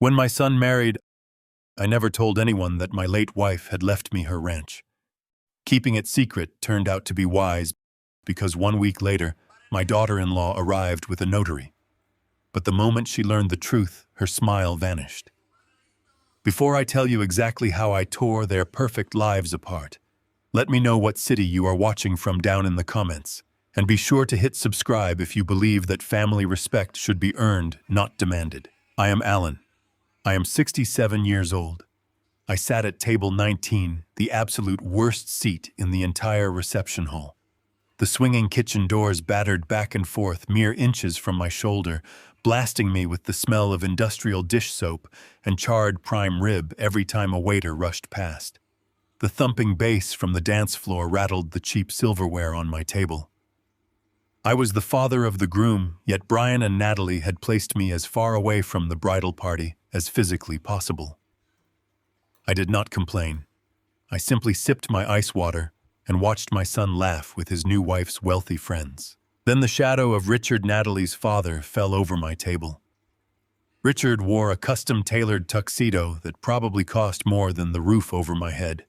When my son married, I never told anyone that my late wife had left me her ranch. Keeping it secret turned out to be wise because 1 week later, my daughter-in-law arrived with a notary. But the moment she learned the truth, her smile vanished. Before I tell you exactly how I tore their perfect lives apart, let me know what city you are watching from down in the comments, and be sure to hit subscribe if you believe that family respect should be earned, not demanded. I am Alan. I am 67 years old. I sat at table 19, the absolute worst seat in the entire reception hall. The swinging kitchen doors battered back and forth mere inches from my shoulder, blasting me with the smell of industrial dish soap and charred prime rib every time a waiter rushed past. The thumping bass from the dance floor rattled the cheap silverware on my table. I was the father of the groom, yet Brian and Natalie had placed me as far away from the bridal party as physically possible. I did not complain. I simply sipped my ice water and watched my son laugh with his new wife's wealthy friends. Then the shadow of Richard, Natalie's father, fell over my table. Richard wore a custom-tailored tuxedo that probably cost more than the roof over my head.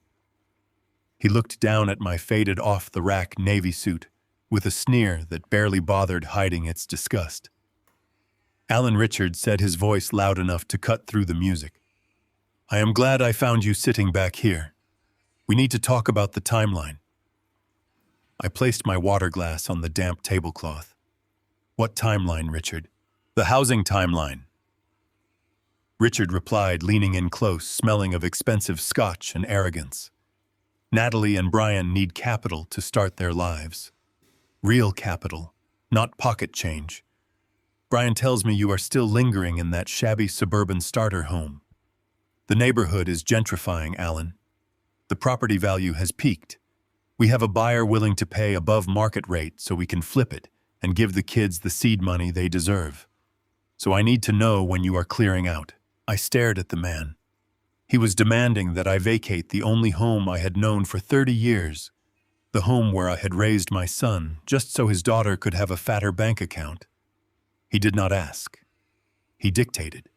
He looked down at my faded off-the-rack navy suit with a sneer that barely bothered hiding its disgust. Alan Richard said, his voice loud enough to cut through the music. "I am glad I found you sitting back here. We need to talk about the timeline." I placed my water glass on the damp tablecloth. "What timeline, Richard?" "The housing timeline." Richard replied, leaning in close, smelling of expensive scotch and arrogance. "Natalie and Brian need capital to start their lives. Real capital, not pocket change. Brian tells me you are still lingering in that shabby suburban starter home. The neighborhood is gentrifying, Alan. The property value has peaked. We have a buyer willing to pay above market rate so we can flip it and give the kids the seed money they deserve. So I need to know when you are clearing out." I stared at the man. He was demanding that I vacate the only home I had known for 30 years, the home where I had raised my son, just so his daughter could have a fatter bank account. He did not ask. He dictated.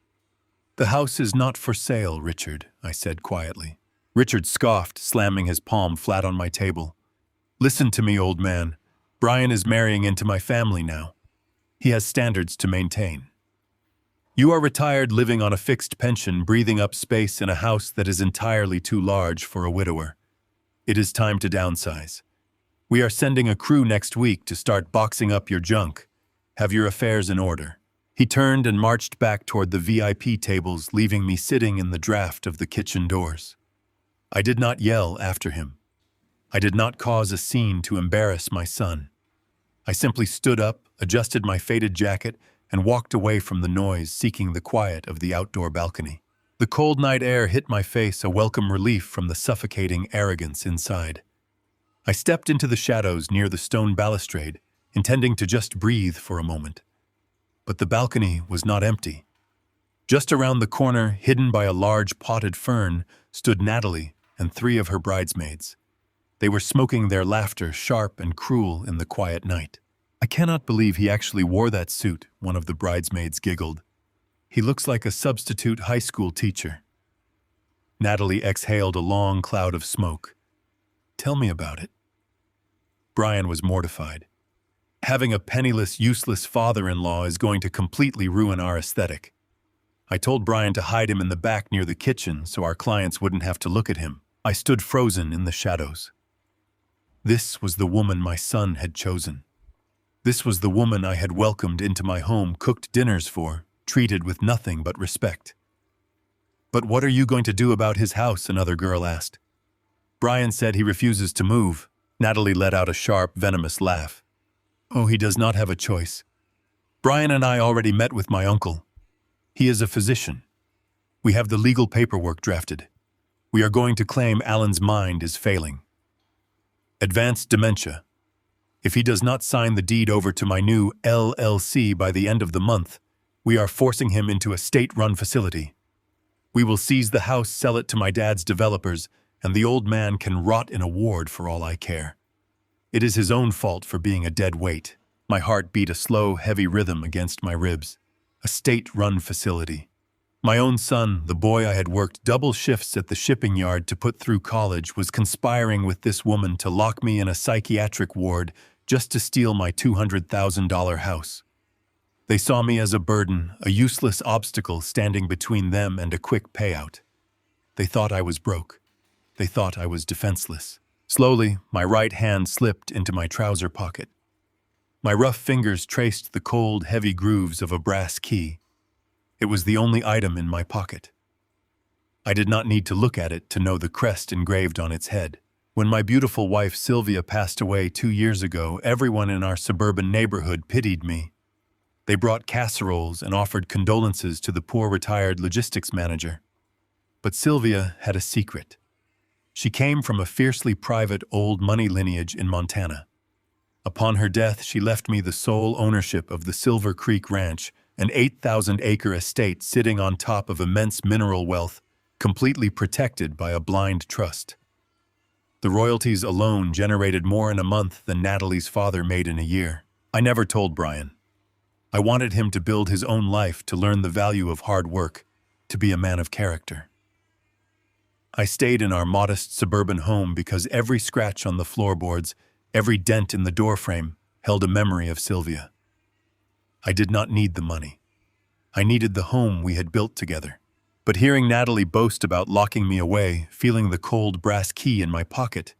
"The house is not for sale, Richard," I said quietly. Richard scoffed, slamming his palm flat on my table. "Listen to me, old man. Brian is marrying into my family now. He has standards to maintain. You are retired, living on a fixed pension, breathing up space in a house that is entirely too large for a widower. It is time to downsize. We are sending a crew next week to start boxing up your junk. Have your affairs in order." He turned and marched back toward the VIP tables, leaving me sitting in the draft of the kitchen doors. I did not yell after him. I did not cause a scene to embarrass my son. I simply stood up, adjusted my faded jacket, and walked away from the noise, seeking the quiet of the outdoor balcony. The cold night air hit my face, a welcome relief from the suffocating arrogance inside. I stepped into the shadows near the stone balustrade, intending to just breathe for a moment. But the balcony was not empty. Just around the corner, hidden by a large potted fern, stood Natalie and 3 of her bridesmaids. They were smoking their laughter, sharp and cruel in the quiet night. "I cannot believe he actually wore that suit," one of the bridesmaids giggled. "He looks like a substitute high school teacher." Natalie exhaled a long cloud of smoke. "Tell me about it." Brian was mortified. "Having a penniless, useless father-in-law is going to completely ruin our aesthetic. I told Brian to hide him in the back near the kitchen so our clients wouldn't have to look at him." I stood frozen in the shadows. This was the woman my son had chosen. This was the woman I had welcomed into my home, cooked dinners for, treated with nothing but respect. "But what are you going to do about his house?" another girl asked. "Brian said he refuses to move." Natalie let out a sharp, venomous laugh. "Oh, he does not have a choice. Brian and I already met with my uncle. He is a physician. We have the legal paperwork drafted. We are going to claim Alan's mind is failing. Advanced dementia. If he does not sign the deed over to my new LLC by the end of the month, we are forcing him into a state-run facility. We will seize the house, sell it to my dad's developers, and the old man can rot in a ward for all I care. It is his own fault for being a dead weight." My heart beat a slow, heavy rhythm against my ribs. A state-run facility. My own son, the boy I had worked double shifts at the shipping yard to put through college, was conspiring with this woman to lock me in a psychiatric ward just to steal my $200,000 house. They saw me as a burden, a useless obstacle standing between them and a quick payout. They thought I was broke. They thought I was defenseless. Slowly, my right hand slipped into my trouser pocket. My rough fingers traced the cold, heavy grooves of a brass key. It was the only item in my pocket. I did not need to look at it to know the crest engraved on its head. When my beautiful wife Sylvia passed away 2 years ago, everyone in our suburban neighborhood pitied me. They brought casseroles and offered condolences to the poor retired logistics manager. But Sylvia had a secret. She came from a fiercely private old money lineage in Montana. Upon her death, she left me the sole ownership of the Silver Creek Ranch, an 8,000-acre estate sitting on top of immense mineral wealth, completely protected by a blind trust. The royalties alone generated more in a month than Natalie's father made in a year. I never told Brian. I wanted him to build his own life, to learn the value of hard work, to be a man of character. I stayed in our modest suburban home because every scratch on the floorboards, every dent in the doorframe, held a memory of Sylvia. I did not need the money. I needed the home we had built together. But hearing Natalie boast about locking me away, feeling the cold brass key in my pocket,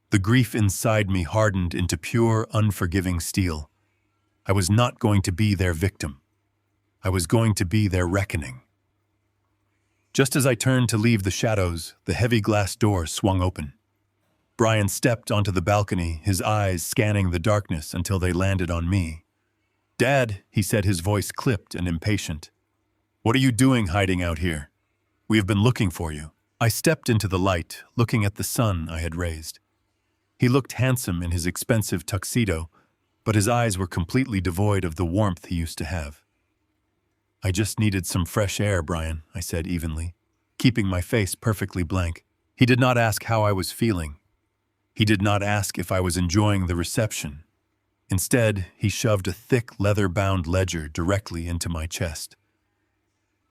the grief inside me hardened into pure, unforgiving steel. I was not going to be their victim. I was going to be their reckoning. Just as I turned to leave the shadows, the heavy glass door swung open. Brian stepped onto the balcony, his eyes scanning the darkness until they landed on me. "Dad," he said, his voice clipped and impatient. "What are you doing hiding out here? We have been looking for you." I stepped into the light, looking at the son I had raised. He looked handsome in his expensive tuxedo, but his eyes were completely devoid of the warmth he used to have. "I just needed some fresh air, Brian," I said evenly, keeping my face perfectly blank. He did not ask how I was feeling. He did not ask if I was enjoying the reception. Instead, he shoved a thick, leather-bound ledger directly into my chest.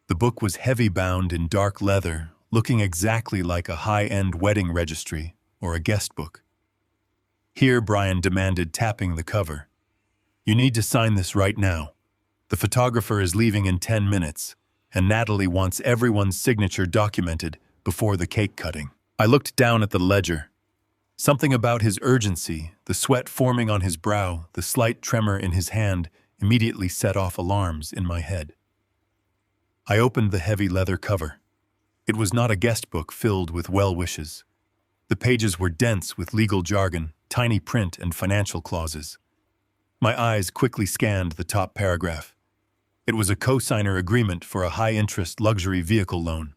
The book was heavy-bound in dark leather, looking exactly like a high-end wedding registry or a guest book. "Here," Brian demanded, tapping the cover. "You need to sign this right now. The photographer is leaving in 10 minutes, and Natalie wants everyone's signature documented before the cake cutting." I looked down at the ledger. Something about his urgency, the sweat forming on his brow, the slight tremor in his hand, immediately set off alarms in my head. I opened the heavy leather cover. It was not a guest book filled with well wishes. The pages were dense with legal jargon, tiny print, and financial clauses. My eyes quickly scanned the top paragraph. It was a co-signer agreement for a high-interest luxury vehicle loan.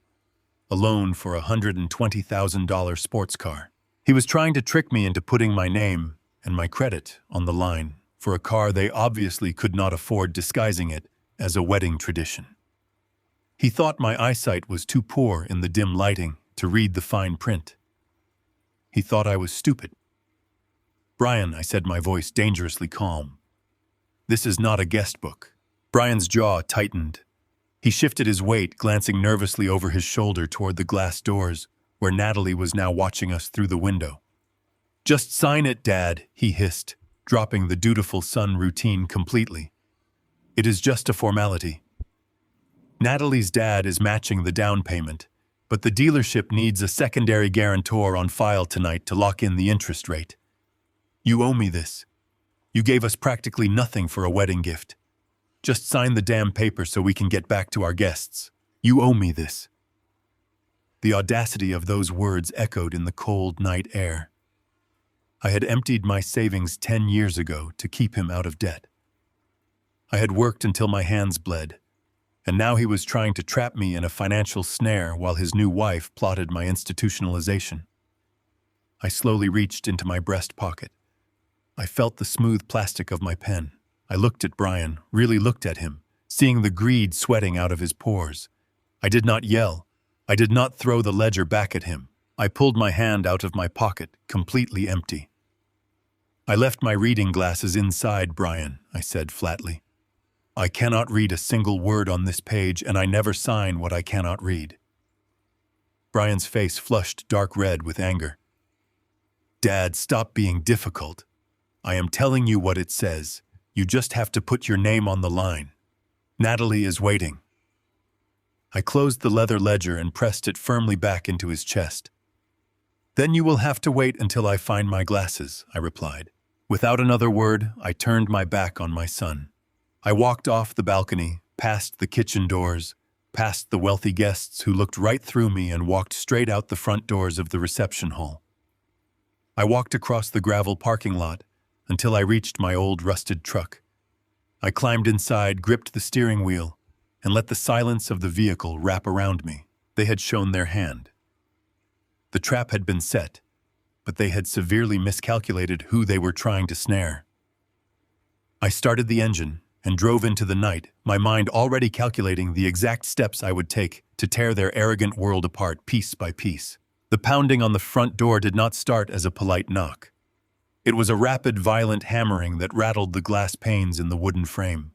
A loan for a $120,000 sports car. He was trying to trick me into putting my name and my credit on the line for a car they obviously could not afford, disguising it as a wedding tradition. He thought my eyesight was too poor in the dim lighting to read the fine print. He thought I was stupid. "Brian," I said, my voice dangerously calm. "This is not a guest book." Brian's jaw tightened. He shifted his weight, glancing nervously over his shoulder toward the glass doors, where Natalie was now watching us through the window. "Just sign it, Dad," he hissed, dropping the dutiful son routine completely. "It is just a formality. Natalie's dad is matching the down payment, but the dealership needs a secondary guarantor on file tonight to lock in the interest rate. You owe me this. You gave us practically nothing for a wedding gift. Just sign the damn paper so we can get back to our guests. You owe me this." The audacity of those words echoed in the cold night air. I had emptied my savings 10 years ago to keep him out of debt. I had worked until my hands bled, and now he was trying to trap me in a financial snare while his new wife plotted my institutionalization. I slowly reached into my breast pocket. I felt the smooth plastic of my pen. I looked at Brian, really looked at him, seeing the greed sweating out of his pores. I did not yell. I did not throw the ledger back at him. I pulled my hand out of my pocket, completely empty. "I left my reading glasses inside, Brian," I said flatly. I cannot read a single word on this page, and I never sign what I cannot read. Brian's face flushed dark red with anger. Dad, stop being difficult. I am telling you what it says. You just have to put your name on the line. Natalie is waiting. I closed the leather ledger and pressed it firmly back into his chest. Then you will have to wait until I find my glasses, I replied. Without another word, I turned my back on my son. I walked off the balcony, past the kitchen doors, past the wealthy guests who looked right through me, and walked straight out the front doors of the reception hall. I walked across the gravel parking lot until I reached my old rusted truck. I climbed inside, gripped the steering wheel, and let the silence of the vehicle wrap around me. They had shown their hand. The trap had been set, but they had severely miscalculated who they were trying to snare. I started the engine and drove into the night, my mind already calculating the exact steps I would take to tear their arrogant world apart piece by piece. The pounding on the front door did not start as a polite knock. It was a rapid, violent hammering that rattled the glass panes in the wooden frame.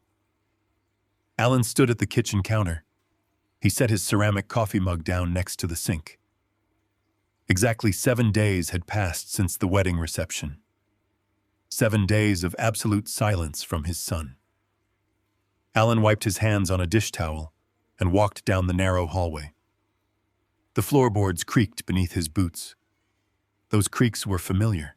Alan stood at the kitchen counter. He set his ceramic coffee mug down next to the sink. Exactly 7 days had passed since the wedding reception. 7 days of absolute silence from his son. Alan wiped his hands on a dish towel and walked down the narrow hallway. The floorboards creaked beneath his boots. Those creaks were familiar.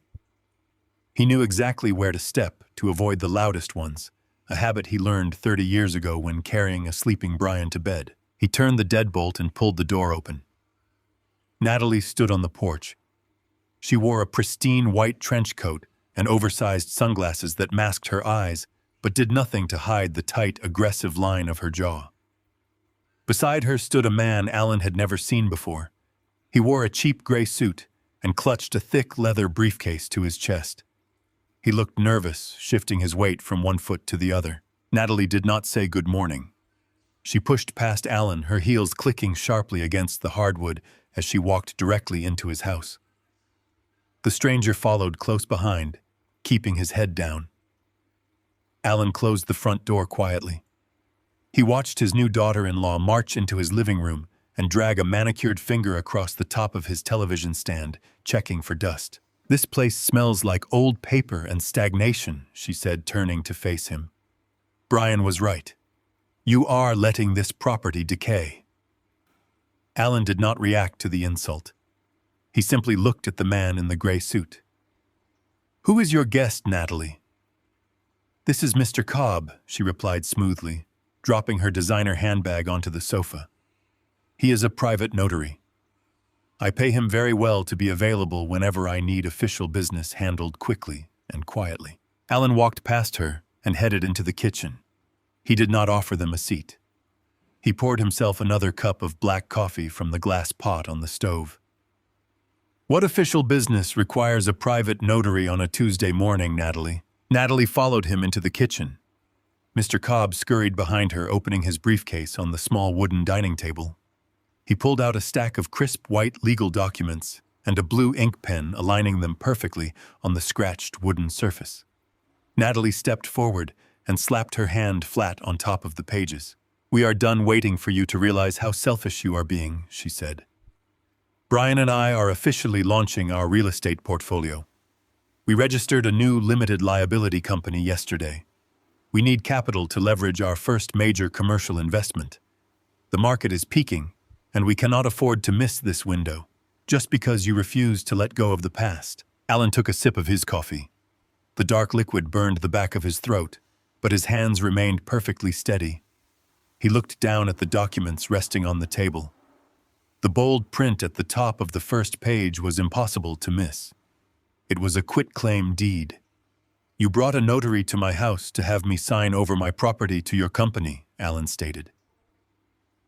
He knew exactly where to step to avoid the loudest ones, a habit he learned 30 years ago when carrying a sleeping Brian to bed. He turned the deadbolt and pulled the door open. Natalie stood on the porch. She wore a pristine white trench coat and oversized sunglasses that masked her eyes, but did nothing to hide the tight, aggressive line of her jaw. Beside her stood a man Alan had never seen before. He wore a cheap gray suit and clutched a thick leather briefcase to his chest. He looked nervous, shifting his weight from one foot to the other. Natalie did not say good morning. She pushed past Alan, her heels clicking sharply against the hardwood as she walked directly into his house. The stranger followed close behind, keeping his head down. Alan closed the front door quietly. He watched his new daughter-in-law march into his living room and drag a manicured finger across the top of his television stand, checking for dust. "This place smells like old paper and stagnation," she said, turning to face him. Brian was right. You are letting this property decay. Alan did not react to the insult. He simply looked at the man in the gray suit. "Who is your guest, Natalie?" "This is Mr. Cobb," she replied smoothly, dropping her designer handbag onto the sofa. "He is a private notary. I pay him very well to be available whenever I need official business handled quickly and quietly." Alan walked past her and headed into the kitchen. He did not offer them a seat. He poured himself another cup of black coffee from the glass pot on the stove. "What official business requires a private notary on a Tuesday morning, Natalie?" Natalie followed him into the kitchen. Mr. Cobb scurried behind her, opening his briefcase on the small wooden dining table. He pulled out a stack of crisp white legal documents and a blue ink pen, aligning them perfectly on the scratched wooden surface. Natalie stepped forward and slapped her hand flat on top of the pages. "We are done waiting for you to realize how selfish you are being," she said. "Brian and I are officially launching our real estate portfolio. We registered a new limited liability company yesterday. We need capital to leverage our first major commercial investment. The market is peaking, and we cannot afford to miss this window, just because you refuse to let go of the past." Alan took a sip of his coffee. The dark liquid burned the back of his throat, but his hands remained perfectly steady. He looked down at the documents resting on the table. The bold print at the top of the first page was impossible to miss. It was a quitclaim deed. "You brought a notary to my house to have me sign over my property to your company," Alan stated.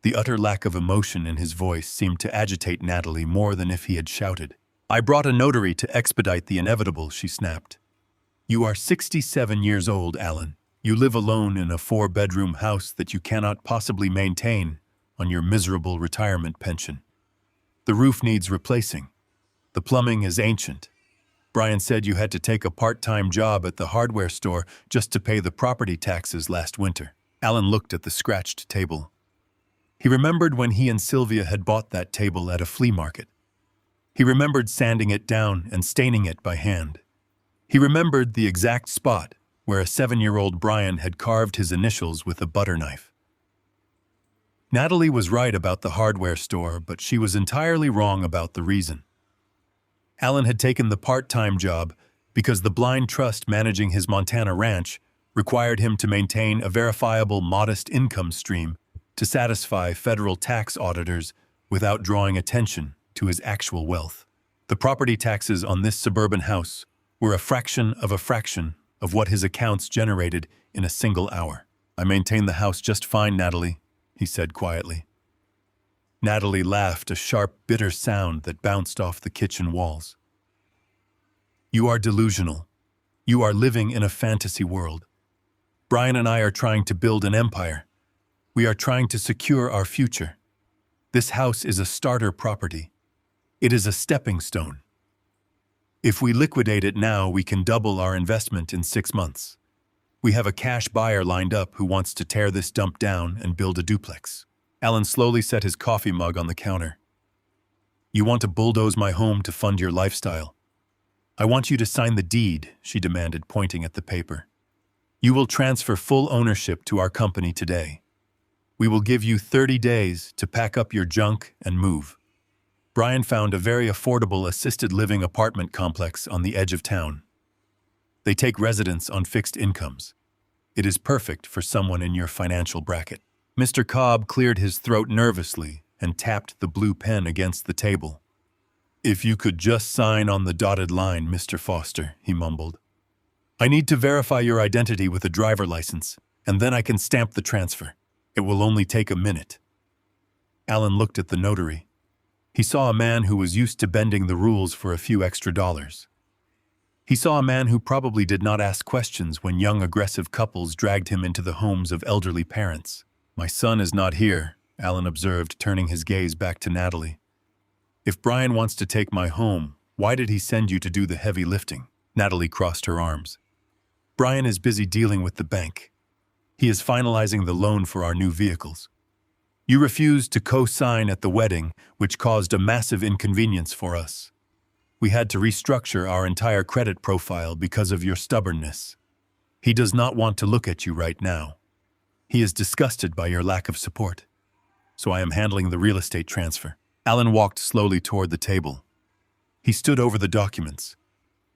The utter lack of emotion in his voice seemed to agitate Natalie more than if he had shouted. "I brought a notary to expedite the inevitable," she snapped. "You are 67 years old, Alan. You live alone in a 4-bedroom house that you cannot possibly maintain on your miserable retirement pension. The roof needs replacing. The plumbing is ancient. Brian said you had to take a part-time job at the hardware store just to pay the property taxes last winter. Alan looked at the scratched table. He remembered when he and Sylvia had bought that table at a flea market. He remembered sanding it down and staining it by hand. He remembered the exact spot where a 7-year-old Brian had carved his initials with a butter knife. Natalie was right about the hardware store, but she was entirely wrong about the reason. Alan had taken the part-time job because the blind trust managing his Montana ranch required him to maintain a verifiable, modest income stream to satisfy federal tax auditors without drawing attention to his actual wealth. The property taxes on this suburban house were a fraction of what his accounts generated in a single hour. "I maintain the house just fine, Natalie," he said quietly. Natalie laughed, a sharp, bitter sound that bounced off the kitchen walls. "You are delusional. You are living in a fantasy world. Brian and I are trying to build an empire. We are trying to secure our future. This house is a starter property. It is a stepping stone. If we liquidate it now, we can double our investment in 6 months. We have a cash buyer lined up who wants to tear this dump down and build a duplex." Alan slowly set his coffee mug on the counter. "You want to bulldoze my home to fund your lifestyle? I want you to sign the deed," she demanded, pointing at the paper. "You will transfer full ownership to our company today. We will give you 30 days to pack up your junk and move." Brian found a very affordable assisted living apartment complex on the edge of town. They take residents on fixed incomes. It is perfect for someone in your financial bracket. Mr. Cobb cleared his throat nervously and tapped the blue pen against the table. "If you could just sign on the dotted line, Mr. Foster," he mumbled. "I need to verify your identity with a driver license, and then I can stamp the transfer. It will only take a minute." Alan looked at the notary. He saw a man who was used to bending the rules for a few extra dollars. He saw a man who probably did not ask questions when young aggressive couples dragged him into the homes of elderly parents. "My son is not here," Alan observed, turning his gaze back to Natalie. "If Brian wants to take my home, why did he send you to do the heavy lifting?" Natalie crossed her arms. "Brian is busy dealing with the bank. He is finalizing the loan for our new vehicles. You refused to co-sign at the wedding, which caused a massive inconvenience for us. We had to restructure our entire credit profile because of your stubbornness. He does not want to look at you right now. He is disgusted by your lack of support. So I am handling the real estate transfer." Alan walked slowly toward the table. He stood over the documents.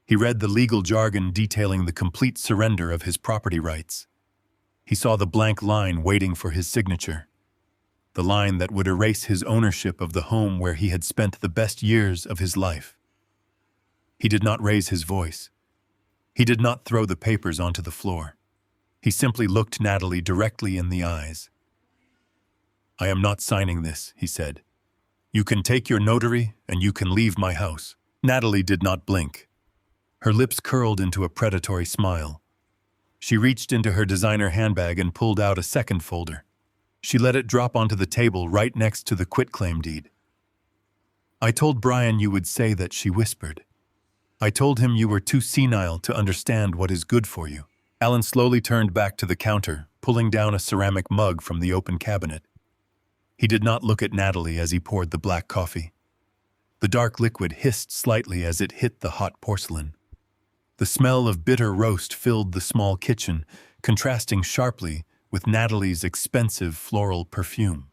He read the legal jargon detailing the complete surrender of his property rights. He saw the blank line waiting for his signature. The line that would erase his ownership of the home where he had spent the best years of his life. He did not raise his voice. He did not throw the papers onto the floor. He simply looked Natalie directly in the eyes. "I am not signing this," he said. "You can take your notary and you can leave my house." Natalie did not blink. Her lips curled into a predatory smile. She reached into her designer handbag and pulled out a second folder. She let it drop onto the table right next to the quitclaim deed. "I told Brian you would say that," she whispered. "I told him you were too senile to understand what is good for you." Alan slowly turned back to the counter, pulling down a ceramic mug from the open cabinet. He did not look at Natalie as he poured the black coffee. The dark liquid hissed slightly as it hit the hot porcelain. The smell of bitter roast filled the small kitchen, contrasting sharply with Natalie's expensive floral perfume.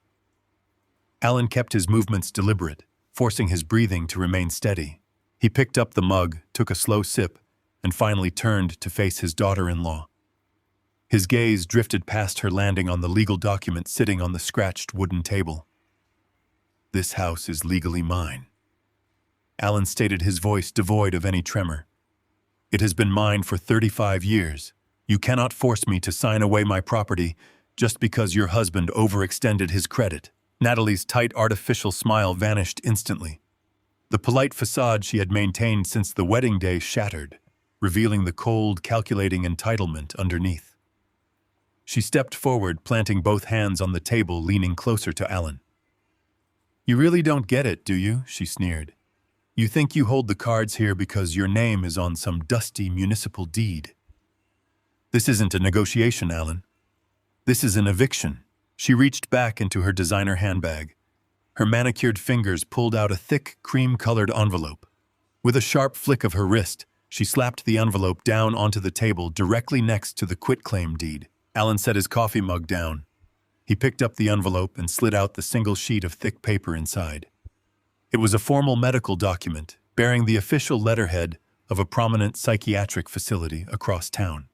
Alan kept his movements deliberate, forcing his breathing to remain steady. He picked up the mug, took a slow sip, and finally turned to face his daughter-in-law. His gaze drifted past her, landing on the legal document sitting on the scratched wooden table. "This house is legally mine." Alan stated, his voice devoid of any tremor. "It has been mine for 35 years. You cannot force me to sign away my property just because your husband overextended his credit." Natalie's tight artificial smile vanished instantly. The polite facade she had maintained since the wedding day shattered, revealing the cold, calculating entitlement underneath. She stepped forward, planting both hands on the table, leaning closer to Alan. "You really don't get it, do you?" she sneered. "You think you hold the cards here because your name is on some dusty municipal deed. This isn't a negotiation, Alan. This is an eviction. She reached back into her designer handbag. Her manicured fingers pulled out a thick, cream-colored envelope. With a sharp flick of her wrist, she slapped the envelope down onto the table directly next to the quitclaim deed. Alan set his coffee mug down. He picked up the envelope and slid out the single sheet of thick paper inside. It was a formal medical document bearing the official letterhead of a prominent psychiatric facility across town.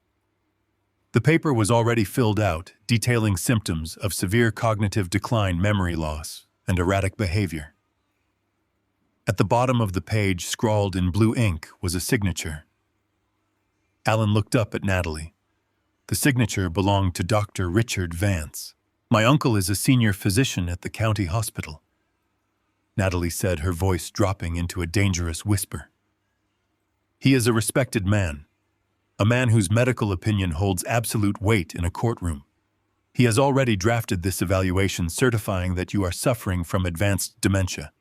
The paper was already filled out, detailing symptoms of severe cognitive decline, memory loss, and erratic behavior. At the bottom of the page, scrawled in blue ink, was a signature. Alan looked up at Natalie. The signature belonged to Dr. Richard Vance. "My uncle is a senior physician at the county hospital," Natalie said, her voice dropping into a dangerous whisper. "He is a respected man, a man whose medical opinion holds absolute weight in a courtroom. He has already drafted this evaluation certifying that you are suffering from advanced dementia.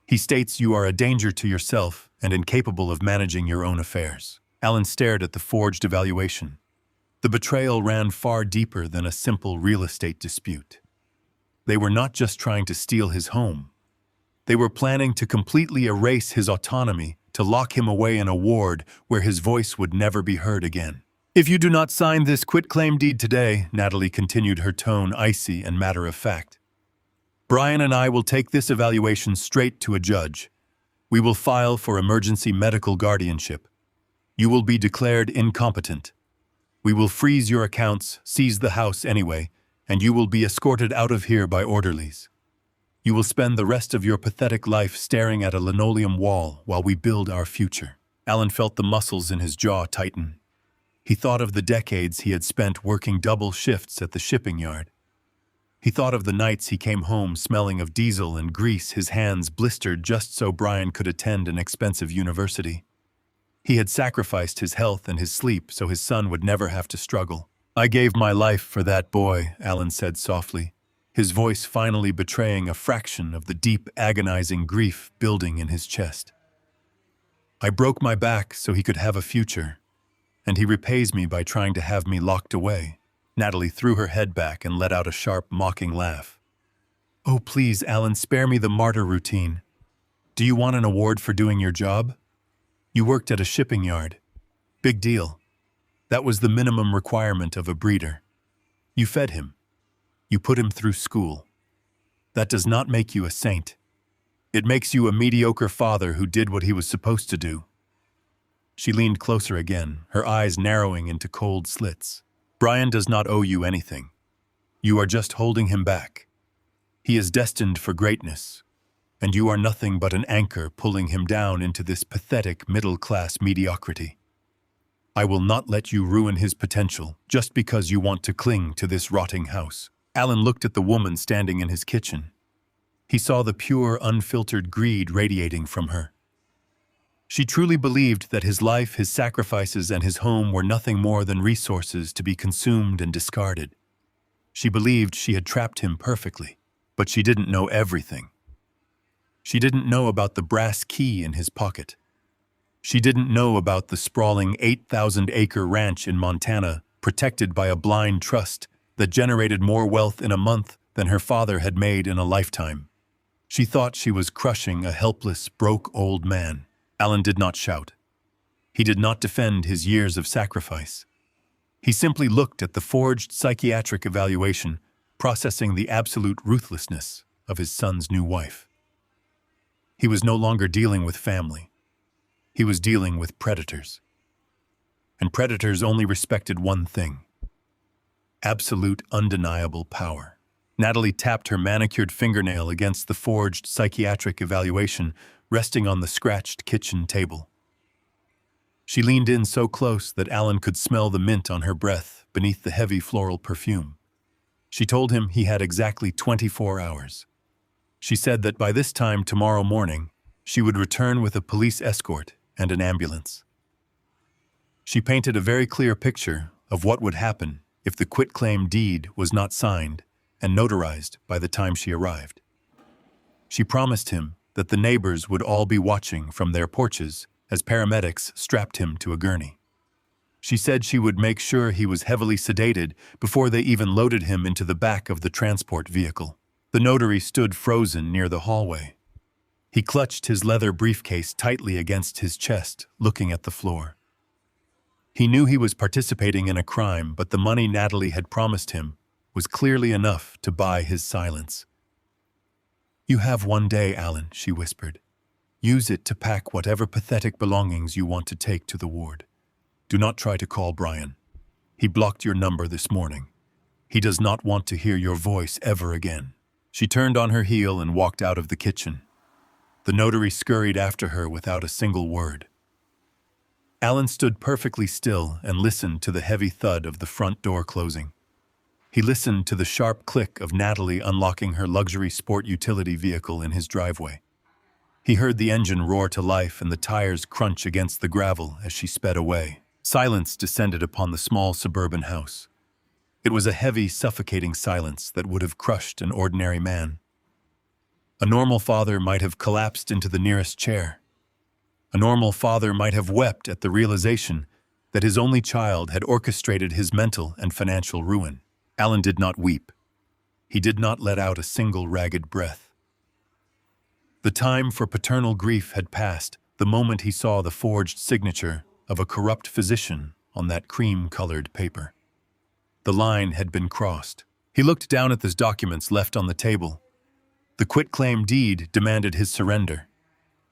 He states you are a danger to yourself and incapable of managing your own affairs." Alan stared at the forged evaluation. The betrayal ran far deeper than a simple real estate dispute. They were not just trying to steal his home. They were planning to completely erase his autonomy, to lock him away in a ward where his voice would never be heard again. "If you do not sign this quitclaim deed today," Natalie continued, her tone icy and matter-of-fact, "Brian and I will take this evaluation straight to a judge. We will file for emergency medical guardianship. You will be declared incompetent. We will freeze your accounts, seize the house anyway, and you will be escorted out of here by orderlies. You will spend the rest of your pathetic life staring at a linoleum wall while we build our future." Alan felt the muscles in his jaw tighten. He thought of the decades he had spent working double shifts at the shipping yard. He thought of the nights he came home smelling of diesel and grease, his hands blistered just so Brian could attend an expensive university. He had sacrificed his health and his sleep so his son would never have to struggle. "I gave my life for that boy," Alan said softly, his voice finally betraying a fraction of the deep, agonizing grief building in his chest. "I broke my back so he could have a future, and he repays me by trying to have me locked away." Natalie threw her head back and let out a sharp, mocking laugh. "Oh, please, Alan, spare me the martyr routine. Do you want an award for doing your job? You worked at a shipping yard. Big deal. That was the minimum requirement of a breeder. You fed him. You put him through school. That does not make you a saint. It makes you a mediocre father who did what he was supposed to do." She leaned closer again, her eyes narrowing into cold slits. "Brian does not owe you anything. You are just holding him back. He is destined for greatness, and you are nothing but an anchor pulling him down into this pathetic middle-class mediocrity. I will not let you ruin his potential just because you want to cling to this rotting house." Alan looked at the woman standing in his kitchen. He saw the pure, unfiltered greed radiating from her. She truly believed that his life, his sacrifices, and his home were nothing more than resources to be consumed and discarded. She believed she had trapped him perfectly, but she didn't know everything. She didn't know about the brass key in his pocket. She didn't know about the sprawling 8,000-acre ranch in Montana, protected by a blind trust that generated more wealth in a month than her father had made in a lifetime. She thought she was crushing a helpless, broke old man. Alan did not shout. He did not defend his years of sacrifice. He simply looked at the forged psychiatric evaluation, processing the absolute ruthlessness of his son's new wife. He was no longer dealing with family. He was dealing with predators. And predators only respected one thing: absolute, undeniable power. Natalie tapped her manicured fingernail against the forged psychiatric evaluation resting on the scratched kitchen table. She leaned in so close that Alan could smell the mint on her breath beneath the heavy floral perfume. She told him he had exactly 24 hours. She said that by this time tomorrow morning, she would return with a police escort and an ambulance. She painted a very clear picture of what would happen if the quitclaim deed was not signed and notarized by the time she arrived. She promised him that the neighbors would all be watching from their porches as paramedics strapped him to a gurney. She said she would make sure he was heavily sedated before they even loaded him into the back of the transport vehicle. The notary stood frozen near the hallway. He clutched his leather briefcase tightly against his chest, looking at the floor. He knew he was participating in a crime, but the money Natalie had promised him was clearly enough to buy his silence. "You have one day, Alan," she whispered. "Use it to pack whatever pathetic belongings you want to take to the ward. Do not try to call Brian. He blocked your number this morning. He does not want to hear your voice ever again." She turned on her heel and walked out of the kitchen. The notary scurried after her without a single word. Alan stood perfectly still and listened to the heavy thud of the front door closing. He listened to the sharp click of Natalie unlocking her luxury sport utility vehicle in his driveway. He heard the engine roar to life and the tires crunch against the gravel as she sped away. Silence descended upon the small suburban house. It was a heavy, suffocating silence that would have crushed an ordinary man. A normal father might have collapsed into the nearest chair. A normal father might have wept at the realization that his only child had orchestrated his mental and financial ruin. Alan did not weep. He did not let out a single ragged breath. The time for paternal grief had passed the moment he saw the forged signature of a corrupt physician on that cream-colored paper. The line had been crossed. He looked down at the documents left on the table. The quitclaim deed demanded his surrender.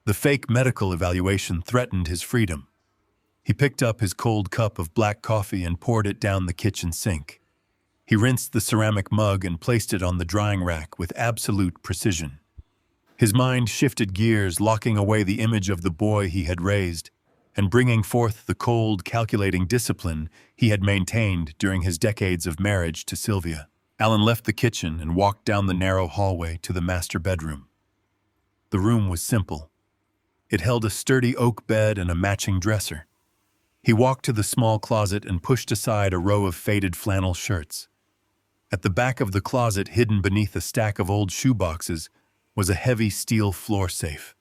The fake medical evaluation threatened his freedom. He picked up his cold cup of black coffee and poured it down the kitchen sink. He rinsed the ceramic mug and placed it on the drying rack with absolute precision. His mind shifted gears, locking away the image of the boy he had raised and bringing forth the cold, calculating discipline he had maintained during his decades of marriage to Sylvia. Alan left the kitchen and walked down the narrow hallway to the master bedroom. The room was simple. It held a sturdy oak bed and a matching dresser. He walked to the small closet and pushed aside a row of faded flannel shirts. At the back of the closet, hidden beneath a stack of old shoeboxes, was a heavy steel floor safe.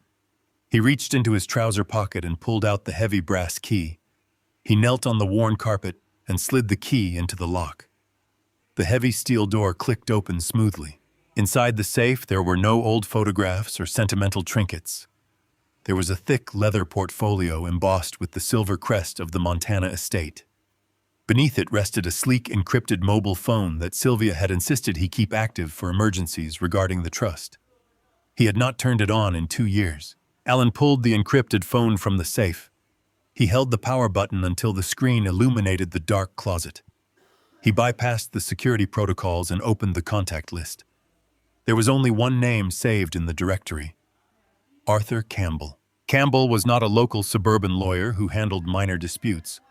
He reached into his trouser pocket and pulled out the heavy brass key. He knelt on the worn carpet and slid the key into the lock. The heavy steel door clicked open smoothly. Inside the safe, there were no old photographs or sentimental trinkets. There was a thick leather portfolio embossed with the silver crest of the Montana estate. Beneath it rested a sleek, encrypted mobile phone that Sylvia had insisted he keep active for emergencies regarding the trust. He had not turned it on in 2 years. Alan pulled the encrypted phone from the safe. He held the power button until the screen illuminated the dark closet. He bypassed the security protocols and opened the contact list. There was only one name saved in the directory: Arthur Campbell. Campbell was not a local suburban lawyer who handled minor disputes.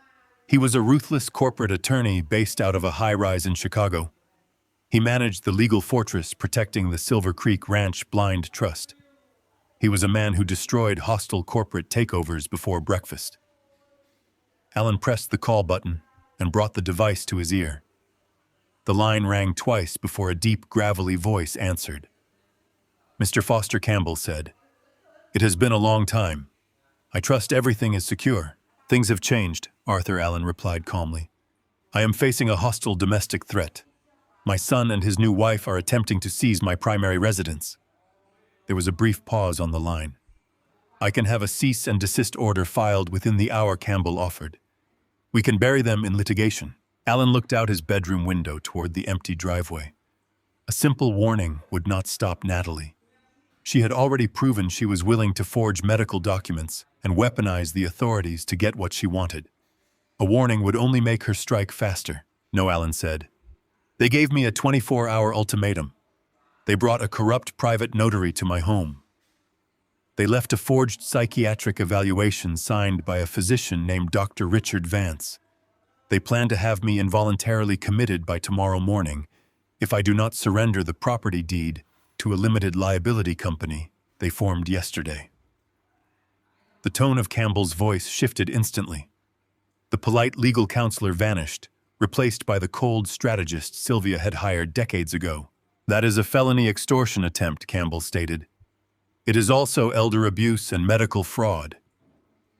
He was a ruthless corporate attorney based out of a high-rise in Chicago. He managed the legal fortress protecting the Silver Creek Ranch Blind Trust. He was a man who destroyed hostile corporate takeovers before breakfast. Alan pressed the call button and brought the device to his ear. The line rang twice before a deep, gravelly voice answered. Mr. Foster Campbell said, "It has been a long time. I trust everything is secure." "Things have changed," Arthur Allen replied calmly. "I am facing a hostile domestic threat. My son and his new wife are attempting to seize my primary residence." There was a brief pause on the line. "I can have a cease and desist order filed within the hour," Campbell offered. "We can bury them in litigation." Alan looked out his bedroom window toward the empty driveway. A simple warning would not stop Natalie. She had already proven she was willing to forge medical documents and weaponize the authorities to get what she wanted. A warning would only make her strike faster. "No," Alan said. "They gave me a 24-hour ultimatum. They brought a corrupt private notary to my home. They left a forged psychiatric evaluation signed by a physician named Dr. Richard Vance. They plan to have me involuntarily committed by tomorrow morning if I do not surrender the property deed to a limited liability company they formed yesterday." The tone of Campbell's voice shifted instantly. The polite legal counselor vanished, replaced by the cold strategist Sylvia had hired decades ago. "That is a felony extortion attempt," Campbell stated. "It is also elder abuse and medical fraud.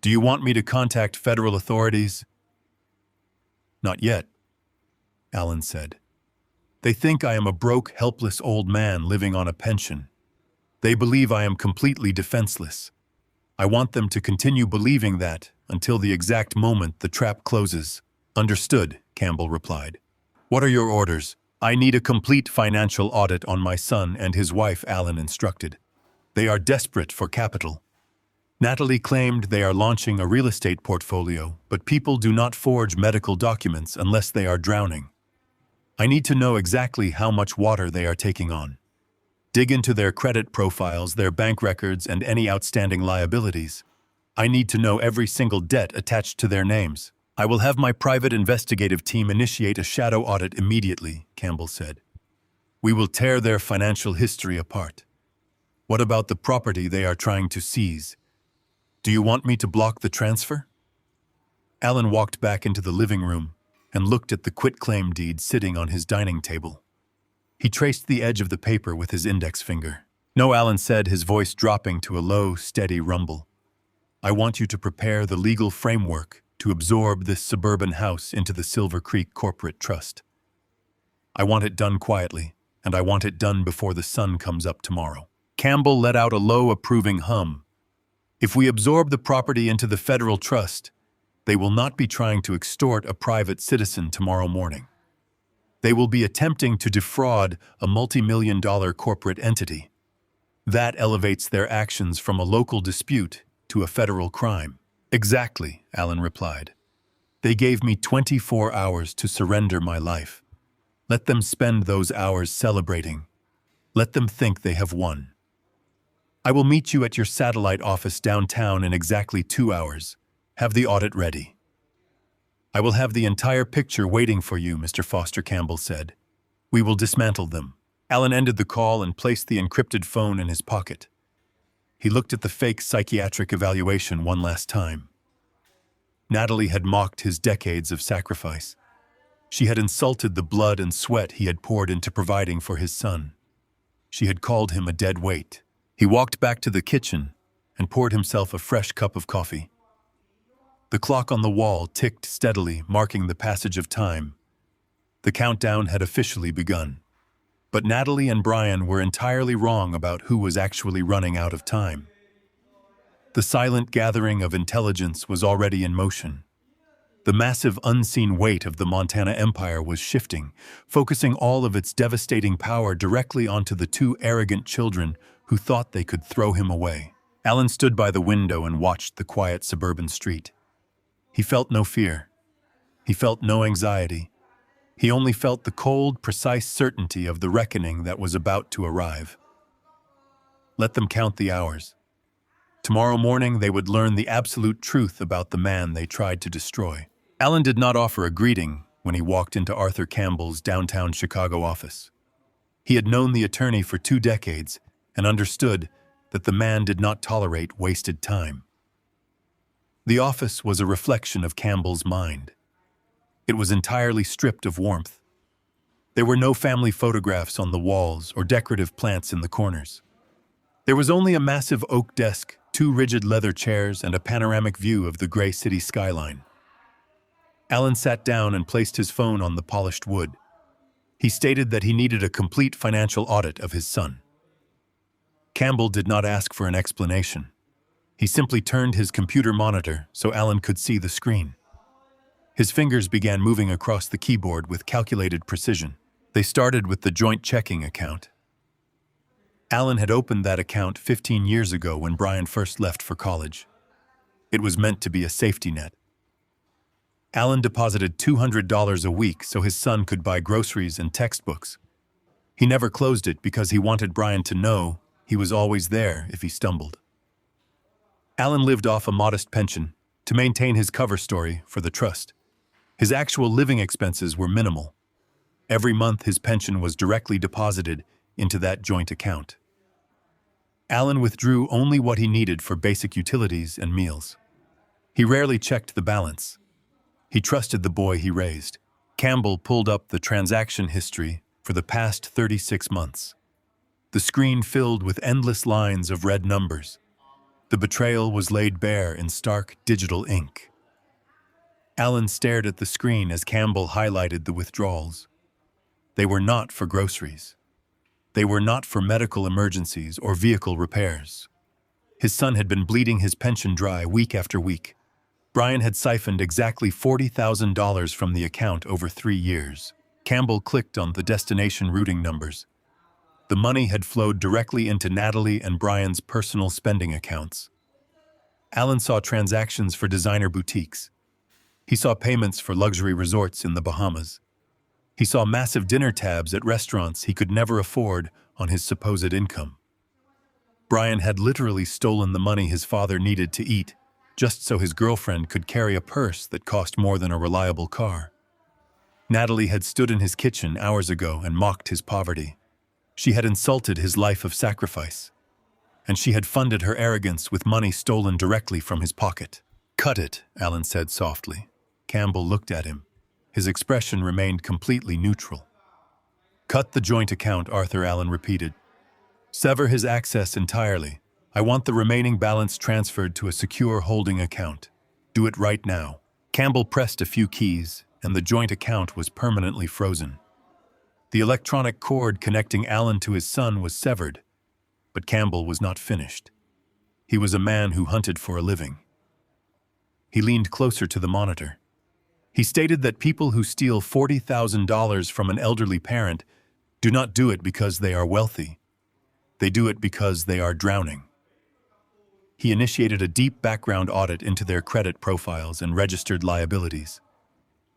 Do you want me to contact federal authorities?" Not yet, Alan said. They think I am a broke, helpless old man living on a pension. They believe I am completely defenseless. I want them to continue believing that until the exact moment the trap closes. Understood, Campbell replied. What are your orders? I need a complete financial audit on my son and his wife, Alan instructed. They are desperate for capital. Natalie claimed they are launching a real estate portfolio, but people do not forge medical documents unless they are drowning. I need to know exactly how much water they are taking on. Dig into their credit profiles, their bank records, and any outstanding liabilities. I need to know every single debt attached to their names. I will have my private investigative team initiate a shadow audit immediately, Campbell said. We will tear their financial history apart. What about the property they are trying to seize? Do you want me to block the transfer? Alan walked back into the living room and looked at the quitclaim deed sitting on his dining table. He traced the edge of the paper with his index finger. No, Alan said, his voice dropping to a low, steady rumble. I want you to prepare the legal framework to absorb this suburban house into the Silver Creek Corporate Trust. I want it done quietly, and I want it done before the sun comes up tomorrow. Campbell let out a low, approving hum. If we absorb the property into the federal trust, they will not be trying to extort a private citizen tomorrow morning. They will be attempting to defraud a multi-million-dollar corporate entity. That elevates their actions from a local dispute to a federal crime. Exactly, Alan replied. They gave me 24 hours to surrender my life. Let them spend those hours celebrating. Let them think they have won. I will meet you at your satellite office downtown in exactly 2 hours. Have the audit ready. I will have the entire picture waiting for you, Mr. Foster, Campbell said. We will dismantle them. Alan ended the call and placed the encrypted phone in his pocket. He looked at the fake psychiatric evaluation one last time. Natalie had mocked his decades of sacrifice. She had insulted the blood and sweat he had poured into providing for his son. She had called him a dead weight. He walked back to the kitchen and poured himself a fresh cup of coffee. The clock on the wall ticked steadily, marking the passage of time. The countdown had officially begun. But Natalie and Brian were entirely wrong about who was actually running out of time. The silent gathering of intelligence was already in motion. The massive unseen weight of the Montana Empire was shifting, focusing all of its devastating power directly onto the two arrogant children who thought they could throw him away. Alan stood by the window and watched the quiet suburban street. He felt no fear. He felt no anxiety. He only felt the cold, precise certainty of the reckoning that was about to arrive. Let them count the hours. Tomorrow morning they would learn the absolute truth about the man they tried to destroy. Alan did not offer a greeting when he walked into Arthur Campbell's downtown Chicago office. He had known the attorney for 2 decades and understood that the man did not tolerate wasted time. The office was a reflection of Campbell's mind. It was entirely stripped of warmth. There were no family photographs on the walls or decorative plants in the corners. There was only a massive oak desk, 2 rigid leather chairs, and a panoramic view of the gray city skyline. Alan sat down and placed his phone on the polished wood. He stated that he needed a complete financial audit of his son. Campbell did not ask for an explanation. He simply turned his computer monitor so Alan could see the screen. His fingers began moving across the keyboard with calculated precision. They started with the joint checking account. Alan had opened that account 15 years ago when Brian first left for college. It was meant to be a safety net. Alan deposited $200 a week so his son could buy groceries and textbooks. He never closed it because he wanted Brian to know he was always there if he stumbled. Alan lived off a modest pension to maintain his cover story for the trust. His actual living expenses were minimal. Every month his pension was directly deposited into that joint account. Alan withdrew only what he needed for basic utilities and meals. He rarely checked the balance. He trusted the boy he raised. Campbell pulled up the transaction history for the past 36 months. The screen filled with endless lines of red numbers. The betrayal was laid bare in stark digital ink. Alan stared at the screen as Campbell highlighted the withdrawals. They were not for groceries. They were not for medical emergencies or vehicle repairs. His son had been bleeding his pension dry week after week. Brian had siphoned exactly $40,000 from the account over 3 years. Campbell clicked on the destination routing numbers. The money had flowed directly into Natalie and Brian's personal spending accounts. Alan saw transactions for designer boutiques. He saw payments for luxury resorts in the Bahamas. He saw massive dinner tabs at restaurants he could never afford on his supposed income. Brian had literally stolen the money his father needed to eat, just so his girlfriend could carry a purse that cost more than a reliable car. Natalie had stood in his kitchen hours ago and mocked his poverty. She had insulted his life of sacrifice, and she had funded her arrogance with money stolen directly from his pocket. "Cut it," Alan said softly. Campbell looked at him. His expression remained completely neutral. "Cut the joint account," Arthur Allen repeated. "Sever his access entirely. I want the remaining balance transferred to a secure holding account. Do it right now." Campbell pressed a few keys, and the joint account was permanently frozen. The electronic cord connecting Alan to his son was severed, but Campbell was not finished. He was a man who hunted for a living. He leaned closer to the monitor. He stated that people who steal $40,000 from an elderly parent do not do it because they are wealthy. They do it because they are drowning. He initiated a deep background audit into their credit profiles and registered liabilities.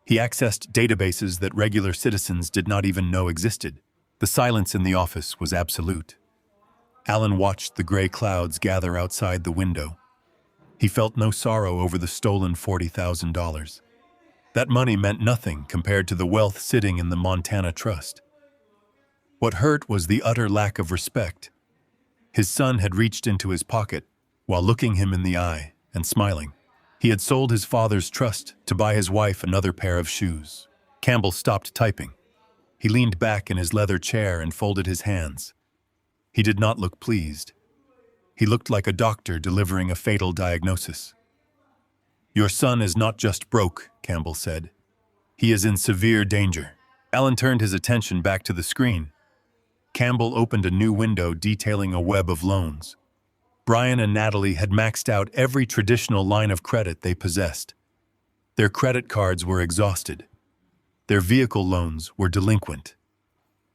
He accessed databases that regular citizens did not even know existed. The silence in the office was absolute. Alan watched the gray clouds gather outside the window. He felt no sorrow over the stolen $40,000. That money meant nothing compared to the wealth sitting in the Montana Trust. What hurt was the utter lack of respect. His son had reached into his pocket while looking him in the eye and smiling. He had sold his father's trust to buy his wife another pair of shoes. Campbell stopped typing. He leaned back in his leather chair and folded his hands. He did not look pleased. He looked like a doctor delivering a fatal diagnosis. "Your son is not just broke," Campbell said. "He is in severe danger." Alan turned his attention back to the screen. Campbell opened a new window detailing a web of loans. Brian and Natalie had maxed out every traditional line of credit they possessed. Their credit cards were exhausted. Their vehicle loans were delinquent.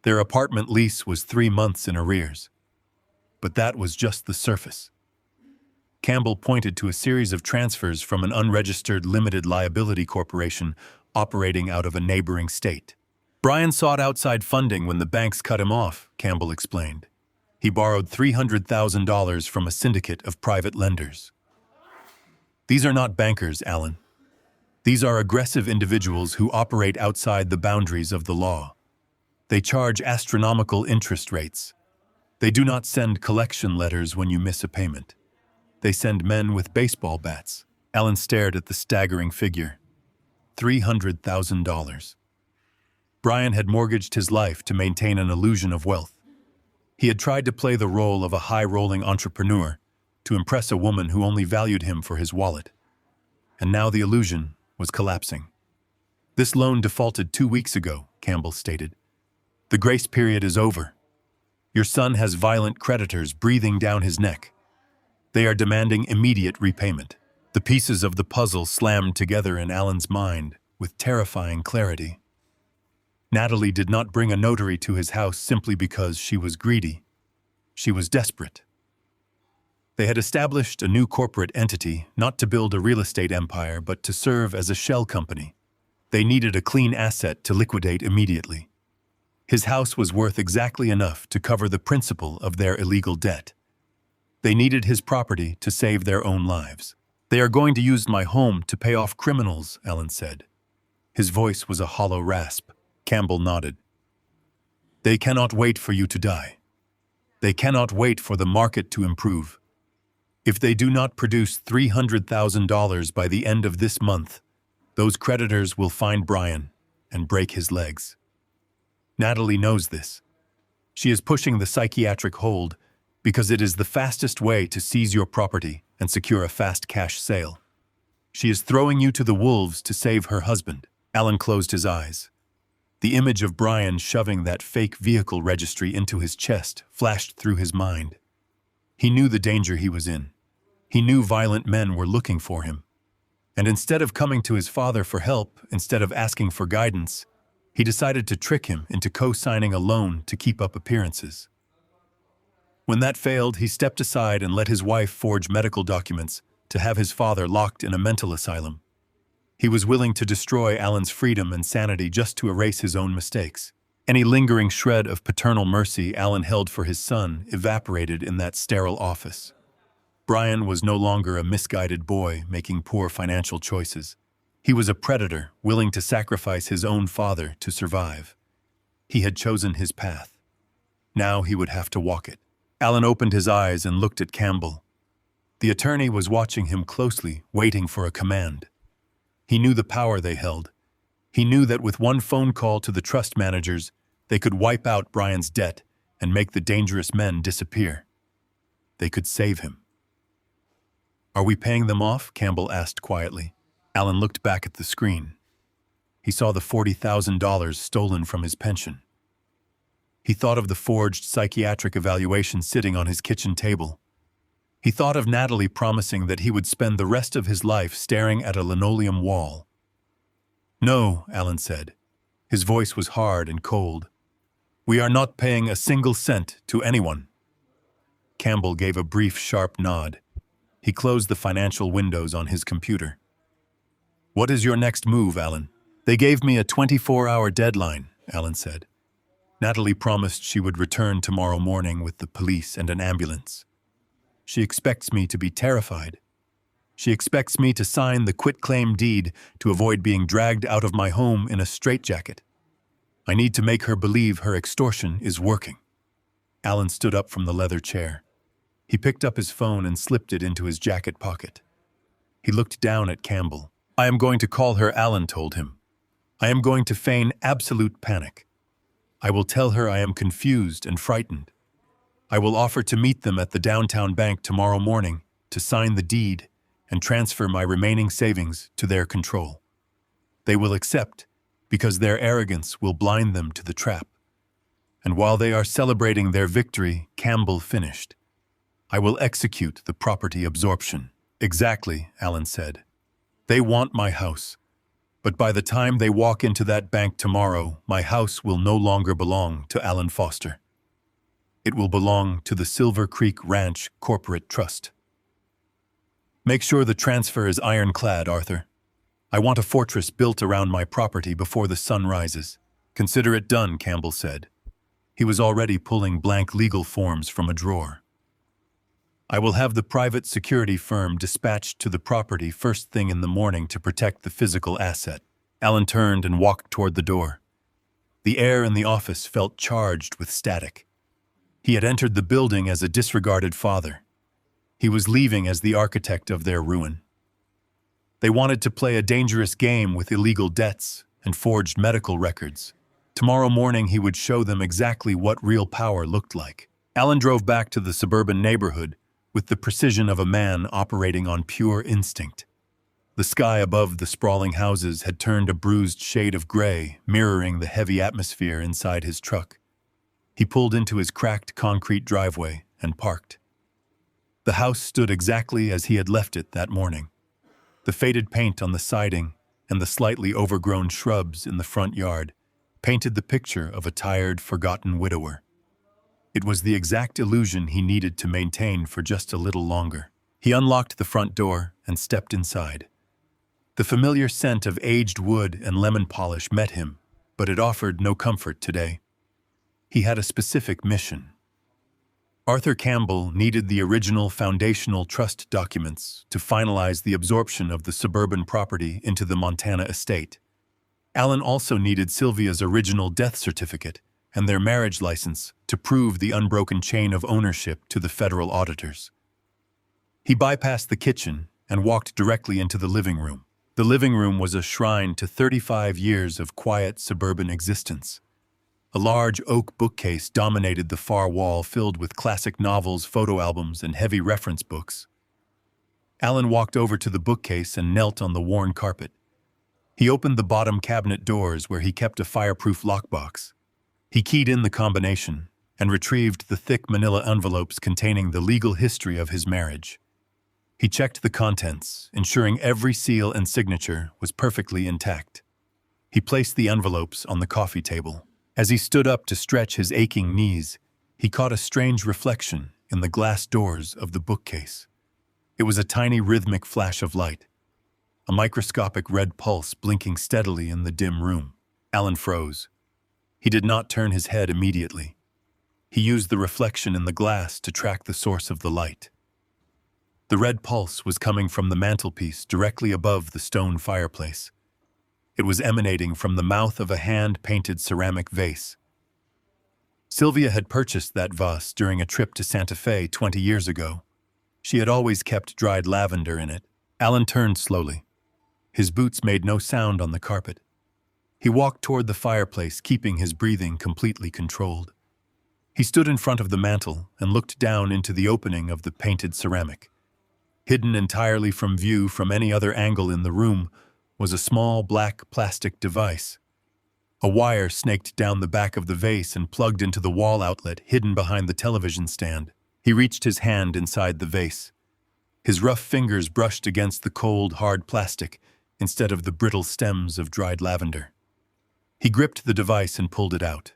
Their apartment lease was 3 months in arrears. But that was just the surface. Campbell pointed to a series of transfers from an unregistered limited liability corporation operating out of a neighboring state. Brian sought outside funding when the banks cut him off, Campbell explained. He borrowed $300,000 from a syndicate of private lenders. These are not bankers, Alan. These are aggressive individuals who operate outside the boundaries of the law. They charge astronomical interest rates. They do not send collection letters when you miss a payment. They send men with baseball bats. Alan stared at the staggering figure. $300,000. Brian had mortgaged his life to maintain an illusion of wealth. He had tried to play the role of a high-rolling entrepreneur to impress a woman who only valued him for his wallet. And now the illusion was collapsing. "This loan defaulted 2 weeks ago," Campbell stated. "The grace period is over. Your son has violent creditors breathing down his neck. They are demanding immediate repayment." The pieces of the puzzle slammed together in Alan's mind with terrifying clarity. Natalie did not bring a notary to his house simply because she was greedy. She was desperate. They had established a new corporate entity, not to build a real estate empire, but to serve as a shell company. They needed a clean asset to liquidate immediately. His house was worth exactly enough to cover the principal of their illegal debt. They needed his property to save their own lives. "They are going to use my home to pay off criminals," Alan said. His voice was a hollow rasp. Campbell nodded. "They cannot wait for you to die. They cannot wait for the market to improve. If they do not produce $300,000 by the end of this month, those creditors will find Brian and break his legs." Natalie knows this. She is pushing the psychiatric hold because it is the fastest way to seize your property and secure a fast cash sale. She is throwing you to the wolves to save her husband. Alan closed his eyes. The image of Brian shoving that fake vehicle registry into his chest flashed through his mind. He knew the danger he was in. He knew violent men were looking for him. And instead of coming to his father for help, instead of asking for guidance, he decided to trick him into co-signing a loan to keep up appearances. When that failed, he stepped aside and let his wife forge medical documents to have his father locked in a mental asylum. He was willing to destroy Alan's freedom and sanity just to erase his own mistakes. Any lingering shred of paternal mercy Alan held for his son evaporated in that sterile office. Brian was no longer a misguided boy making poor financial choices. He was a predator willing to sacrifice his own father to survive. He had chosen his path. Now he would have to walk it. Alan opened his eyes and looked at Campbell. The attorney was watching him closely, waiting for a command. He knew the power they held. He knew that with one phone call to the trust managers, they could wipe out Brian's debt and make the dangerous men disappear. They could save him. "Are we paying them off?" Campbell asked quietly. Alan looked back at the screen. He saw the $40,000 stolen from his pension. He thought of the forged psychiatric evaluation sitting on his kitchen table. He thought of Natalie promising that he would spend the rest of his life staring at a linoleum wall. "No," Alan said. His voice was hard and cold. "We are not paying a single cent to anyone." Campbell gave a brief, sharp nod. He closed the financial windows on his computer. "What is your next move, Alan?" "They gave me a 24-hour deadline," Alan said. "Natalie promised she would return tomorrow morning with the police and an ambulance. She expects me to be terrified. She expects me to sign the quitclaim deed to avoid being dragged out of my home in a straitjacket. I need to make her believe her extortion is working." Alan stood up from the leather chair. He picked up his phone and slipped it into his jacket pocket. He looked down at Campbell. "I am going to call her," Alan told him. "I am going to feign absolute panic. I will tell her I am confused and frightened. I will offer to meet them at the downtown bank tomorrow morning to sign the deed and transfer my remaining savings to their control. They will accept because their arrogance will blind them to the trap." And while they are celebrating their victory, Campbell finished. "I will execute the property absorption." "Exactly," Alan said. "They want my house. But by the time they walk into that bank tomorrow, my house will no longer belong to Alan Foster. It will belong to the Silver Creek Ranch Corporate Trust. Make sure the transfer is ironclad, Arthur. I want a fortress built around my property before the sun rises." "Consider it done," Campbell said. He was already pulling blank legal forms from a drawer. "I will have the private security firm dispatched to the property first thing in the morning to protect the physical asset." Alan turned and walked toward the door. The air in the office felt charged with static. He had entered the building as a disregarded father. He was leaving as the architect of their ruin. They wanted to play a dangerous game with illegal debts and forged medical records. Tomorrow morning he would show them exactly what real power looked like. Alan drove back to the suburban neighborhood with the precision of a man operating on pure instinct. The sky above the sprawling houses had turned a bruised shade of gray, mirroring the heavy atmosphere inside his truck. He pulled into his cracked concrete driveway and parked. The house stood exactly as he had left it that morning. The faded paint on the siding and the slightly overgrown shrubs in the front yard painted the picture of a tired, forgotten widower. It was the exact illusion he needed to maintain for just a little longer. He unlocked the front door and stepped inside. The familiar scent of aged wood and lemon polish met him, but it offered no comfort today. He had a specific mission. Arthur Campbell needed the original foundational trust documents to finalize the absorption of the suburban property into the Montana estate. Alan also needed Sylvia's original death certificate and their marriage license to prove the unbroken chain of ownership to the federal auditors. He bypassed the kitchen and walked directly into the living room. The living room was a shrine to 35 years of quiet suburban existence. A large oak bookcase dominated the far wall, filled with classic novels, photo albums, and heavy reference books. Alan walked over to the bookcase and knelt on the worn carpet. He opened the bottom cabinet doors where he kept a fireproof lockbox. He keyed in the combination and retrieved the thick manila envelopes containing the legal history of his marriage. He checked the contents, ensuring every seal and signature was perfectly intact. He placed the envelopes on the coffee table. As he stood up to stretch his aching knees, he caught a strange reflection in the glass doors of the bookcase. It was a tiny rhythmic flash of light, a microscopic red pulse blinking steadily in the dim room. Alan froze. He did not turn his head immediately. He used the reflection in the glass to track the source of the light. The red pulse was coming from the mantelpiece directly above the stone fireplace. It was emanating from the mouth of a hand-painted ceramic vase. Sylvia had purchased that vase during a trip to Santa Fe 20 years ago. She had always kept dried lavender in it. Alan turned slowly. His boots made no sound on the carpet. He walked toward the fireplace, keeping his breathing completely controlled. He stood in front of the mantel and looked down into the opening of the painted ceramic. Hidden entirely from view from any other angle in the room was a small black plastic device. A wire snaked down the back of the vase and plugged into the wall outlet hidden behind the television stand. He reached his hand inside the vase. His rough fingers brushed against the cold, hard plastic instead of the brittle stems of dried lavender. He gripped the device and pulled it out.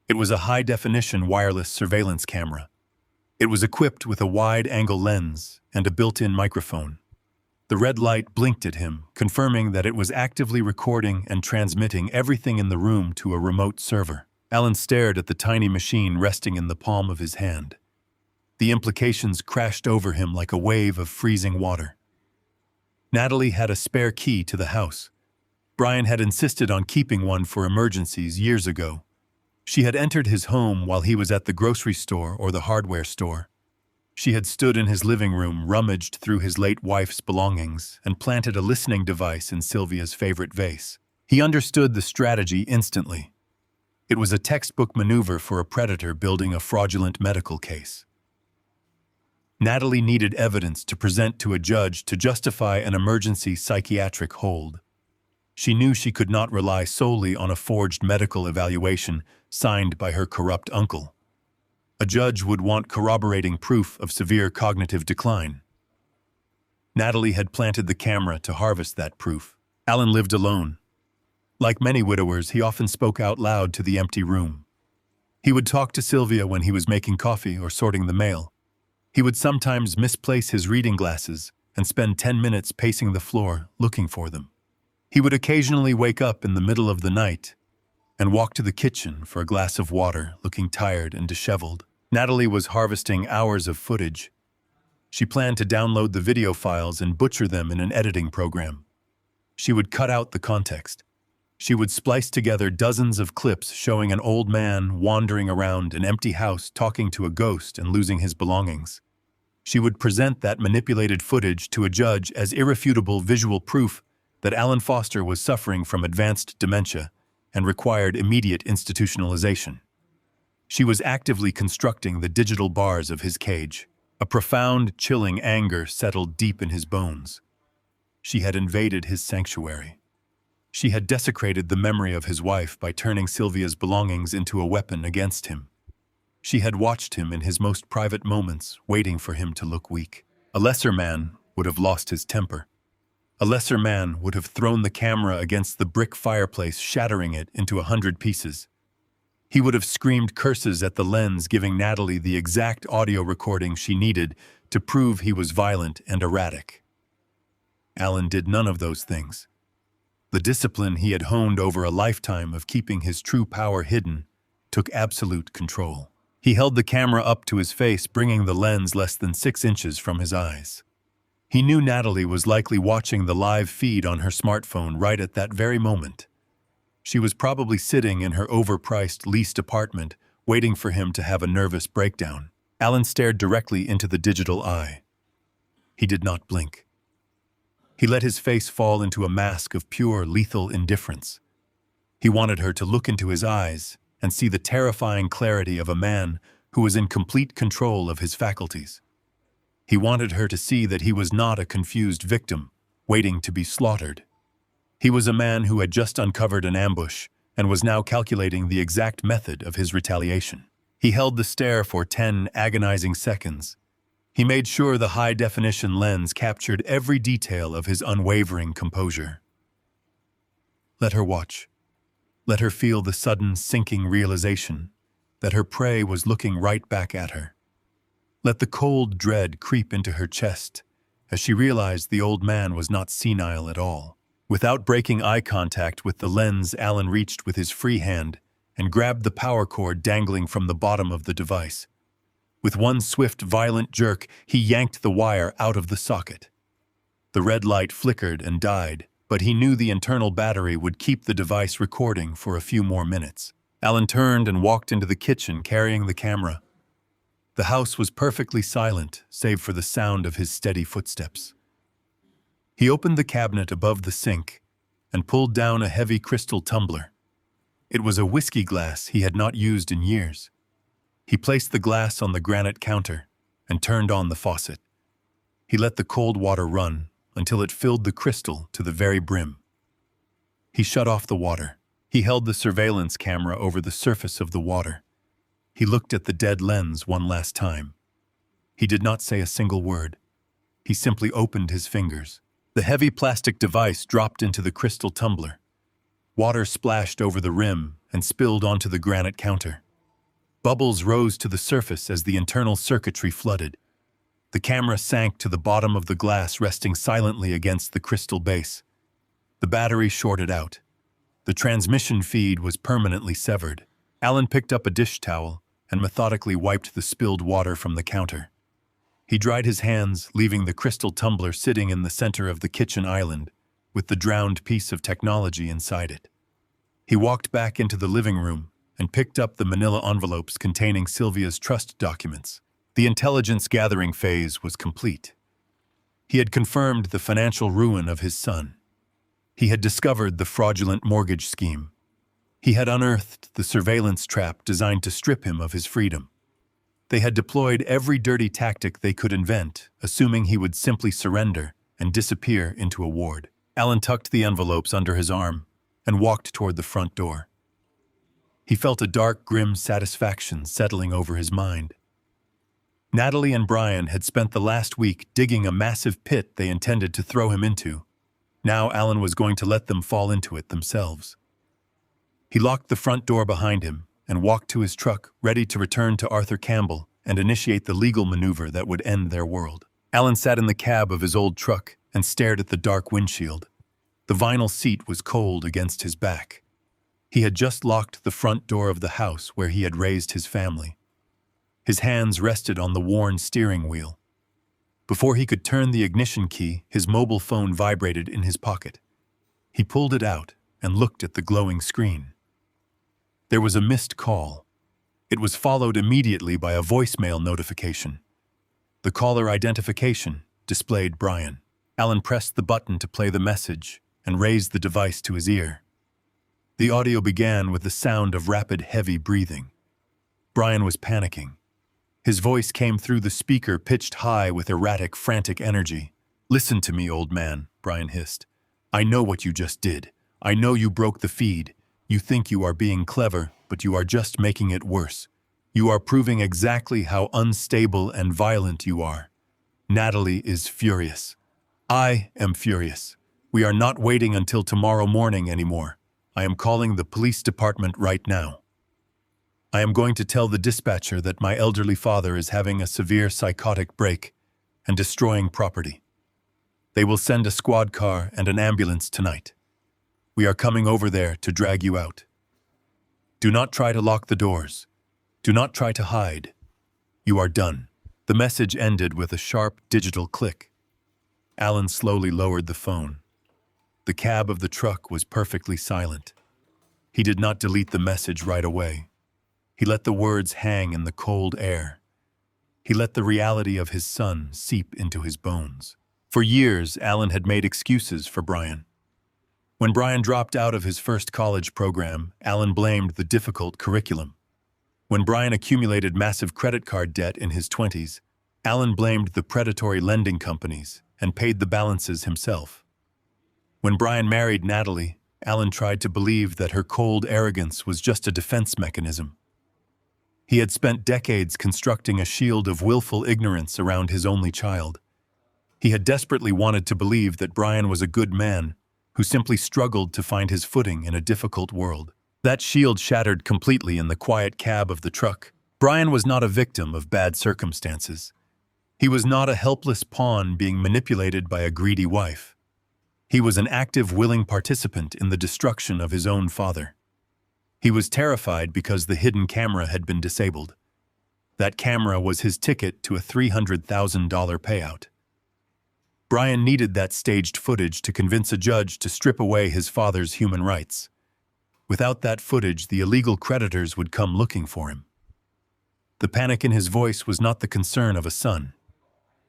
It was a high-definition wireless surveillance camera. It was equipped with a wide-angle lens and a built-in microphone. The red light blinked at him, confirming that it was actively recording and transmitting everything in the room to a remote server. Alan stared at the tiny machine resting in the palm of his hand. The implications crashed over him like a wave of freezing water. Natalie had a spare key to the house. Brian had insisted on keeping one for emergencies years ago. She had entered his home while he was at the grocery store or the hardware store. She had stood in his living room, rummaged through his late wife's belongings, and planted a listening device in Sylvia's favorite vase. He understood the strategy instantly. It was a textbook maneuver for a predator building a fraudulent medical case. Natalie needed evidence to present to a judge to justify an emergency psychiatric hold. She knew she could not rely solely on a forged medical evaluation signed by her corrupt uncle. A judge would want corroborating proof of severe cognitive decline. Natalie had planted the camera to harvest that proof. Alan lived alone. Like many widowers, he often spoke out loud to the empty room. He would talk to Sylvia when he was making coffee or sorting the mail. He would sometimes misplace his reading glasses and spend 10 minutes pacing the floor looking for them. He would occasionally wake up in the middle of the night and walk to the kitchen for a glass of water, looking tired and disheveled. Natalie was harvesting hours of footage. She planned to download the video files and butcher them in an editing program. She would cut out the context. She would splice together dozens of clips showing an old man wandering around an empty house talking to a ghost and losing his belongings. She would present that manipulated footage to a judge as irrefutable visual proof that Alan Foster was suffering from advanced dementia and required immediate institutionalization. She was actively constructing the digital bars of his cage. A profound, chilling anger settled deep in his bones. She had invaded his sanctuary. She had desecrated the memory of his wife by turning Sylvia's belongings into a weapon against him. She had watched him in his most private moments, waiting for him to look weak. A lesser man would have lost his temper. A lesser man would have thrown the camera against the brick fireplace, shattering it into 100 pieces. He would have screamed curses at the lens, giving Natalie the exact audio recording she needed to prove he was violent and erratic. Alan did none of those things. The discipline he had honed over a lifetime of keeping his true power hidden took absolute control. He held the camera up to his face, bringing the lens less than 6 inches from his eyes. He knew Natalie was likely watching the live feed on her smartphone right at that very moment. She was probably sitting in her overpriced leased apartment, waiting for him to have a nervous breakdown. Alan stared directly into the digital eye. He did not blink. He let his face fall into a mask of pure, lethal indifference. He wanted her to look into his eyes and see the terrifying clarity of a man who was in complete control of his faculties. He wanted her to see that he was not a confused victim, waiting to be slaughtered. He was a man who had just uncovered an ambush and was now calculating the exact method of his retaliation. He held the stare for 10 agonizing seconds. He made sure the high-definition lens captured every detail of his unwavering composure. Let her watch. Let her feel the sudden sinking realization that her prey was looking right back at her. Let the cold dread creep into her chest as she realized the old man was not senile at all. Without breaking eye contact with the lens, Alan reached with his free hand and grabbed the power cord dangling from the bottom of the device. With one swift, violent jerk, he yanked the wire out of the socket. The red light flickered and died, but he knew the internal battery would keep the device recording for a few more minutes. Alan turned and walked into the kitchen carrying the camera. The house was perfectly silent, save for the sound of his steady footsteps. He opened the cabinet above the sink and pulled down a heavy crystal tumbler. It was a whiskey glass he had not used in years. He placed the glass on the granite counter and turned on the faucet. He let the cold water run until it filled the crystal to the very brim. He shut off the water. He held the surveillance camera over the surface of the water. He looked at the dead lens one last time. He did not say a single word. He simply opened his fingers. The heavy plastic device dropped into the crystal tumbler. Water splashed over the rim and spilled onto the granite counter. Bubbles rose to the surface as the internal circuitry flooded. The camera sank to the bottom of the glass, resting silently against the crystal base. The battery shorted out. The transmission feed was permanently severed. Alan picked up a dish towel and methodically wiped the spilled water from the counter. He dried his hands, leaving the crystal tumbler sitting in the center of the kitchen island, with the drowned piece of technology inside it. He walked back into the living room and picked up the manila envelopes containing Sylvia's trust documents. The intelligence gathering phase was complete. He had confirmed the financial ruin of his son. He had discovered the fraudulent mortgage scheme. He had unearthed the surveillance trap designed to strip him of his freedom. They had deployed every dirty tactic they could invent, assuming he would simply surrender and disappear into a ward. Alan tucked the envelopes under his arm and walked toward the front door. He felt a dark, grim satisfaction settling over his mind. Natalie and Brian had spent the last week digging a massive pit they intended to throw him into. Now Alan was going to let them fall into it themselves. He locked the front door behind him and walked to his truck, ready to return to Arthur Campbell and initiate the legal maneuver that would end their world. Alan sat in the cab of his old truck and stared at the dark windshield. The vinyl seat was cold against his back. He had just locked the front door of the house where he had raised his family. His hands rested on the worn steering wheel. Before he could turn the ignition key, his mobile phone vibrated in his pocket. He pulled it out and looked at the glowing screen. There was a missed call. It was followed immediately by a voicemail notification. The caller identification displayed Brian. Alan pressed the button to play the message and raised the device to his ear. The audio began with the sound of rapid, heavy breathing. Brian was panicking. His voice came through the speaker, pitched high with erratic, frantic energy. "Listen to me, old man," Brian hissed. "I know what you just did. I know you broke the feed. You think you are being clever, but you are just making it worse. You are proving exactly how unstable and violent you are. Natalie is furious. I am furious. We are not waiting until tomorrow morning anymore. I am calling the police department right now. I am going to tell the dispatcher that my elderly father is having a severe psychotic break and destroying property. They will send a squad car and an ambulance tonight. We are coming over there to drag you out. Do not try to lock the doors. Do not try to hide. You are done." The message ended with a sharp digital click. Alan slowly lowered the phone. The cab of the truck was perfectly silent. He did not delete the message right away. He let the words hang in the cold air. He let the reality of his son seep into his bones. For years, Alan had made excuses for Brian. When Brian dropped out of his first college program, Alan blamed the difficult curriculum. When Brian accumulated massive credit card debt in his 20s, Alan blamed the predatory lending companies and paid the balances himself. When Brian married Natalie, Alan tried to believe that her cold arrogance was just a defense mechanism. He had spent decades constructing a shield of willful ignorance around his only child. He had desperately wanted to believe that Brian was a good man who simply struggled to find his footing in a difficult world. That shield shattered completely in the quiet cab of the truck. Brian was not a victim of bad circumstances. He was not a helpless pawn being manipulated by a greedy wife. He was an active, willing participant in the destruction of his own father. He was terrified because the hidden camera had been disabled. That camera was his ticket to a $300,000 payout. Brian needed that staged footage to convince a judge to strip away his father's human rights. Without that footage, the illegal creditors would come looking for him. The panic in his voice was not the concern of a son.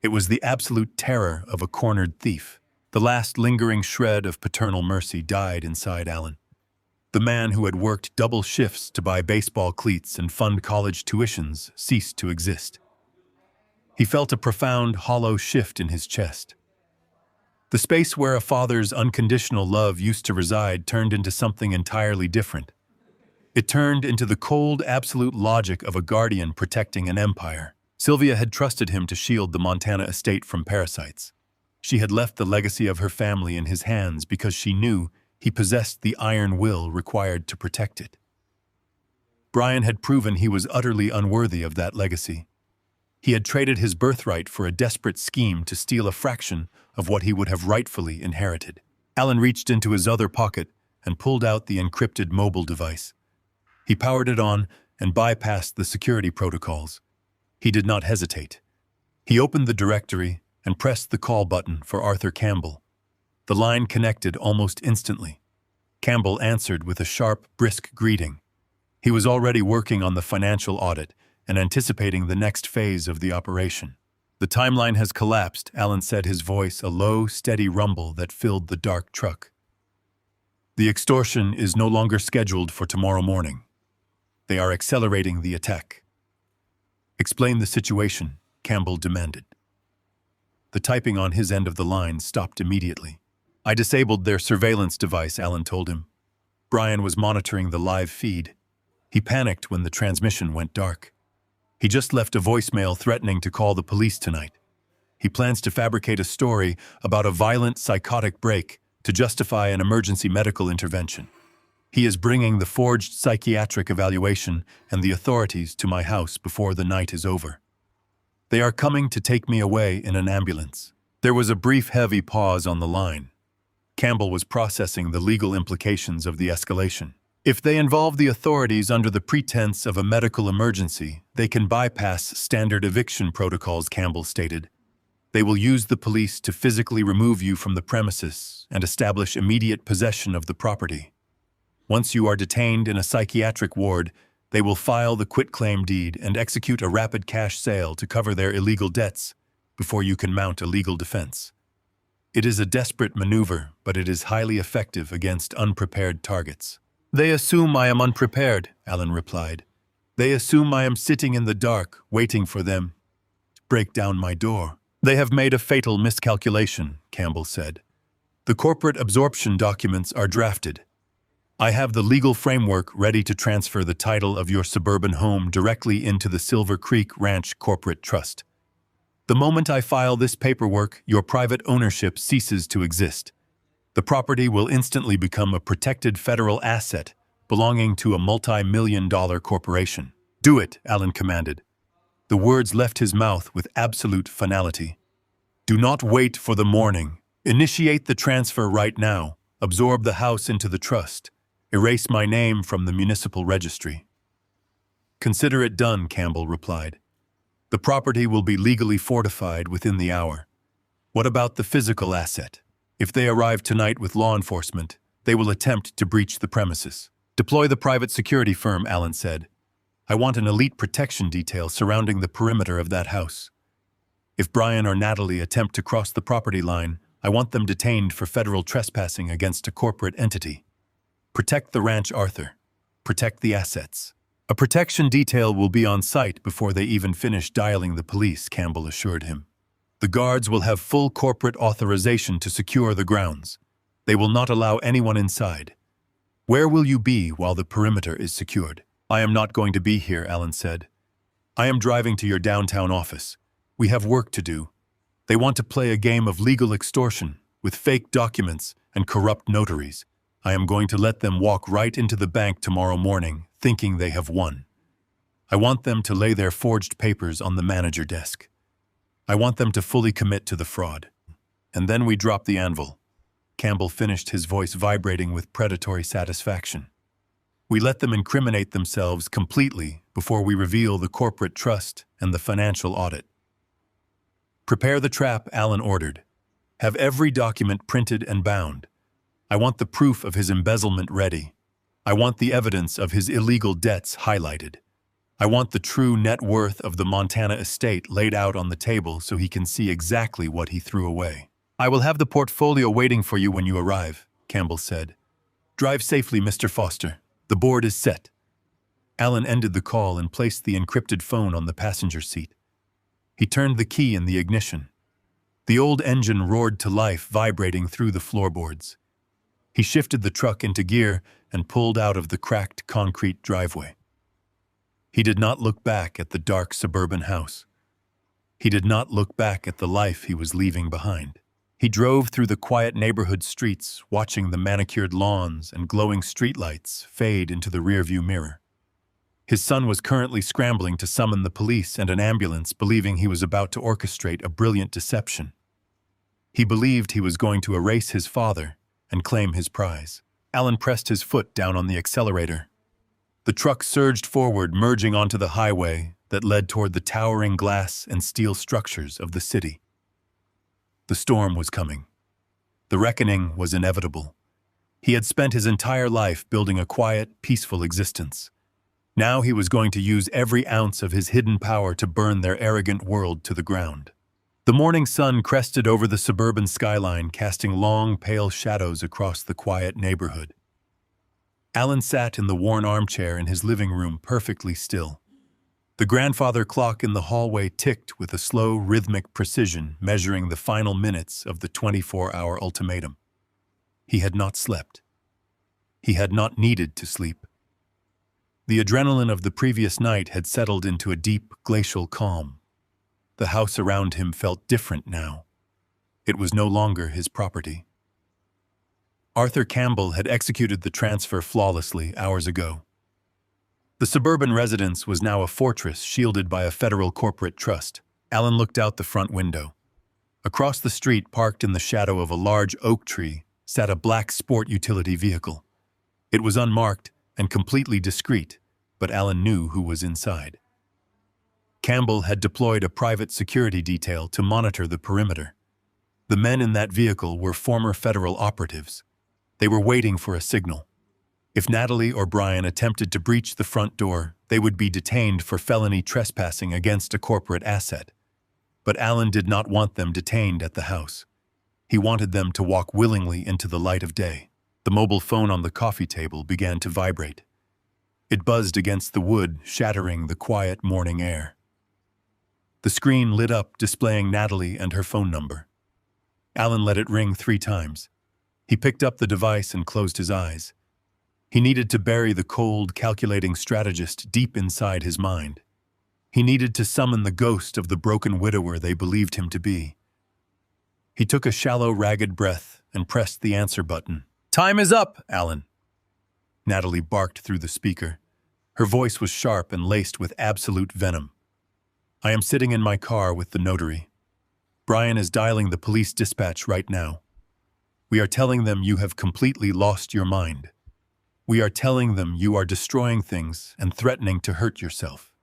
It was the absolute terror of a cornered thief. The last lingering shred of paternal mercy died inside Alan. The man who had worked double shifts to buy baseball cleats and fund college tuitions ceased to exist. He felt a profound, hollow shift in his chest. The space where a father's unconditional love used to reside turned into something entirely different. It turned into the cold, absolute logic of a guardian protecting an empire. Sylvia had trusted him to shield the Montana estate from parasites. She had left the legacy of her family in his hands because she knew he possessed the iron will required to protect it. Brian had proven he was utterly unworthy of that legacy. He had traded his birthright for a desperate scheme to steal a fraction of what he would have rightfully inherited. Alan reached into his other pocket and pulled out the encrypted mobile device. He powered it on and bypassed the security protocols. He did not hesitate. He opened the directory and pressed the call button for Arthur Campbell. The line connected almost instantly. Campbell answered with a sharp, brisk greeting. He was already working on the financial audit and anticipating the next phase of the operation. "The timeline has collapsed," Alan said, his voice a low, steady rumble that filled the dark truck. "The extortion is no longer scheduled for tomorrow morning. They are accelerating the attack." "Explain the situation," Campbell demanded. The typing on his end of the line stopped immediately. "I disabled their surveillance device," Alan told him. Brian was monitoring the live feed. He panicked when the transmission went dark. He just left a voicemail threatening to call the police tonight. He plans to fabricate a story about a violent psychotic break to justify an emergency medical intervention. He is bringing the forged psychiatric evaluation and the authorities to my house before the night is over. They are coming to take me away in an ambulance. There was a brief, heavy pause on the line. Campbell was processing the legal implications of the escalation. If they involve the authorities under the pretense of a medical emergency, they can bypass standard eviction protocols, Campbell stated. They will use the police to physically remove you from the premises and establish immediate possession of the property. Once you are detained in a psychiatric ward, they will file the quitclaim deed and execute a rapid cash sale to cover their illegal debts before you can mount a legal defense. It is a desperate maneuver, but it is highly effective against unprepared targets. "They assume I am unprepared," Alan replied. "They assume I am sitting in the dark, waiting for them to break down my door." "They have made a fatal miscalculation," Campbell said. "The corporate absorption documents are drafted. I have the legal framework ready to transfer the title of your suburban home directly into the Silver Creek Ranch Corporate Trust. The moment I file this paperwork, your private ownership ceases to exist. The property will instantly become a protected federal asset belonging to a multi-million-dollar corporation." "Do it," Alan commanded. The words left his mouth with absolute finality. "Do not wait for the morning. Initiate the transfer right now. Absorb the house into the trust. Erase my name from the municipal registry." "Consider it done," Campbell replied. "The property will be legally fortified within the hour. What about the physical asset? If they arrive tonight with law enforcement, they will attempt to breach the premises." "Deploy the private security firm," Alan said. "I want an elite protection detail surrounding the perimeter of that house. If Brian or Natalie attempt to cross the property line, I want them detained for federal trespassing against a corporate entity. Protect the ranch, Arthur. Protect the assets." A protection detail will be on site before they even finish dialing the police, Campbell assured him. The guards will have full corporate authorization to secure the grounds. They will not allow anyone inside. Where will you be while the perimeter is secured? I am not going to be here, Alan said. I am driving to your downtown office. We have work to do. They want to play a game of legal extortion with fake documents and corrupt notaries. I am going to let them walk right into the bank tomorrow morning, thinking they have won. I want them to lay their forged papers on the manager desk. I want them to fully commit to the fraud. And then we drop the anvil. Campbell finished, his voice vibrating with predatory satisfaction. We let them incriminate themselves completely before we reveal the corporate trust and the financial audit. Prepare the trap, Alan ordered. Have every document printed and bound. I want the proof of his embezzlement ready. I want the evidence of his illegal debts highlighted. I want the true net worth of the Montana estate laid out on the table so he can see exactly what he threw away. I will have the portfolio waiting for you when you arrive, Campbell said. Drive safely, Mr. Foster. The board is set. Alan ended the call and placed the encrypted phone on the passenger seat. He turned the key in the ignition. The old engine roared to life, vibrating through the floorboards. He shifted the truck into gear and pulled out of the cracked concrete driveway. He did not look back at the dark suburban house. He did not look back at the life he was leaving behind. He drove through the quiet neighborhood streets, watching the manicured lawns and glowing streetlights fade into the rearview mirror. His son was currently scrambling to summon the police and an ambulance, believing he was about to orchestrate a brilliant deception. He believed he was going to erase his father and claim his prize. Alan pressed his foot down on the accelerator. The truck surged forward, merging onto the highway that led toward the towering glass and steel structures of the city. The storm was coming. The reckoning was inevitable. He had spent his entire life building a quiet, peaceful existence. Now he was going to use every ounce of his hidden power to burn their arrogant world to the ground. The morning sun crested over the suburban skyline, casting long, pale shadows across the quiet neighborhood. Alan sat in the worn armchair in his living room, perfectly still. The grandfather clock in the hallway ticked with a slow, rhythmic precision, measuring the final minutes of the 24-hour ultimatum. He had not slept. He had not needed to sleep. The adrenaline of the previous night had settled into a deep, glacial calm. The house around him felt different now. It was no longer his property. Arthur Campbell had executed the transfer flawlessly hours ago. The suburban residence was now a fortress shielded by a federal corporate trust. Alan looked out the front window. Across the street, parked in the shadow of a large oak tree, sat a black sport utility vehicle. It was unmarked and completely discreet, but Alan knew who was inside. Campbell had deployed a private security detail to monitor the perimeter. The men in that vehicle were former federal operatives. They were waiting for a signal. If Natalie or Brian attempted to breach the front door, they would be detained for felony trespassing against a corporate asset. But Alan did not want them detained at the house. He wanted them to walk willingly into the light of day. The mobile phone on the coffee table began to vibrate. It buzzed against the wood, shattering the quiet morning air. The screen lit up, displaying Natalie and her phone number. Alan let it ring 3 times. He picked up the device and closed his eyes. He needed to bury the cold, calculating strategist deep inside his mind. He needed to summon the ghost of the broken widower they believed him to be. He took a shallow, ragged breath and pressed the answer button. "Time is up, Alan." Natalie barked through the speaker. Her voice was sharp and laced with absolute venom. "I am sitting in my car with the notary. Brian is dialing the police dispatch right now. We are telling them you have completely lost your mind. We are telling them you are destroying things and threatening to hurt yourself.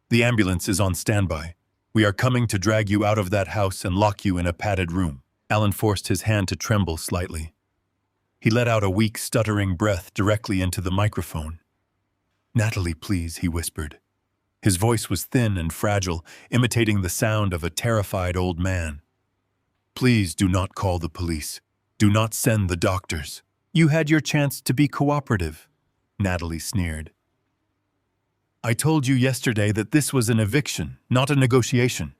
The ambulance is on standby. We are coming to drag you out of that house and lock you in a padded room." Alan forced his hand to tremble slightly. He let out a weak, stuttering breath directly into the microphone. "Natalie, please," he whispered. His voice was thin and fragile, imitating the sound of a terrified old man. "Please do not call the police. Do not send the doctors. You had your chance to be cooperative," Natalie sneered. I told you yesterday that this was an eviction, not a negotiation.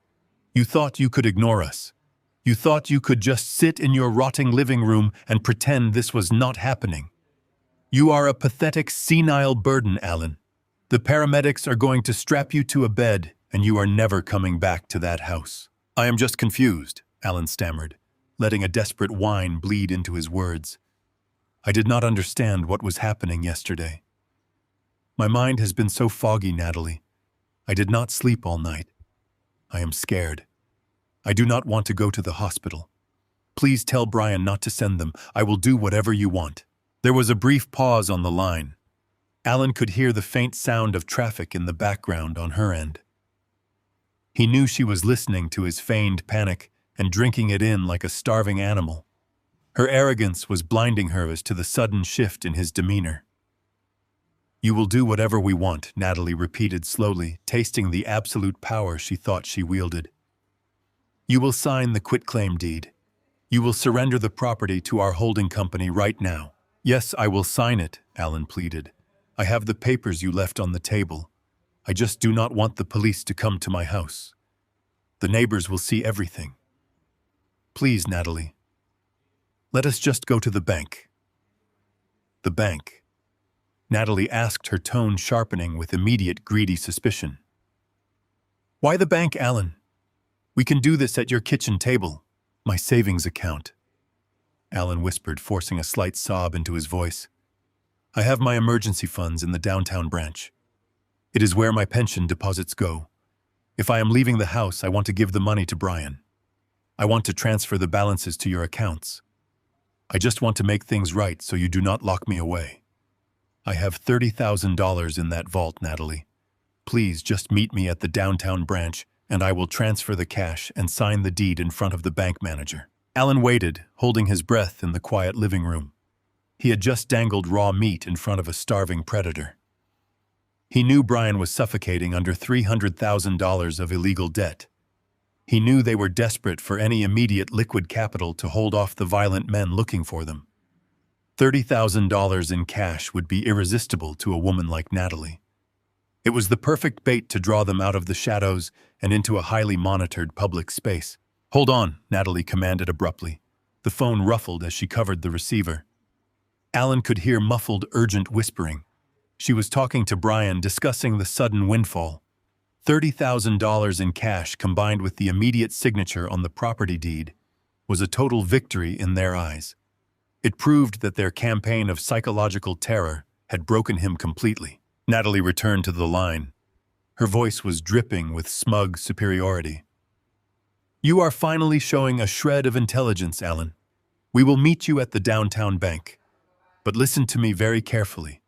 You thought you could ignore us. You thought you could just sit in your rotting living room and pretend this was not happening. You are a pathetic, senile burden, Alan. The paramedics are going to strap you to a bed, and you are never coming back to that house. I am just confused, Alan stammered, letting a desperate whine bleed into his words. I did not understand what was happening yesterday. My mind has been so foggy, Natalie. I did not sleep all night. I am scared. I do not want to go to the hospital. Please tell Brian not to send them. I will do whatever you want. There was a brief pause on the line. Alan could hear the faint sound of traffic in the background on her end. He knew she was listening to his feigned panic and drinking it in like a starving animal. Her arrogance was blinding her as to the sudden shift in his demeanor. You will do whatever we want, Natalie repeated slowly, tasting the absolute power she thought she wielded. You will sign the quitclaim deed. You will surrender the property to our holding company right now. Yes, I will sign it, Alan pleaded. I have the papers you left on the table. I just do not want the police to come to my house. The neighbors will see everything. Please, Natalie. Let us just go to the bank. The bank. Natalie asked, her tone sharpening with immediate greedy suspicion. Why the bank, Alan? We can do this at your kitchen table, my savings account. Alan whispered, forcing a slight sob into his voice. I have my emergency funds in the downtown branch. It is where my pension deposits go. If I am leaving the house, I want to give the money to Brian. I want to transfer the balances to your accounts. I just want to make things right so you do not lock me away. I have $30,000 in that vault, Natalie. Please just meet me at the downtown branch, and I will transfer the cash and sign the deed in front of the bank manager. Alan waited, holding his breath in the quiet living room. He had just dangled raw meat in front of a starving predator. He knew Brian was suffocating under $300,000 of illegal debt. He knew they were desperate for any immediate liquid capital to hold off the violent men looking for them. $30,000 in cash would be irresistible to a woman like Natalie. It was the perfect bait to draw them out of the shadows and into a highly monitored public space. Hold on, Natalie commanded abruptly. The phone ruffled as she covered the receiver. Alan could hear muffled, urgent whispering. She was talking to Brian, discussing the sudden windfall. $30,000 in cash combined with the immediate signature on the property deed was a total victory in their eyes. It proved that their campaign of psychological terror had broken him completely. Natalie returned to the line. Her voice was dripping with smug superiority. You are finally showing a shred of intelligence, Alan. We will meet you at the downtown bank. But listen to me very carefully.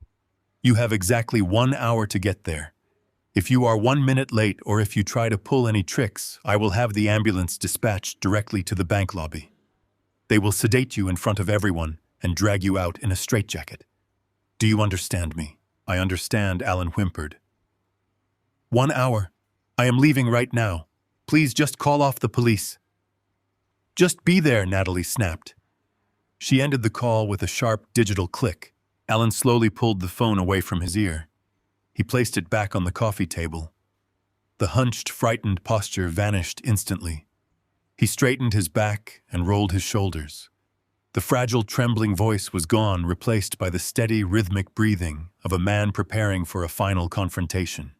You have exactly 1 hour to get there. If you are 1 minute late or if you try to pull any tricks, I will have the ambulance dispatched directly to the bank lobby. They will sedate you in front of everyone and drag you out in a straitjacket. Do you understand me? I understand, Alan whimpered. 1 hour. I am leaving right now. Please just call off the police. Just be there, Natalie snapped. She ended the call with a sharp digital click. Alan slowly pulled the phone away from his ear. He placed it back on the coffee table. The hunched, frightened posture vanished instantly. He straightened his back and rolled his shoulders. The fragile, trembling voice was gone, replaced by the steady, rhythmic breathing of a man preparing for a final confrontation.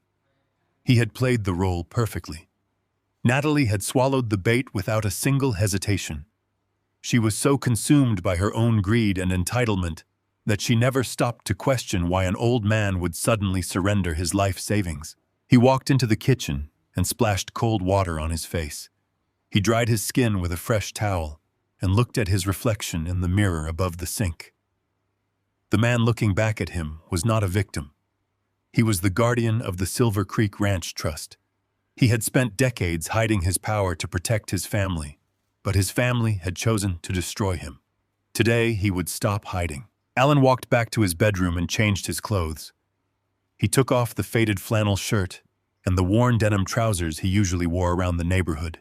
He had played the role perfectly. Natalie had swallowed the bait without a single hesitation. She was so consumed by her own greed and entitlement that she never stopped to question why an old man would suddenly surrender his life savings. He walked into the kitchen and splashed cold water on his face. He dried his skin with a fresh towel and looked at his reflection in the mirror above the sink. The man looking back at him was not a victim. He was the guardian of the Silver Creek Ranch Trust. He had spent decades hiding his power to protect his family, but his family had chosen to destroy him. Today, he would stop hiding. Alan walked back to his bedroom and changed his clothes. He took off the faded flannel shirt and the worn denim trousers he usually wore around the neighborhood.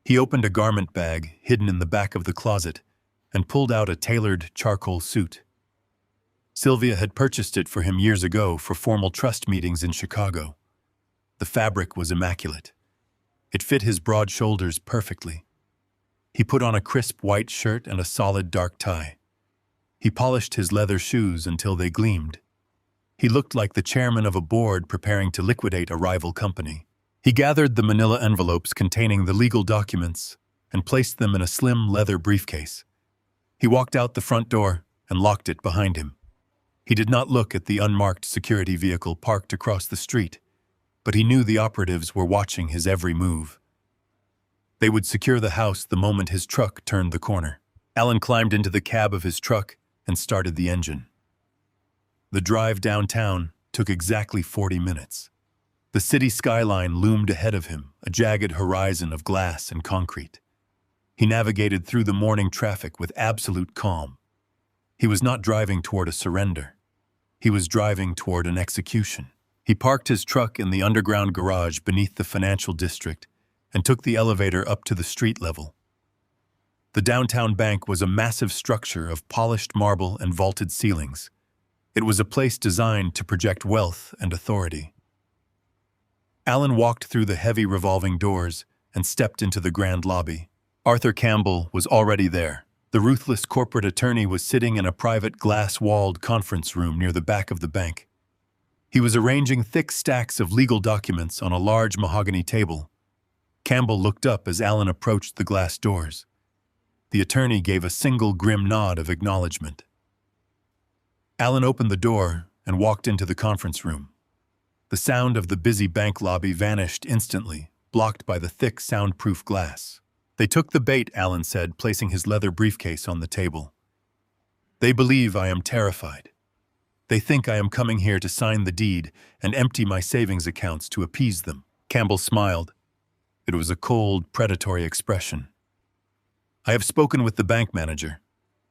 He opened a garment bag hidden in the back of the closet and pulled out a tailored charcoal suit. Sylvia had purchased it for him years ago for formal trust meetings in Chicago. The fabric was immaculate. It fit his broad shoulders perfectly. He put on a crisp white shirt and a solid dark tie. He polished his leather shoes until they gleamed. He looked like the chairman of a board preparing to liquidate a rival company. He gathered the manila envelopes containing the legal documents and placed them in a slim leather briefcase. He walked out the front door and locked it behind him. He did not look at the unmarked security vehicle parked across the street, but he knew the operatives were watching his every move. They would secure the house the moment his truck turned the corner. Alan climbed into the cab of his truck and started the engine. The drive downtown took exactly 40 minutes. The city skyline loomed ahead of him, a jagged horizon of glass and concrete. He navigated through the morning traffic with absolute calm. He was not driving toward a surrender. He was driving toward an execution. He parked his truck in the underground garage beneath the financial district and took the elevator up to the street level. The downtown bank was a massive structure of polished marble and vaulted ceilings. It was a place designed to project wealth and authority. Alan walked through the heavy revolving doors and stepped into the grand lobby. Arthur Campbell was already there. The ruthless corporate attorney was sitting in a private glass-walled conference room near the back of the bank. He was arranging thick stacks of legal documents on a large mahogany table. Campbell looked up as Alan approached the glass doors. The attorney gave a single grim nod of acknowledgement. Alan opened the door and walked into the conference room. The sound of the busy bank lobby vanished instantly, blocked by the thick, soundproof glass. "They took the bait," Alan said, placing his leather briefcase on the table. "They believe I am terrified. They think I am coming here to sign the deed and empty my savings accounts to appease them." Campbell smiled. It was a cold, predatory expression. "I have spoken with the bank manager.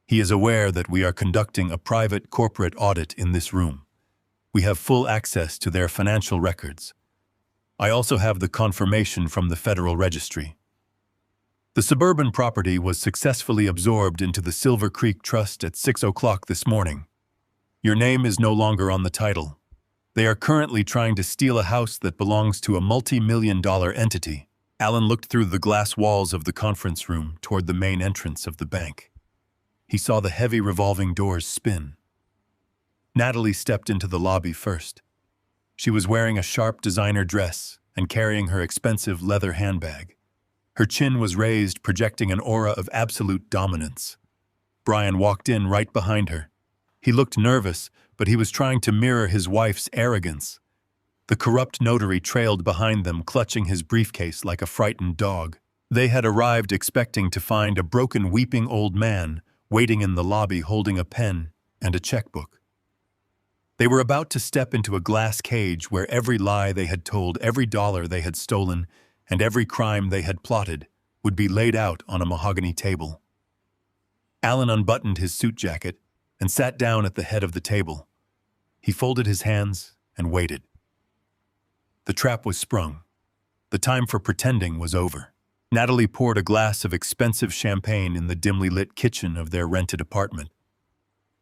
He is aware that we are conducting a private corporate audit in this room. We have full access to their financial records. I also have the confirmation from the Federal Registry. The suburban property was successfully absorbed into the Silver Creek Trust at 6 o'clock this morning. Your name is no longer on the title. They are currently trying to steal a house that belongs to a multi-million-dollar entity." Alan looked through the glass walls of the conference room toward the main entrance of the bank. He saw the heavy revolving doors spin. Natalie stepped into the lobby first. She was wearing a sharp designer dress and carrying her expensive leather handbag. Her chin was raised, projecting an aura of absolute dominance. Brian walked in right behind her. He looked nervous, but he was trying to mirror his wife's arrogance. The corrupt notary trailed behind them, clutching his briefcase like a frightened dog. They had arrived expecting to find a broken, weeping old man waiting in the lobby holding a pen and a checkbook. They were about to step into a glass cage where every lie they had told, every dollar they had stolen, and every crime they had plotted would be laid out on a mahogany table. Alan unbuttoned his suit jacket and sat down at the head of the table. He folded his hands and waited. The trap was sprung. The time for pretending was over. Natalie poured a glass of expensive champagne in the dimly lit kitchen of their rented apartment.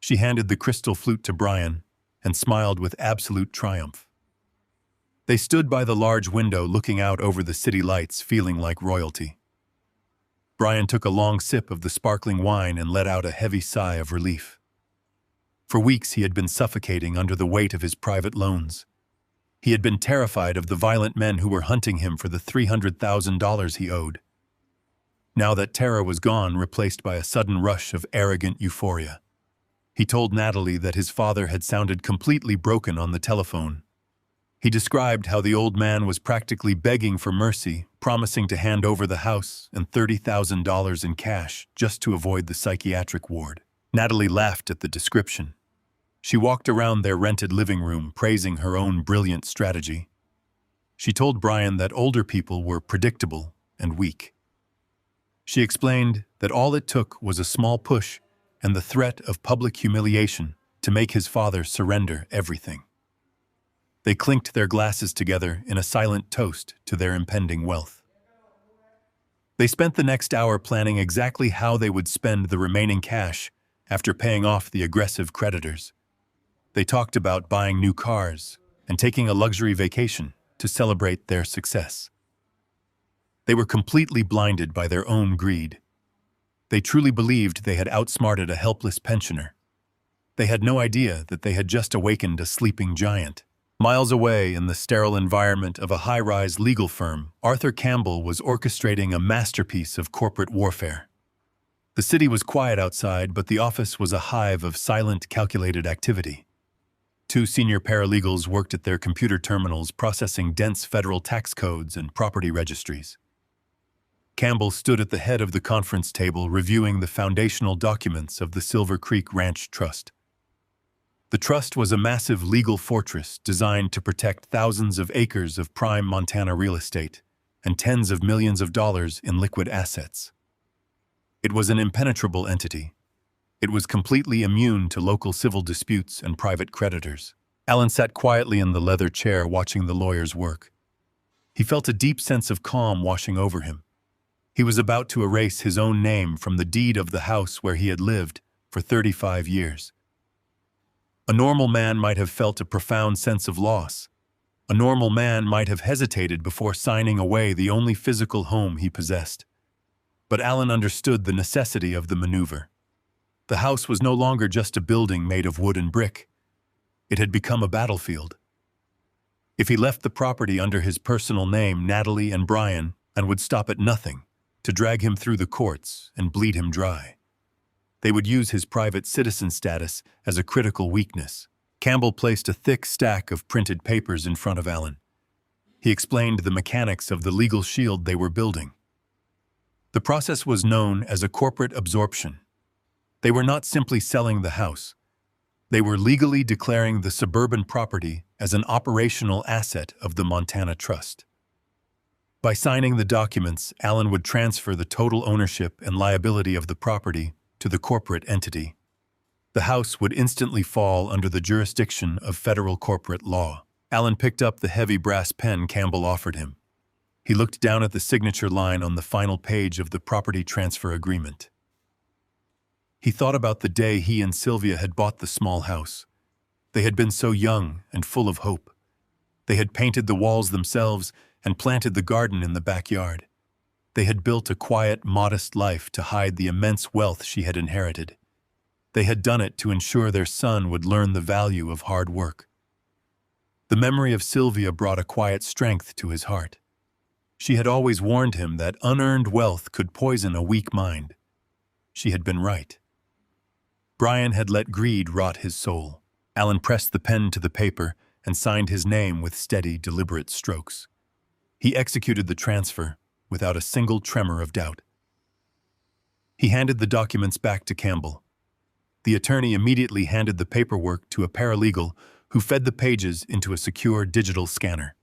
She handed the crystal flute to Brian and smiled with absolute triumph. They stood by the large window looking out over the city lights, feeling like royalty. Brian took a long sip of the sparkling wine and let out a heavy sigh of relief. For weeks he had been suffocating under the weight of his private loans. He had been terrified of the violent men who were hunting him for the $300,000 he owed. Now that terror was gone, replaced by a sudden rush of arrogant euphoria. He told Natalie that his father had sounded completely broken on the telephone. He described how the old man was practically begging for mercy, promising to hand over the house and $30,000 in cash just to avoid the psychiatric ward. Natalie laughed at the description. She walked around their rented living room, praising her own brilliant strategy. She told Brian that older people were predictable and weak. She explained that all it took was a small push and the threat of public humiliation to make his father surrender everything. They clinked their glasses together in a silent toast to their impending wealth. They spent the next hour planning exactly how they would spend the remaining cash after paying off the aggressive creditors. They talked about buying new cars and taking a luxury vacation to celebrate their success. They were completely blinded by their own greed. They truly believed they had outsmarted a helpless pensioner. They had no idea that they had just awakened a sleeping giant. Miles away in the sterile environment of a high-rise legal firm, Arthur Campbell was orchestrating a masterpiece of corporate warfare. The city was quiet outside, but the office was a hive of silent, calculated activity. Two senior paralegals worked at their computer terminals processing dense federal tax codes and property registries. Campbell stood at the head of the conference table reviewing the foundational documents of the Silver Creek Ranch Trust. The trust was a massive legal fortress designed to protect thousands of acres of prime Montana real estate and tens of millions of dollars in liquid assets. It was an impenetrable entity. It was completely immune to local civil disputes and private creditors. Alan sat quietly in the leather chair watching the lawyers work. He felt a deep sense of calm washing over him. He was about to erase his own name from the deed of the house where he had lived for 35 years. A normal man might have felt a profound sense of loss. A normal man might have hesitated before signing away the only physical home he possessed. But Alan understood the necessity of the maneuver. The house was no longer just a building made of wood and brick. It had become a battlefield. If he left the property under his personal name, Natalie and Brian, and would stop at nothing to drag him through the courts and bleed him dry. They would use his private citizen status as a critical weakness. Campbell placed a thick stack of printed papers in front of Alan. He explained the mechanics of the legal shield they were building. The process was known as a corporate absorption. They were not simply selling the house. They were legally declaring the suburban property as an operational asset of the Montana Trust. By signing the documents, Alan would transfer the total ownership and liability of the property to the corporate entity. The house would instantly fall under the jurisdiction of federal corporate law. Alan picked up the heavy brass pen Campbell offered him. He looked down at the signature line on the final page of the property transfer agreement. He thought about the day he and Sylvia had bought the small house. They had been so young and full of hope. They had painted the walls themselves and planted the garden in the backyard. They had built a quiet, modest life to hide the immense wealth she had inherited. They had done it to ensure their son would learn the value of hard work. The memory of Sylvia brought a quiet strength to his heart. She had always warned him that unearned wealth could poison a weak mind. She had been right. Brian had let greed rot his soul. Alan pressed the pen to the paper and signed his name with steady, deliberate strokes. He executed the transfer without a single tremor of doubt. He handed the documents back to Campbell. The attorney immediately handed the paperwork to a paralegal who fed the pages into a secure digital scanner.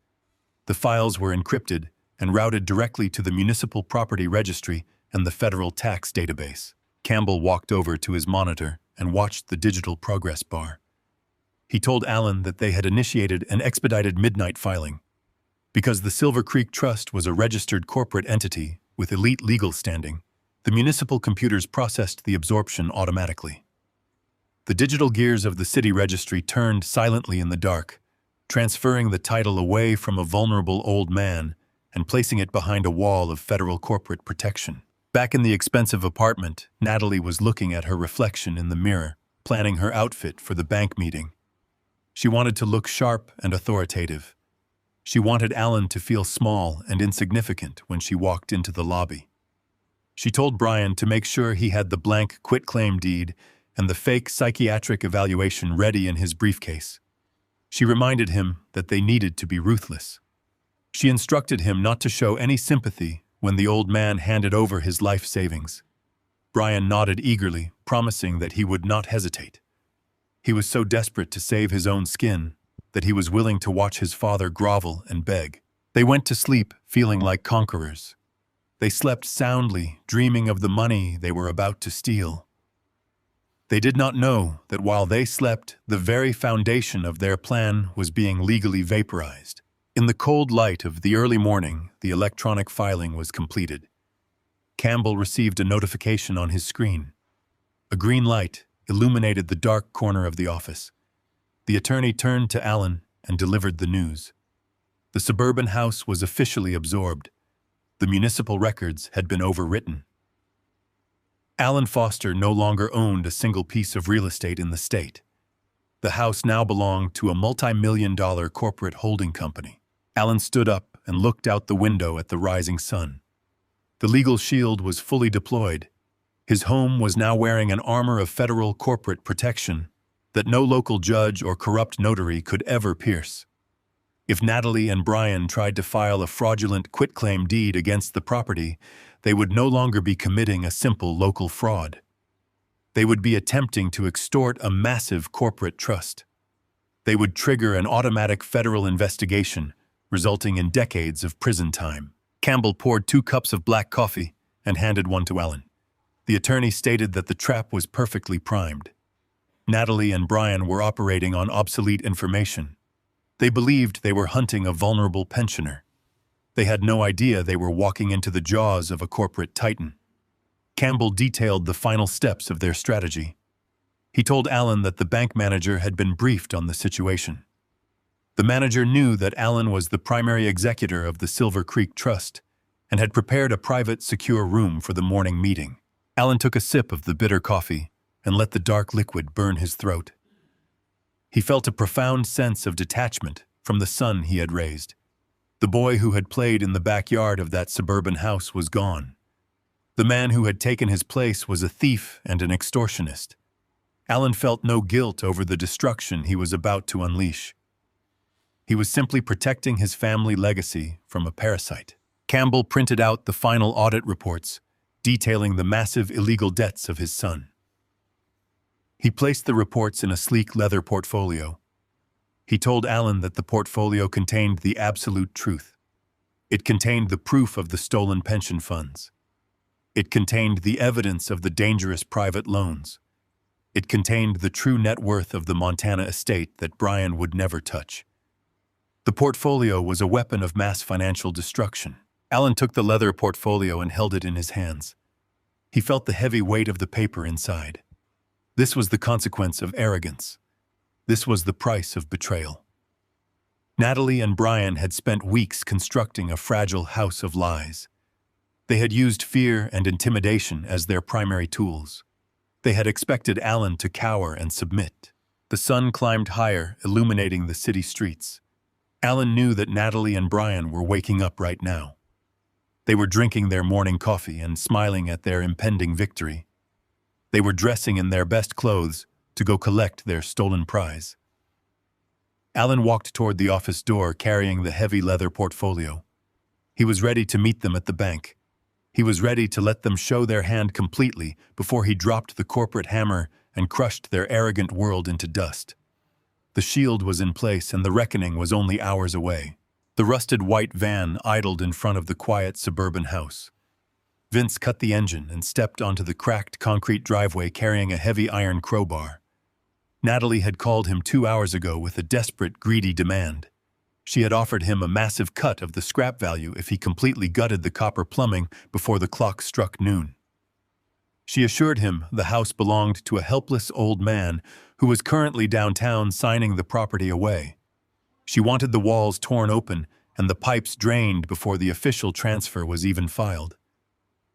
The files were encrypted and routed directly to the municipal property registry and the federal tax database. Campbell walked over to his monitor and watched the digital progress bar. He told Alan that they had initiated an expedited midnight filing. Because the Silver Creek Trust was a registered corporate entity with elite legal standing, the municipal computers processed the absorption automatically. The digital gears of the city registry turned silently in the dark, transferring the title away from a vulnerable old man and placing it behind a wall of federal corporate protection. Back in the expensive apartment, Natalie was looking at her reflection in the mirror, planning her outfit for the bank meeting. She wanted to look sharp and authoritative. She wanted Alan to feel small and insignificant when she walked into the lobby. She told Brian to make sure he had the blank quitclaim deed and the fake psychiatric evaluation ready in his briefcase. She reminded him that they needed to be ruthless. She instructed him not to show any sympathy when the old man handed over his life savings. Brian nodded eagerly, promising that he would not hesitate. He was so desperate to save his own skin that he was willing to watch his father grovel and beg. They went to sleep feeling like conquerors. They slept soundly, dreaming of the money they were about to steal. They did not know that while they slept, the very foundation of their plan was being legally vaporized. In the cold light of the early morning, the electronic filing was completed. Campbell received a notification on his screen. A green light illuminated the dark corner of the office. The attorney turned to Alan and delivered the news. The suburban house was officially absorbed. The municipal records had been overwritten. Alan Foster no longer owned a single piece of real estate in the state. The house now belonged to a multi-million-dollar corporate holding company. Alan stood up and looked out the window at the rising sun. The legal shield was fully deployed. His home was now wearing an armor of federal corporate protection that no local judge or corrupt notary could ever pierce. If Natalie and Brian tried to file a fraudulent quitclaim deed against the property, they would no longer be committing a simple local fraud. They would be attempting to extort a massive corporate trust. They would trigger an automatic federal investigation, resulting in decades of prison time. Campbell poured 2 cups of black coffee and handed one to Alan. The attorney stated that the trap was perfectly primed. Natalie and Brian were operating on obsolete information. They believed they were hunting a vulnerable pensioner. They had no idea they were walking into the jaws of a corporate titan. Campbell detailed the final steps of their strategy. He told Alan that the bank manager had been briefed on the situation. The manager knew that Alan was the primary executor of the Silver Creek Trust and had prepared a private, secure room for the morning meeting. Alan took a sip of the bitter coffee and let the dark liquid burn his throat. He felt a profound sense of detachment from the son he had raised. The boy who had played in the backyard of that suburban house was gone. The man who had taken his place was a thief and an extortionist. Alan felt no guilt over the destruction he was about to unleash. He was simply protecting his family legacy from a parasite. Campbell printed out the final audit reports, detailing the massive illegal debts of his son. He placed the reports in a sleek leather portfolio. He told Alan that the portfolio contained the absolute truth. It contained the proof of the stolen pension funds. It contained the evidence of the dangerous private loans. It contained the true net worth of the Montana estate that Brian would never touch. The portfolio was a weapon of mass financial destruction. Alan took the leather portfolio and held it in his hands. He felt the heavy weight of the paper inside. This was the consequence of arrogance. This was the price of betrayal. Natalie and Brian had spent weeks constructing a fragile house of lies. They had used fear and intimidation as their primary tools. They had expected Alan to cower and submit. The sun climbed higher, illuminating the city streets. Alan knew that Natalie and Brian were waking up right now. They were drinking their morning coffee and smiling at their impending victory. They were dressing in their best clothes to go collect their stolen prize. Alan walked toward the office door carrying the heavy leather portfolio. He was ready to meet them at the bank. He was ready to let them show their hand completely before he dropped the corporate hammer and crushed their arrogant world into dust. The shield was in place and the reckoning was only hours away. The rusted white van idled in front of the quiet suburban house. Vince cut the engine and stepped onto the cracked concrete driveway carrying a heavy iron crowbar. Natalie had called him 2 hours ago with a desperate, greedy demand. She had offered him a massive cut of the scrap value if he completely gutted the copper plumbing before the clock struck noon. She assured him the house belonged to a helpless old man who was currently downtown signing the property away. She wanted the walls torn open and the pipes drained before the official transfer was even filed.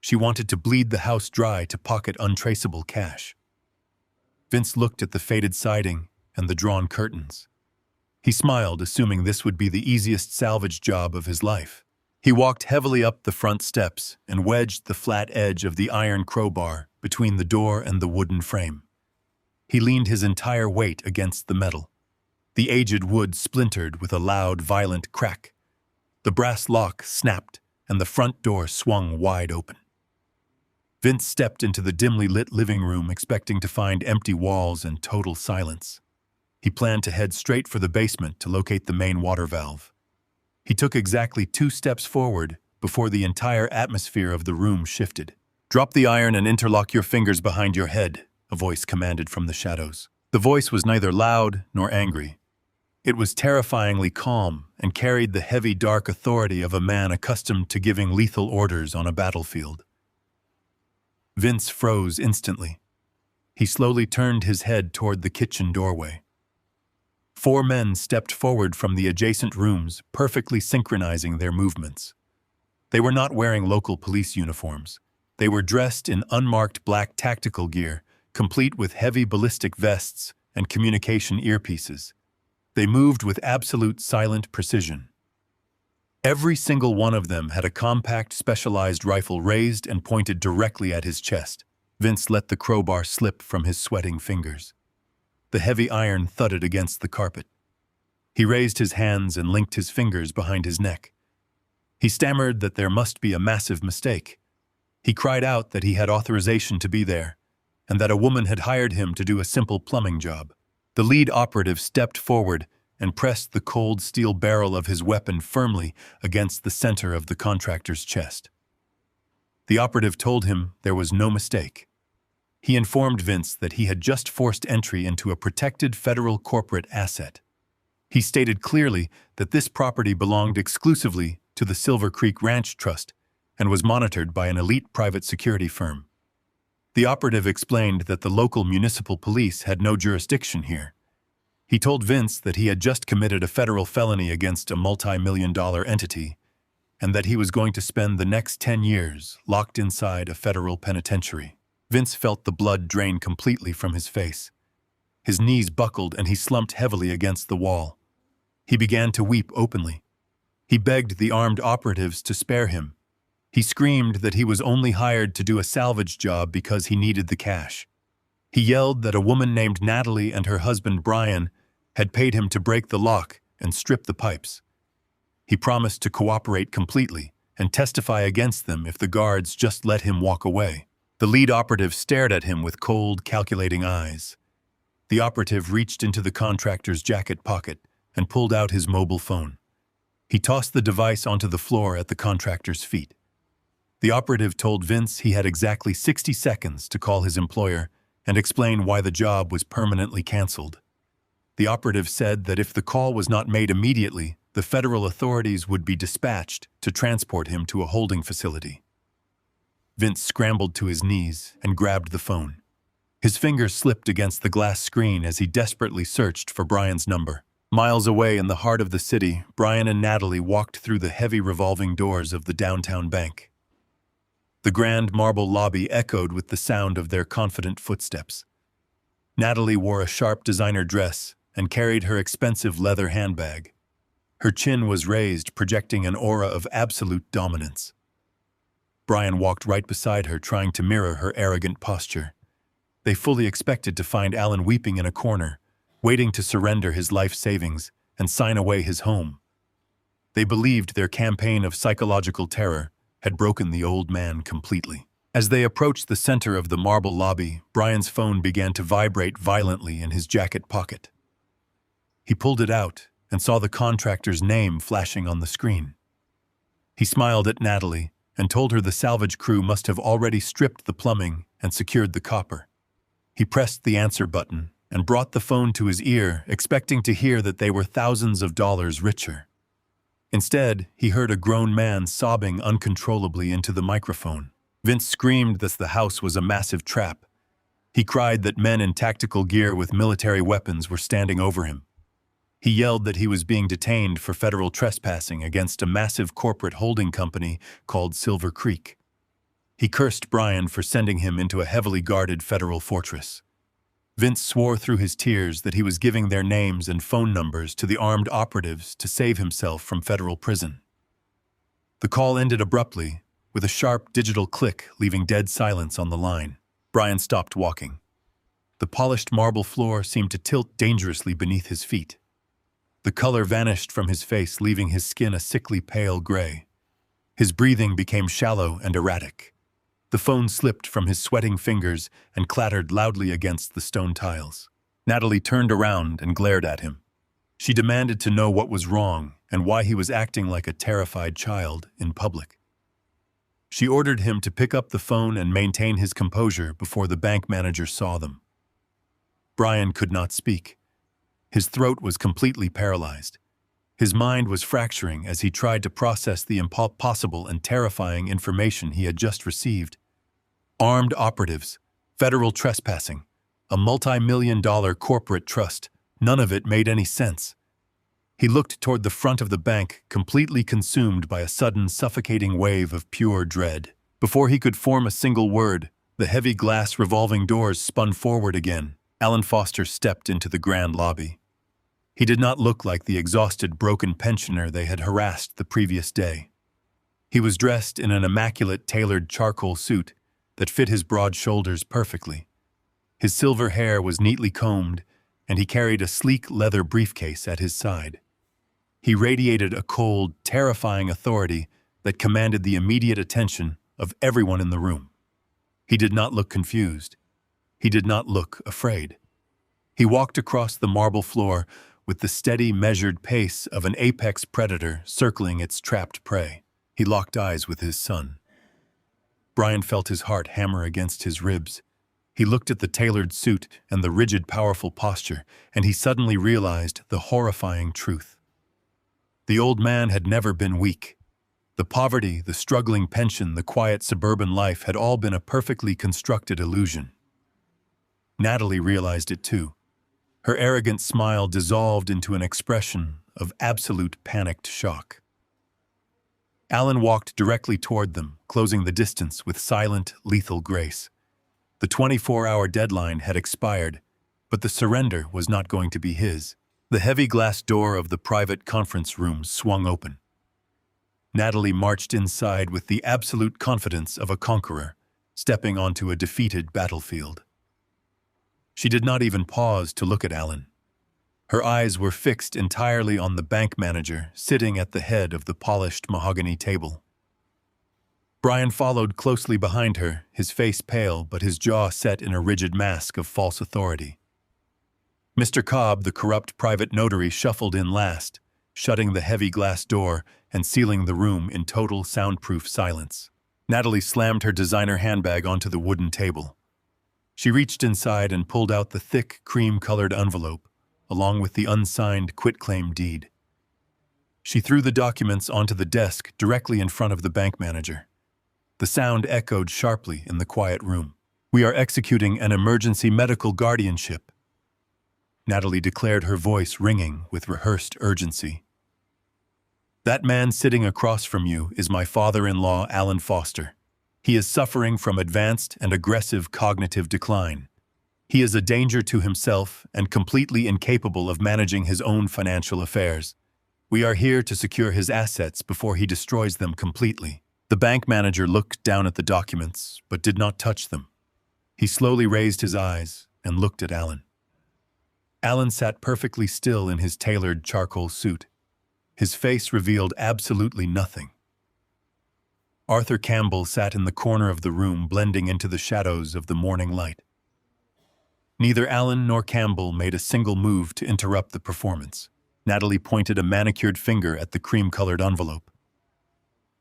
She wanted to bleed the house dry to pocket untraceable cash. Vince looked at the faded siding and the drawn curtains. He smiled, assuming this would be the easiest salvage job of his life. He walked heavily up the front steps and wedged the flat edge of the iron crowbar between the door and the wooden frame. He leaned his entire weight against the metal. The aged wood splintered with a loud, violent crack. The brass lock snapped and the front door swung wide open. Vince stepped into the dimly lit living room expecting to find empty walls and total silence. He planned to head straight for the basement to locate the main water valve. He took exactly 2 steps forward before the entire atmosphere of the room shifted. "Drop the iron and interlock your fingers behind your head," a voice commanded from the shadows. The voice was neither loud nor angry. It was terrifyingly calm and carried the heavy, dark authority of a man accustomed to giving lethal orders on a battlefield. Vince froze instantly. He slowly turned his head toward the kitchen doorway. 4 men stepped forward from the adjacent rooms, perfectly synchronizing their movements. They were not wearing local police uniforms. They were dressed in unmarked black tactical gear, complete with heavy ballistic vests and communication earpieces. They moved with absolute silent precision. Every single one of them had a compact, specialized rifle raised and pointed directly at his chest. Vince let the crowbar slip from his sweating fingers. The heavy iron thudded against the carpet. He raised his hands and linked his fingers behind his neck. He stammered that there must be a massive mistake. He cried out that he had authorization to be there, and that a woman had hired him to do a simple plumbing job. The lead operative stepped forward and pressed the cold steel barrel of his weapon firmly against the center of the contractor's chest. The operative told him there was no mistake. He informed Vince that he had just forced entry into a protected federal corporate asset. He stated clearly that this property belonged exclusively to the Silver Creek Ranch Trust and was monitored by an elite private security firm. The operative explained that the local municipal police had no jurisdiction here. He told Vince that he had just committed a federal felony against a multi-million-dollar entity and that he was going to spend the next 10 years locked inside a federal penitentiary. Vince felt the blood drain completely from his face. His knees buckled and he slumped heavily against the wall. He began to weep openly. He begged the armed operatives to spare him. He screamed that he was only hired to do a salvage job because he needed the cash. He yelled that a woman named Natalie and her husband Brian had paid him to break the lock and strip the pipes. He promised to cooperate completely and testify against them if the guards just let him walk away. The lead operative stared at him with cold, calculating eyes. The operative reached into the contractor's jacket pocket and pulled out his mobile phone. He tossed the device onto the floor at the contractor's feet. The operative told Vince he had exactly 60 seconds to call his employer and explain why the job was permanently canceled. The operative said that if the call was not made immediately, the federal authorities would be dispatched to transport him to a holding facility. Vince scrambled to his knees and grabbed the phone. His fingers slipped against the glass screen as he desperately searched for Brian's number. Miles away in the heart of the city, Brian and Natalie walked through the heavy revolving doors of the downtown bank. The grand marble lobby echoed with the sound of their confident footsteps. Natalie wore a sharp designer dress and carried her expensive leather handbag. Her chin was raised, projecting an aura of absolute dominance. Brian walked right beside her, trying to mirror her arrogant posture. They fully expected to find Alan weeping in a corner, waiting to surrender his life savings and sign away his home. They believed their campaign of psychological terror had broken the old man completely. As they approached the center of the marble lobby, Brian's phone began to vibrate violently in his jacket pocket. He pulled it out and saw the contractor's name flashing on the screen. He smiled at Natalie and told her the salvage crew must have already stripped the plumbing and secured the copper. He pressed the answer button and brought the phone to his ear, expecting to hear that they were thousands of dollars richer. Instead, he heard a grown man sobbing uncontrollably into the microphone. Vince screamed that the house was a massive trap. He cried that men in tactical gear with military weapons were standing over him. He yelled that he was being detained for federal trespassing against a massive corporate holding company called Silver Creek. He cursed Brian for sending him into a heavily guarded federal fortress. Vince swore through his tears that he was giving their names and phone numbers to the armed operatives to save himself from federal prison. The call ended abruptly, with a sharp digital click leaving dead silence on the line. Brian stopped walking. The polished marble floor seemed to tilt dangerously beneath his feet. The color vanished from his face, leaving his skin a sickly pale gray. His breathing became shallow and erratic. The phone slipped from his sweating fingers and clattered loudly against the stone tiles. Natalie turned around and glared at him. She demanded to know what was wrong and why he was acting like a terrified child in public. She ordered him to pick up the phone and maintain his composure before the bank manager saw them. Brian could not speak. His throat was completely paralyzed. His mind was fracturing as he tried to process the impossible and terrifying information he had just received. Armed operatives, federal trespassing, a multi-million-dollar corporate trust, None of it made any sense. He looked toward the front of the bank, completely consumed by a sudden suffocating wave of pure dread. Before he could form a single word, the heavy glass revolving doors spun forward again. Alan Foster stepped into the grand lobby. He did not look like the exhausted, broken pensioner they had harassed the previous day. He was dressed in an immaculate tailored charcoal suit that fit his broad shoulders perfectly. His silver hair was neatly combed, and he carried a sleek leather briefcase at his side. He radiated a cold, terrifying authority that commanded the immediate attention of everyone in the room. He did not look confused. He did not look afraid. He walked across the marble floor with the steady, measured pace of an apex predator circling its trapped prey. He locked eyes with his son. Brian felt his heart hammer against his ribs. He looked at the tailored suit and the rigid, powerful posture, and he suddenly realized the horrifying truth. The old man had never been weak. The poverty, the struggling pension, the quiet suburban life had all been a perfectly constructed illusion. Natalie realized it too. Her arrogant smile dissolved into an expression of absolute panicked shock. Alan walked directly toward them, closing the distance with silent, lethal grace. The 24-hour deadline had expired, but the surrender was not going to be his. The heavy glass door of the private conference room swung open. Natalie marched inside with the absolute confidence of a conqueror, stepping onto a defeated battlefield. She did not even pause to look at Alan. Her eyes were fixed entirely on the bank manager sitting at the head of the polished mahogany table. Brian followed closely behind her, his face pale but his jaw set in a rigid mask of false authority. Mr. Cobb, the corrupt private notary, shuffled in last, shutting the heavy glass door and sealing the room in total soundproof silence. Natalie slammed her designer handbag onto the wooden table. She reached inside and pulled out the thick, cream-colored envelope, along with the unsigned quitclaim deed. She threw the documents onto the desk directly in front of the bank manager. The sound echoed sharply in the quiet room. "We are executing an emergency medical guardianship," Natalie declared, her voice ringing with rehearsed urgency. "That man sitting across from you is my father-in-law, Alan Foster. He is suffering from advanced and aggressive cognitive decline. He is a danger to himself and completely incapable of managing his own financial affairs. We are here to secure his assets before he destroys them completely." The bank manager looked down at the documents, but did not touch them. He slowly raised his eyes and looked at Alan. Alan sat perfectly still in his tailored charcoal suit. His face revealed absolutely nothing. Arthur Campbell sat in the corner of the room, blending into the shadows of the morning light. Neither Alan nor Campbell made a single move to interrupt the performance. Natalie pointed a manicured finger at the cream-colored envelope.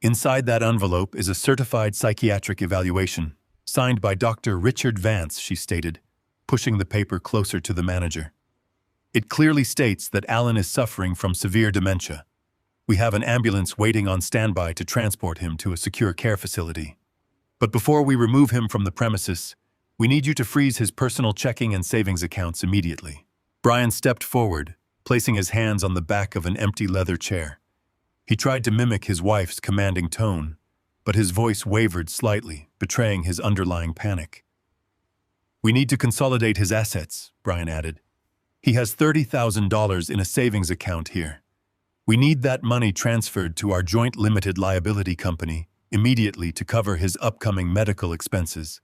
"Inside that envelope is a certified psychiatric evaluation, signed by Dr. Richard Vance," she stated, pushing the paper closer to the manager. "It clearly states that Alan is suffering from severe dementia. We have an ambulance waiting on standby to transport him to a secure care facility. But before we remove him from the premises, we need you to freeze his personal checking and savings accounts immediately." Brian stepped forward, placing his hands on the back of an empty leather chair. He tried to mimic his wife's commanding tone, but his voice wavered slightly, betraying his underlying panic. "We need to consolidate his assets," Brian added. "He has $30,000 in a savings account here. We need that money transferred to our joint limited liability company immediately to cover his upcoming medical expenses.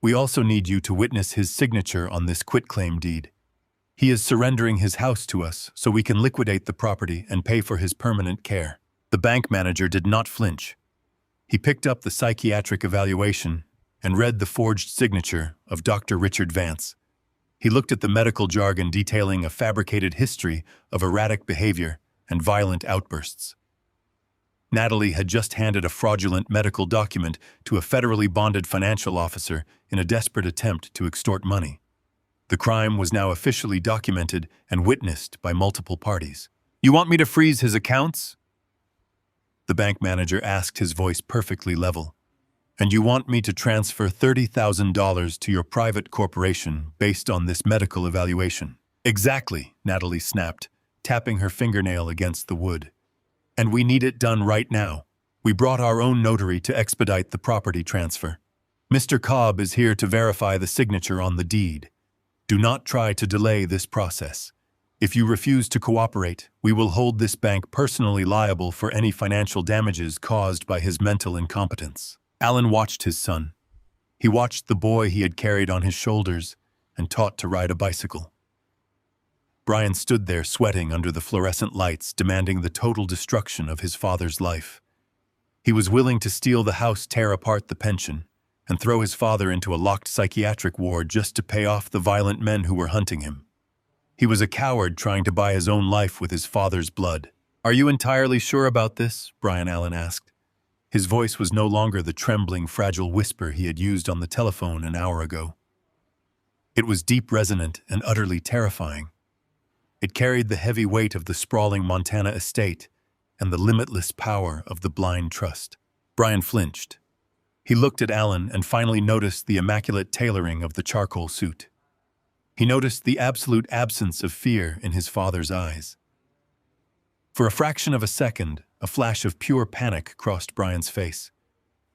We also need you to witness his signature on this quitclaim deed. He is surrendering his house to us so we can liquidate the property and pay for his permanent care." The bank manager did not flinch. He picked up the psychiatric evaluation and read the forged signature of Dr. Richard Vance. He looked at the medical jargon detailing a fabricated history of erratic behavior and violent outbursts. Natalie had just handed a fraudulent medical document to a federally bonded financial officer in a desperate attempt to extort money. The crime was now officially documented and witnessed by multiple parties. "You want me to freeze his accounts?" The bank manager asked, his voice perfectly level. "And you want me to transfer $30,000 to your private corporation based on this medical evaluation?" Exactly, Natalie snapped, tapping her fingernail against the wood. And we need it done right now. We brought our own notary to expedite the property transfer. Mr. Cobb is here to verify the signature on the deed. Do not try to delay this process. If you refuse to cooperate, we will hold this bank personally liable for any financial damages caused by his mental incompetence. Alan watched his son. He watched the boy he had carried on his shoulders and taught to ride a bicycle. Brian stood there sweating under the fluorescent lights, demanding the total destruction of his father's life. He was willing to steal the house, tear apart the pension, and throw his father into a locked psychiatric ward just to pay off the violent men who were hunting him. He was a coward trying to buy his own life with his father's blood. "Are you entirely sure about this?" Brian Allen asked. His voice was no longer the trembling, fragile whisper he had used on the telephone an hour ago. It was deep, resonant, and utterly terrifying. It carried the heavy weight of the sprawling Montana estate and the limitless power of the blind trust. Brian flinched. He looked at Alan and finally noticed the immaculate tailoring of the charcoal suit. He noticed the absolute absence of fear in his father's eyes. For a fraction of a second, a flash of pure panic crossed Brian's face.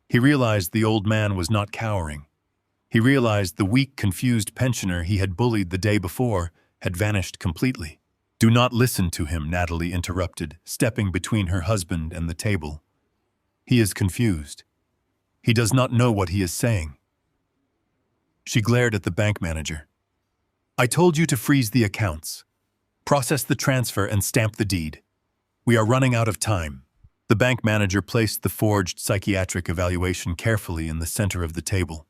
He realized the old man was not cowering. He realized the weak, confused pensioner he had bullied the day before had vanished completely. "Do not listen to him," Natalie interrupted, stepping between her husband and the table. "He is confused. He does not know what he is saying." She glared at the bank manager. "I told you to freeze the accounts, process the transfer, and stamp the deed. We are running out of time." The bank manager placed the forged psychiatric evaluation carefully in the center of the table.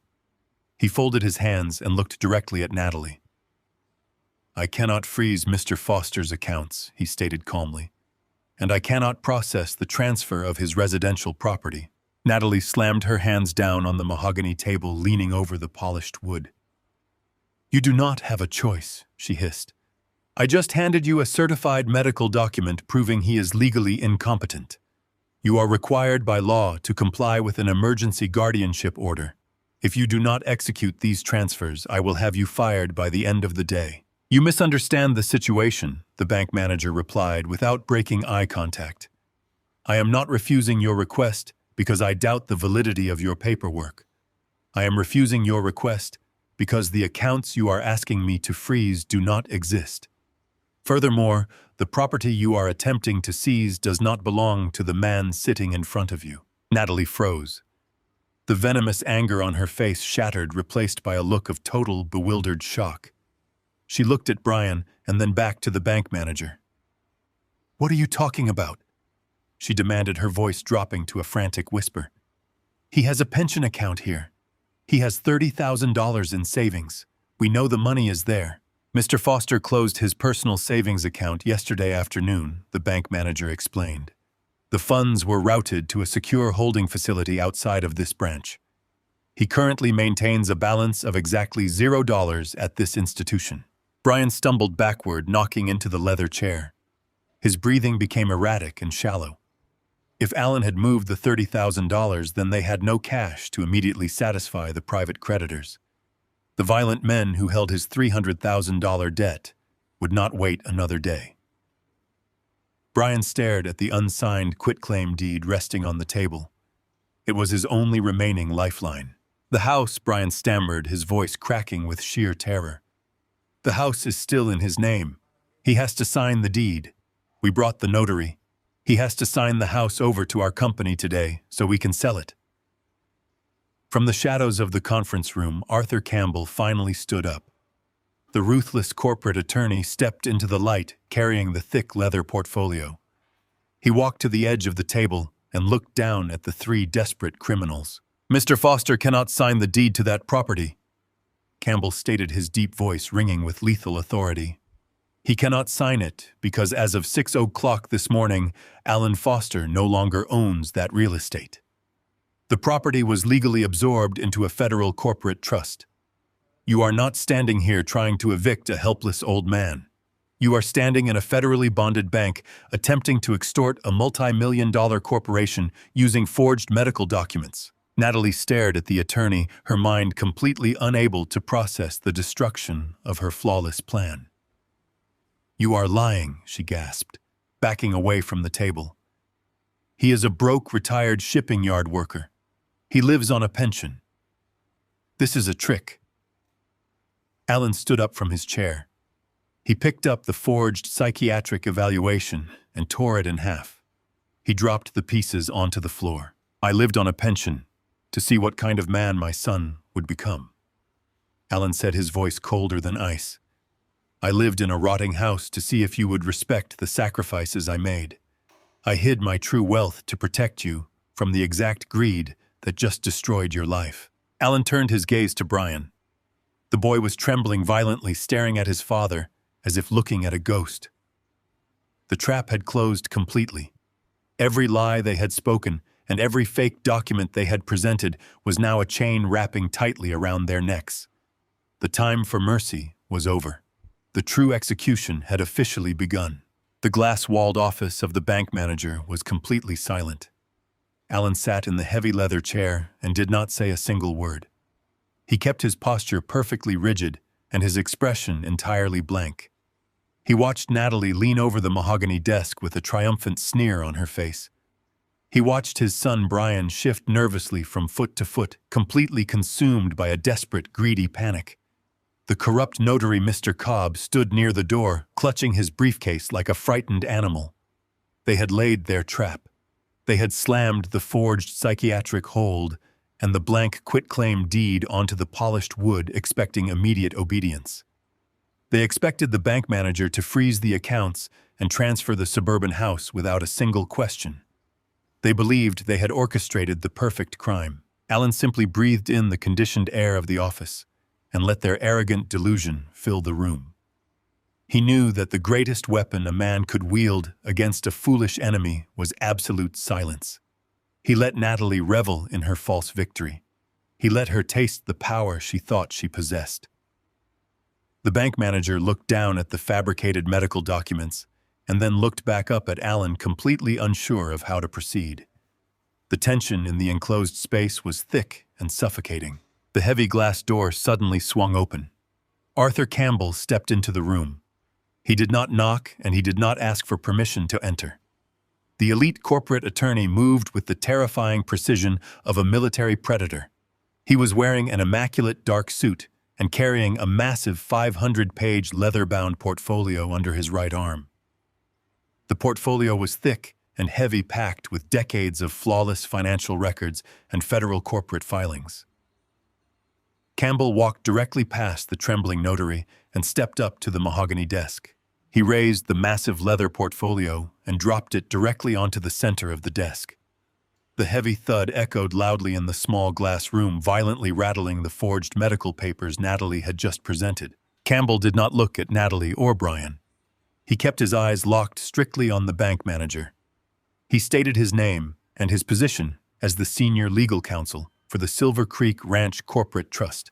He folded his hands and looked directly at Natalie. "I cannot freeze Mr. Foster's accounts," he stated calmly, "and I cannot process the transfer of his residential property." Natalie slammed her hands down on the mahogany table, leaning over the polished wood. "You do not have a choice," she hissed. "I just handed you a certified medical document proving he is legally incompetent. You are required by law to comply with an emergency guardianship order. If you do not execute these transfers, I will have you fired by the end of the day." "You misunderstand the situation," the bank manager replied without breaking eye contact. "I am not refusing your request because I doubt the validity of your paperwork. I am refusing your request because the accounts you are asking me to freeze do not exist. Furthermore, the property you are attempting to seize does not belong to the man sitting in front of you." Natalie froze. The venomous anger on her face shattered, replaced by a look of total, bewildered shock. She looked at Brian and then back to the bank manager. "What are you talking about?" she demanded, her voice dropping to a frantic whisper. "He has a pension account here. He has $30,000 in savings. We know the money is there. Mr. Foster closed his personal savings account yesterday afternoon," the bank manager explained. "The funds were routed to a secure holding facility outside of this branch. He currently maintains a balance of exactly $0 at this institution." Brian stumbled backward, knocking into the leather chair. His breathing became erratic and shallow. If Alan had moved the $30,000, then they had no cash to immediately satisfy the private creditors. The violent men who held his $300,000 debt would not wait another day. Brian stared at the unsigned quitclaim deed resting on the table. It was his only remaining lifeline. "The house," Brian stammered, his voice cracking with sheer terror. "The house is still in his name. He has to sign the deed. We brought the notary. He has to sign the house over to our company today so we can sell it." From the shadows of the conference room, Arthur Campbell finally stood up. The ruthless corporate attorney stepped into the light, carrying the thick leather portfolio. He walked to the edge of the table and looked down at the three desperate criminals. "Mr. Foster cannot sign the deed to that property," Campbell stated, his deep voice ringing with lethal authority. "He cannot sign it because as of 6 o'clock this morning, Alan Foster no longer owns that real estate. The property was legally absorbed into a federal corporate trust. You are not standing here trying to evict a helpless old man. You are standing in a federally bonded bank attempting to extort a multi-million-dollar corporation using forged medical documents." Natalie stared at the attorney, her mind completely unable to process the destruction of her flawless plan. "You are lying," she gasped, backing away from the table. "He is a broke, retired shipping yard worker. He lives on a pension. This is a trick." Alan stood up from his chair. He picked up the forged psychiatric evaluation and tore it in half. He dropped the pieces onto the floor. "I lived on a pension to see what kind of man my son would become." Alan said, his voice colder than ice. "I lived in a rotting house to see if you would respect the sacrifices I made. I hid my true wealth to protect you from the exact greed that just destroyed your life." Alan turned his gaze to Brian. The boy was trembling violently, staring at his father as if looking at a ghost. The trap had closed completely. Every lie they had spoken and every fake document they had presented was now a chain wrapping tightly around their necks. The time for mercy was over. The true execution had officially begun. The glass-walled office of the bank manager was completely silent. Alan sat in the heavy leather chair and did not say a single word. He kept his posture perfectly rigid and his expression entirely blank. He watched Natalie lean over the mahogany desk with a triumphant sneer on her face. He watched his son Brian shift nervously from foot to foot, completely consumed by a desperate, greedy panic. The corrupt notary Mr. Cobb stood near the door, clutching his briefcase like a frightened animal. They had laid their trap. They had slammed the forged psychiatric hold and the blank quitclaim deed onto the polished wood, expecting immediate obedience. They expected the bank manager to freeze the accounts and transfer the suburban house without a single question. They believed they had orchestrated the perfect crime. Alan simply breathed in the conditioned air of the office and let their arrogant delusion fill the room. He knew that the greatest weapon a man could wield against a foolish enemy was absolute silence. He let Natalie revel in her false victory. He let her taste the power she thought she possessed. The bank manager looked down at the fabricated medical documents and then looked back up at Alan, completely unsure of how to proceed. The tension in the enclosed space was thick and suffocating. The heavy glass door suddenly swung open. Arthur Campbell stepped into the room. He did not knock and he did not ask for permission to enter. The elite corporate attorney moved with the terrifying precision of a military predator. He was wearing an immaculate dark suit and carrying a massive 500-page leather-bound portfolio under his right arm. The portfolio was thick and heavy, packed with decades of flawless financial records and federal corporate filings. Campbell walked directly past the trembling notary and stepped up to the mahogany desk. He raised the massive leather portfolio and dropped it directly onto the center of the desk. The heavy thud echoed loudly in the small glass room, violently rattling the forged medical papers Natalie had just presented. Campbell did not look at Natalie or Brian. He kept his eyes locked strictly on the bank manager. He stated his name and his position as the senior legal counsel for the Silver Creek Ranch Corporate Trust.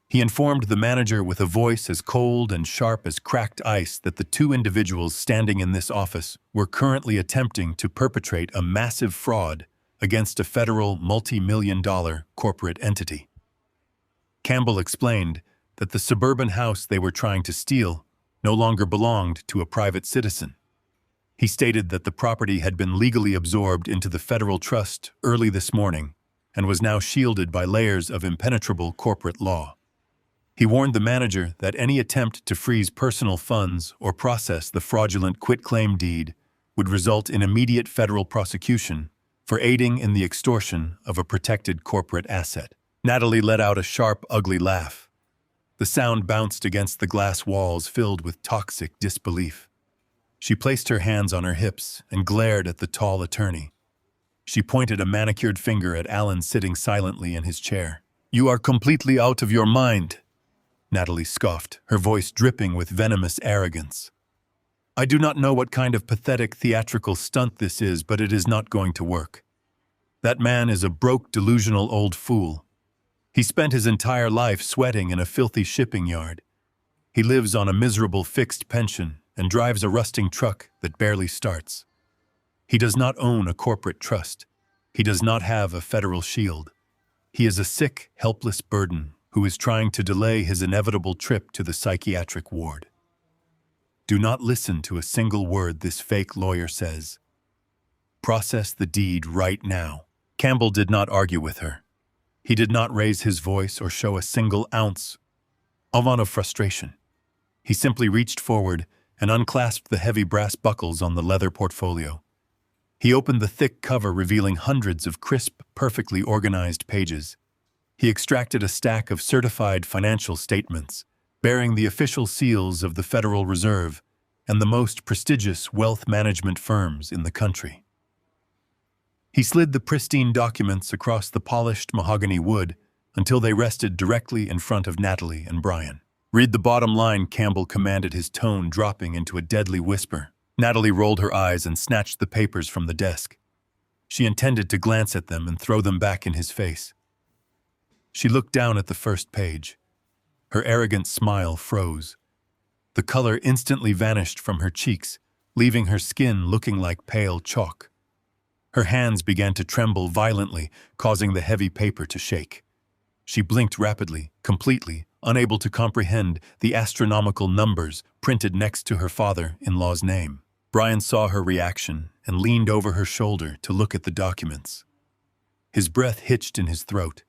He informed the manager with a voice as cold and sharp as cracked ice that the two individuals standing in this office were currently attempting to perpetrate a massive fraud against a federal multi-million-dollar corporate entity. Campbell explained that the suburban house they were trying to steal no longer belonged to a private citizen. He stated that the property had been legally absorbed into the federal trust early this morning and was now shielded by layers of impenetrable corporate law. He warned the manager that any attempt to freeze personal funds or process the fraudulent quitclaim deed would result in immediate federal prosecution for aiding in the extortion of a protected corporate asset. Natalie let out a sharp, ugly laugh. The sound bounced against the glass walls, filled with toxic disbelief. She placed her hands on her hips and glared at the tall attorney. She pointed a manicured finger at Alan sitting silently in his chair. "You are completely out of your mind," Natalie scoffed, her voice dripping with venomous arrogance. "I do not know what kind of pathetic theatrical stunt this is, but it is not going to work. That man is a broke, delusional old fool. He spent his entire life sweating in a filthy shipping yard. He lives on a miserable fixed pension and drives a rusting truck that barely starts. He does not own a corporate trust. He does not have a federal shield. He is a sick, helpless burden who is trying to delay his inevitable trip to the psychiatric ward." Do not listen to a single word this fake lawyer says. Process the deed right now. Campbell did not argue with her. He did not raise his voice or show a single ounce of frustration. He simply reached forward and unclasped the heavy brass buckles on the leather portfolio. He opened the thick cover, revealing hundreds of crisp, perfectly organized pages. He extracted a stack of certified financial statements, bearing the official seals of the Federal Reserve and the most prestigious wealth management firms in the country. He slid the pristine documents across the polished mahogany wood until they rested directly in front of Natalie and Brian. "Read the bottom line," Campbell commanded, his tone dropping into a deadly whisper. Natalie rolled her eyes and snatched the papers from the desk. She intended to glance at them and throw them back in his face. She looked down at the first page. Her arrogant smile froze. The color instantly vanished from her cheeks, leaving her skin looking like pale chalk. Her hands began to tremble violently, causing the heavy paper to shake. She blinked rapidly, completely unable to comprehend the astronomical numbers printed next to her father-in-law's name. Brian saw her reaction and leaned over her shoulder to look at the documents. His breath hitched in his throat.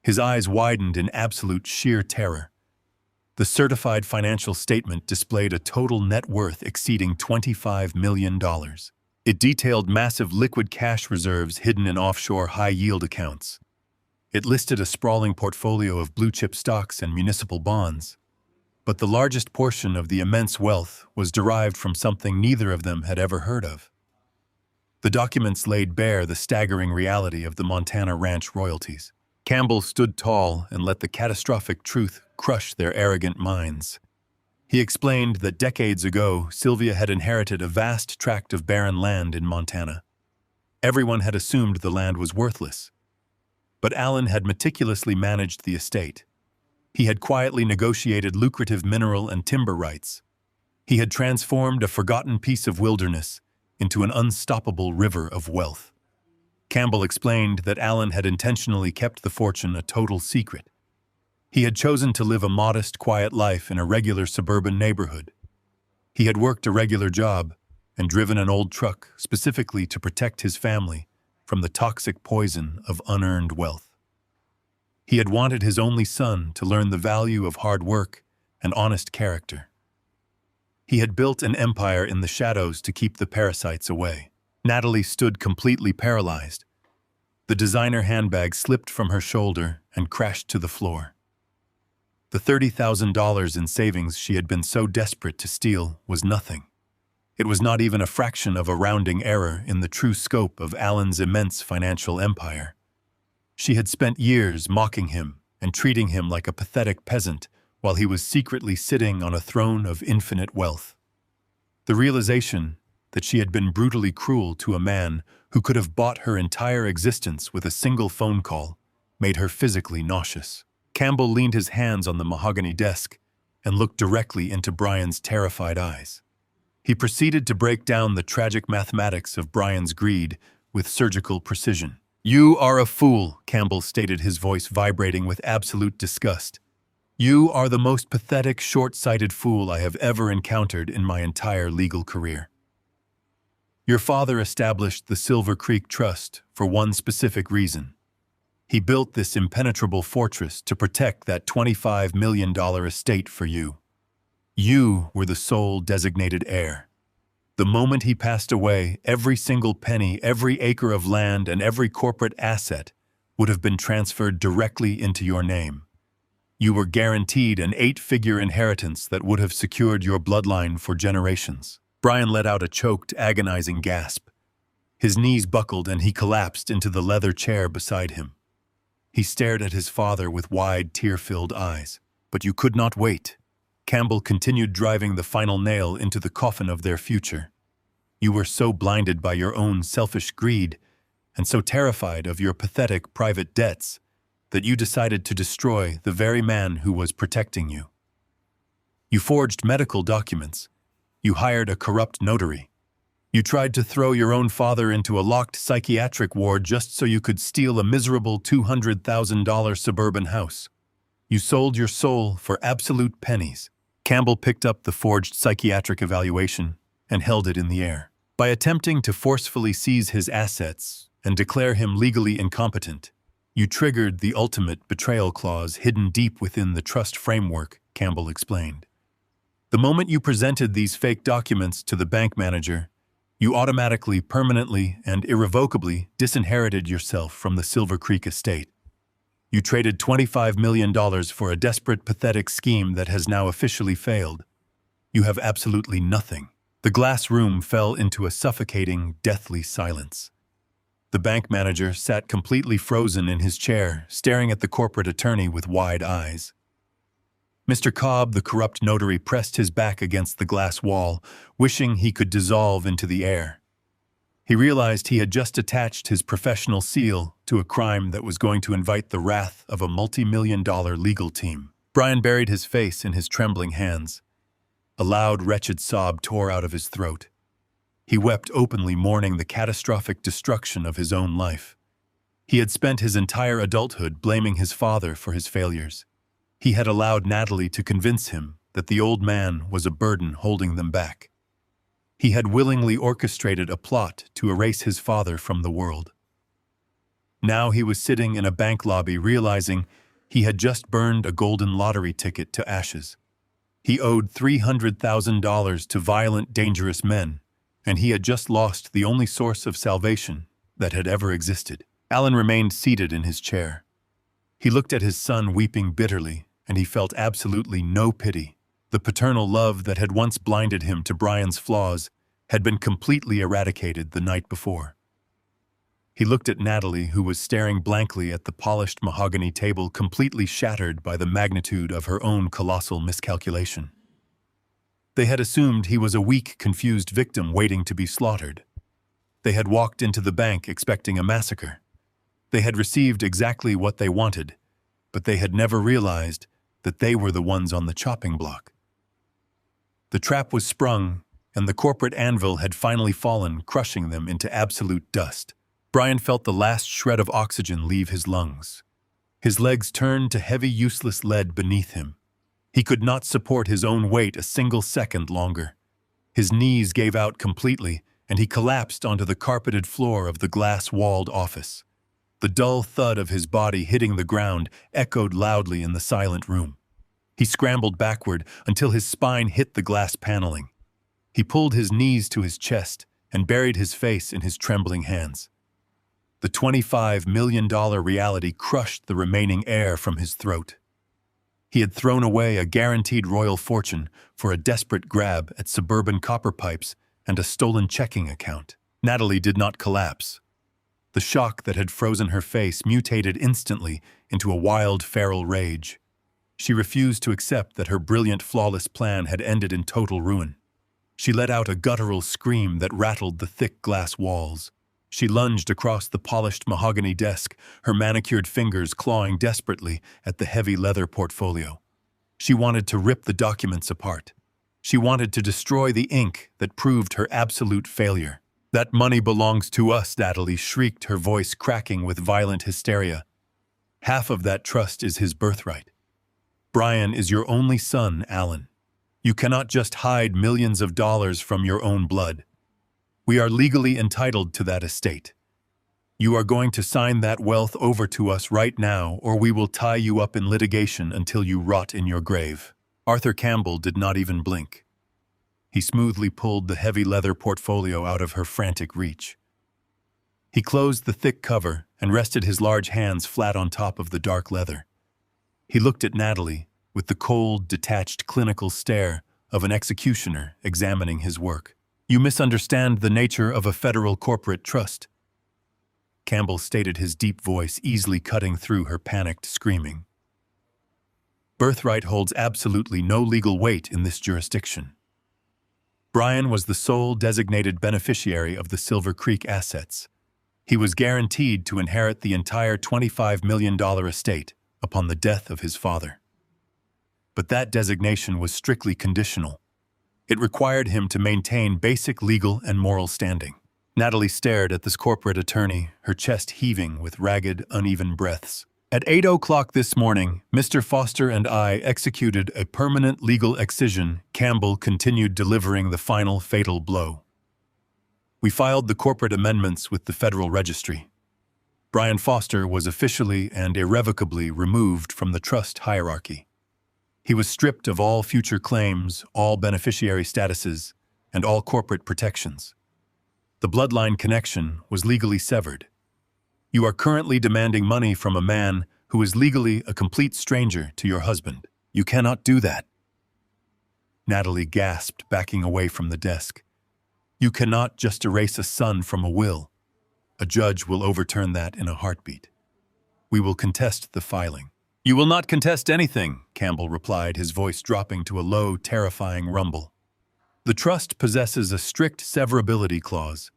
His eyes widened in absolute sheer terror. The certified financial statement displayed a total net worth exceeding $25 million. It detailed massive liquid cash reserves hidden in offshore high-yield accounts. It listed a sprawling portfolio of blue-chip stocks and municipal bonds. But the largest portion of the immense wealth was derived from something neither of them had ever heard of. The documents laid bare the staggering reality of the Montana ranch royalties. Campbell stood tall and let the catastrophic truth crush their arrogant minds. He explained that decades ago, Sylvia had inherited a vast tract of barren land in Montana. Everyone had assumed the land was worthless. But Alan had meticulously managed the estate. He had quietly negotiated lucrative mineral and timber rights. He had transformed a forgotten piece of wilderness into an unstoppable river of wealth. Campbell explained that Alan had intentionally kept the fortune a total secret. He had chosen to live a modest, quiet life in a regular suburban neighborhood. He had worked a regular job and driven an old truck specifically to protect his family from the toxic poison of unearned wealth. He had wanted his only son to learn the value of hard work and honest character. He had built an empire in the shadows to keep the parasites away. Natalie stood completely paralyzed. The designer handbag slipped from her shoulder and crashed to the floor. The $30,000 in savings she had been so desperate to steal was nothing. It was not even a fraction of a rounding error in the true scope of Alan's immense financial empire. She had spent years mocking him and treating him like a pathetic peasant while he was secretly sitting on a throne of infinite wealth. The realization that she had been brutally cruel to a man who could have bought her entire existence with a single phone call made her physically nauseous. Campbell leaned his hands on the mahogany desk and looked directly into Brian's terrified eyes. He proceeded to break down the tragic mathematics of Brian's greed with surgical precision. "You are a fool," Campbell stated, his voice vibrating with absolute disgust. "You are the most pathetic, short-sighted fool I have ever encountered in my entire legal career. Your father established the Silver Creek Trust for one specific reason. He built this impenetrable fortress to protect that $25 million estate for you. You were the sole designated heir. The moment he passed away, every single penny, every acre of land, and every corporate asset would have been transferred directly into your name. You were guaranteed an 8-figure inheritance that would have secured your bloodline for generations." Brian let out a choked, agonizing gasp. His knees buckled and he collapsed into the leather chair beside him. He stared at his father with wide, tear-filled eyes. "But you could not wait." Campbell continued, driving the final nail into the coffin of their future. "You were so blinded by your own selfish greed and so terrified of your pathetic private debts that you decided to destroy the very man who was protecting you. You forged medical documents. You hired a corrupt notary. You tried to throw your own father into a locked psychiatric ward just so you could steal a miserable $200,000 suburban house. You sold your soul for absolute pennies. Campbell picked up the forged psychiatric evaluation and held it in the air. By attempting to forcefully seize his assets and declare him legally incompetent, you triggered the ultimate betrayal clause hidden deep within the trust framework, Campbell explained. The moment you presented these fake documents to the bank manager, you automatically, permanently, and irrevocably disinherited yourself from the Silver Creek estate. You traded $25 million for a desperate, pathetic scheme that has now officially failed. You have absolutely nothing. The glass room fell into a suffocating, deathly silence. The bank manager sat completely frozen in his chair, staring at the corporate attorney with wide eyes. Mr. Cobb, the corrupt notary, pressed his back against the glass wall, wishing he could dissolve into the air. He realized he had just attached his professional seal to a crime that was going to invite the wrath of a multi-million-dollar legal team. Brian buried his face in his trembling hands. A loud, wretched sob tore out of his throat. He wept openly, mourning the catastrophic destruction of his own life. He had spent his entire adulthood blaming his father for his failures. He had allowed Natalie to convince him that the old man was a burden holding them back. He had willingly orchestrated a plot to erase his father from the world. Now he was sitting in a bank lobby realizing he had just burned a golden lottery ticket to ashes. He owed $300,000 to violent, dangerous men, and he had just lost the only source of salvation that had ever existed. Alan remained seated in his chair. He looked at his son weeping bitterly, and he felt absolutely no pity. The paternal love that had once blinded him to Brian's flaws had been completely eradicated the night before. He looked at Natalie, who was staring blankly at the polished mahogany table, completely shattered by the magnitude of her own colossal miscalculation. They had assumed he was a weak, confused victim waiting to be slaughtered. They had walked into the bank expecting a massacre. They had received exactly what they wanted, but they had never realized that they were the ones on the chopping block. The trap was sprung, and the corporate anvil had finally fallen, crushing them into absolute dust. Brian felt the last shred of oxygen leave his lungs. His legs turned to heavy, useless lead beneath him. He could not support his own weight a single second longer. His knees gave out completely, and he collapsed onto the carpeted floor of the glass-walled office. The dull thud of his body hitting the ground echoed loudly in the silent room. He scrambled backward until his spine hit the glass paneling. He pulled his knees to his chest and buried his face in his trembling hands. The $25 million reality crushed the remaining air from his throat. He had thrown away a guaranteed royal fortune for a desperate grab at suburban copper pipes and a stolen checking account. Natalie did not collapse. The shock that had frozen her face mutated instantly into a wild, feral rage. She refused to accept that her brilliant, flawless plan had ended in total ruin. She let out a guttural scream that rattled the thick glass walls. She lunged across the polished mahogany desk, her manicured fingers clawing desperately at the heavy leather portfolio. She wanted to rip the documents apart. She wanted to destroy the ink that proved her absolute failure. "That money belongs to us," Natalie shrieked, her voice cracking with violent hysteria. "Half of that trust is his birthright. Brian is your only son, Alan. You cannot just hide millions of dollars from your own blood. We are legally entitled to that estate. You are going to sign that wealth over to us right now, or we will tie you up in litigation until you rot in your grave." Arthur Campbell did not even blink. He smoothly pulled the heavy leather portfolio out of her frantic reach. He closed the thick cover and rested his large hands flat on top of the dark leather. He looked at Natalie with the cold, detached, clinical stare of an executioner examining his work. "You misunderstand the nature of a federal corporate trust," Campbell stated, his deep voice easily cutting through her panicked screaming. "Birthright holds absolutely no legal weight in this jurisdiction. Brian was the sole designated beneficiary of the Silver Creek assets. He was guaranteed to inherit the entire $25 million estate upon the death of his father. But that designation was strictly conditional. It required him to maintain basic legal and moral standing." Natalie stared at this corporate attorney, her chest heaving with ragged, uneven breaths. At 8 o'clock this morning, Mr. Foster and I executed a permanent legal excision. Campbell continued delivering the final fatal blow. We filed the corporate amendments with the Federal Registry. Brian Foster was officially and irrevocably removed from the trust hierarchy. He was stripped of all future claims, all beneficiary statuses, and all corporate protections. The bloodline connection was legally severed. You are currently demanding money from a man who is legally a complete stranger to your husband. You cannot do that. Natalie gasped, backing away from the desk. You cannot just erase a son from a will. A judge will overturn that in a heartbeat. We will contest the filing. You will not contest anything, Campbell replied, his voice dropping to a low, terrifying rumble. The trust possesses a strict severability clause.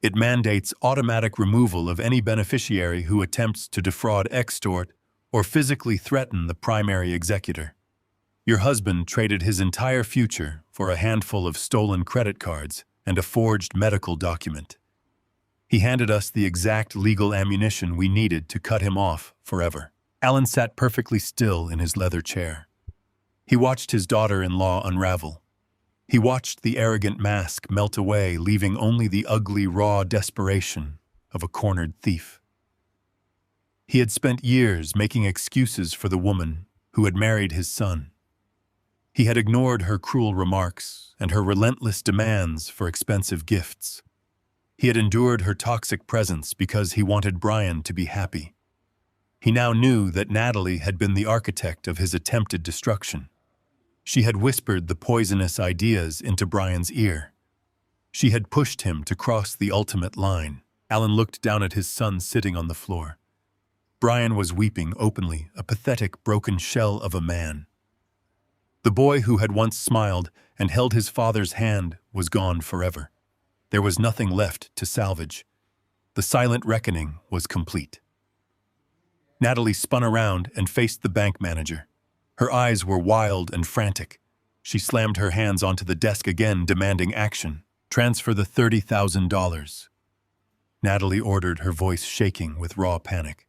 It mandates automatic removal of any beneficiary who attempts to defraud, extort, or physically threaten the primary executor. Your husband traded his entire future for a handful of stolen credit cards and a forged medical document. He handed us the exact legal ammunition we needed to cut him off forever. Alan sat perfectly still in his leather chair. He watched his daughter-in-law unravel. He watched the arrogant mask melt away, leaving only the ugly, raw desperation of a cornered thief. He had spent years making excuses for the woman who had married his son. He had ignored her cruel remarks and her relentless demands for expensive gifts. He had endured her toxic presence because he wanted Brian to be happy. He now knew that Natalie had been the architect of his attempted destruction. She had whispered the poisonous ideas into Brian's ear. She had pushed him to cross the ultimate line. Alan looked down at his son sitting on the floor. Brian was weeping openly, a pathetic, broken shell of a man. The boy who had once smiled and held his father's hand was gone forever. There was nothing left to salvage. The silent reckoning was complete. Natalie spun around and faced the bank manager. Her eyes were wild and frantic. She slammed her hands onto the desk again, demanding action. Transfer the $30,000. Natalie ordered, her voice shaking with raw panic.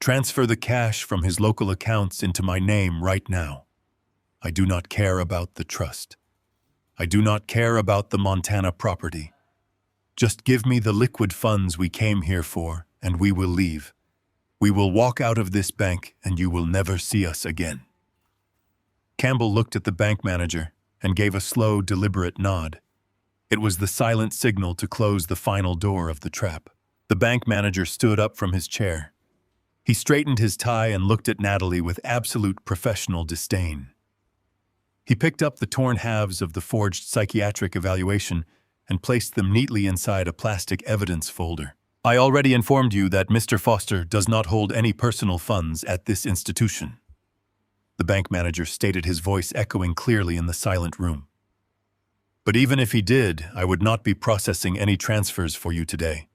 Transfer the cash from his local accounts into my name right now. I do not care about the trust. I do not care about the Montana property. Just give me the liquid funds we came here for, and we will leave. We will walk out of this bank, and you will never see us again. Campbell looked at the bank manager and gave a slow, deliberate nod. It was the silent signal to close the final door of the trap. The bank manager stood up from his chair. He straightened his tie and looked at Natalie with absolute professional disdain. He picked up the torn halves of the forged psychiatric evaluation and placed them neatly inside a plastic evidence folder. I already informed you that Mr. Foster does not hold any personal funds at this institution. The bank manager stated, his voice echoing clearly in the silent room. But even if he did, I would not be processing any transfers for you today.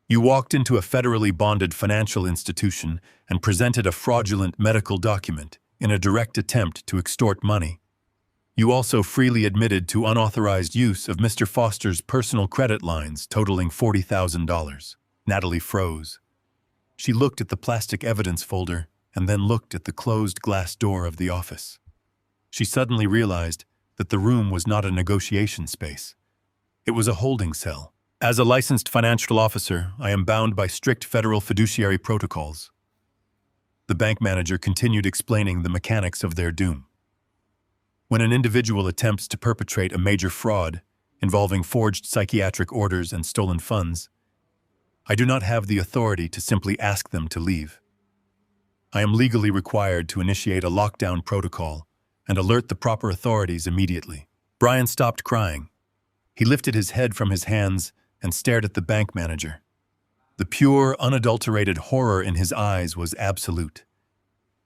You walked into a federally bonded financial institution and presented a fraudulent medical document in a direct attempt to extort money. You also freely admitted to unauthorized use of Mr. Foster's personal credit lines totaling $40,000. Natalie froze. She looked at the plastic evidence folder and then looked at the closed glass door of the office. She suddenly realized that the room was not a negotiation space. It was a holding cell. As a licensed financial officer, I am bound by strict federal fiduciary protocols. The bank manager continued explaining the mechanics of their doom. When an individual attempts to perpetrate a major fraud involving forged psychiatric orders and stolen funds, I do not have the authority to simply ask them to leave. I am legally required to initiate a lockdown protocol and alert the proper authorities immediately. Brian stopped crying. He lifted his head from his hands and stared at the bank manager. The pure, unadulterated horror in his eyes was absolute.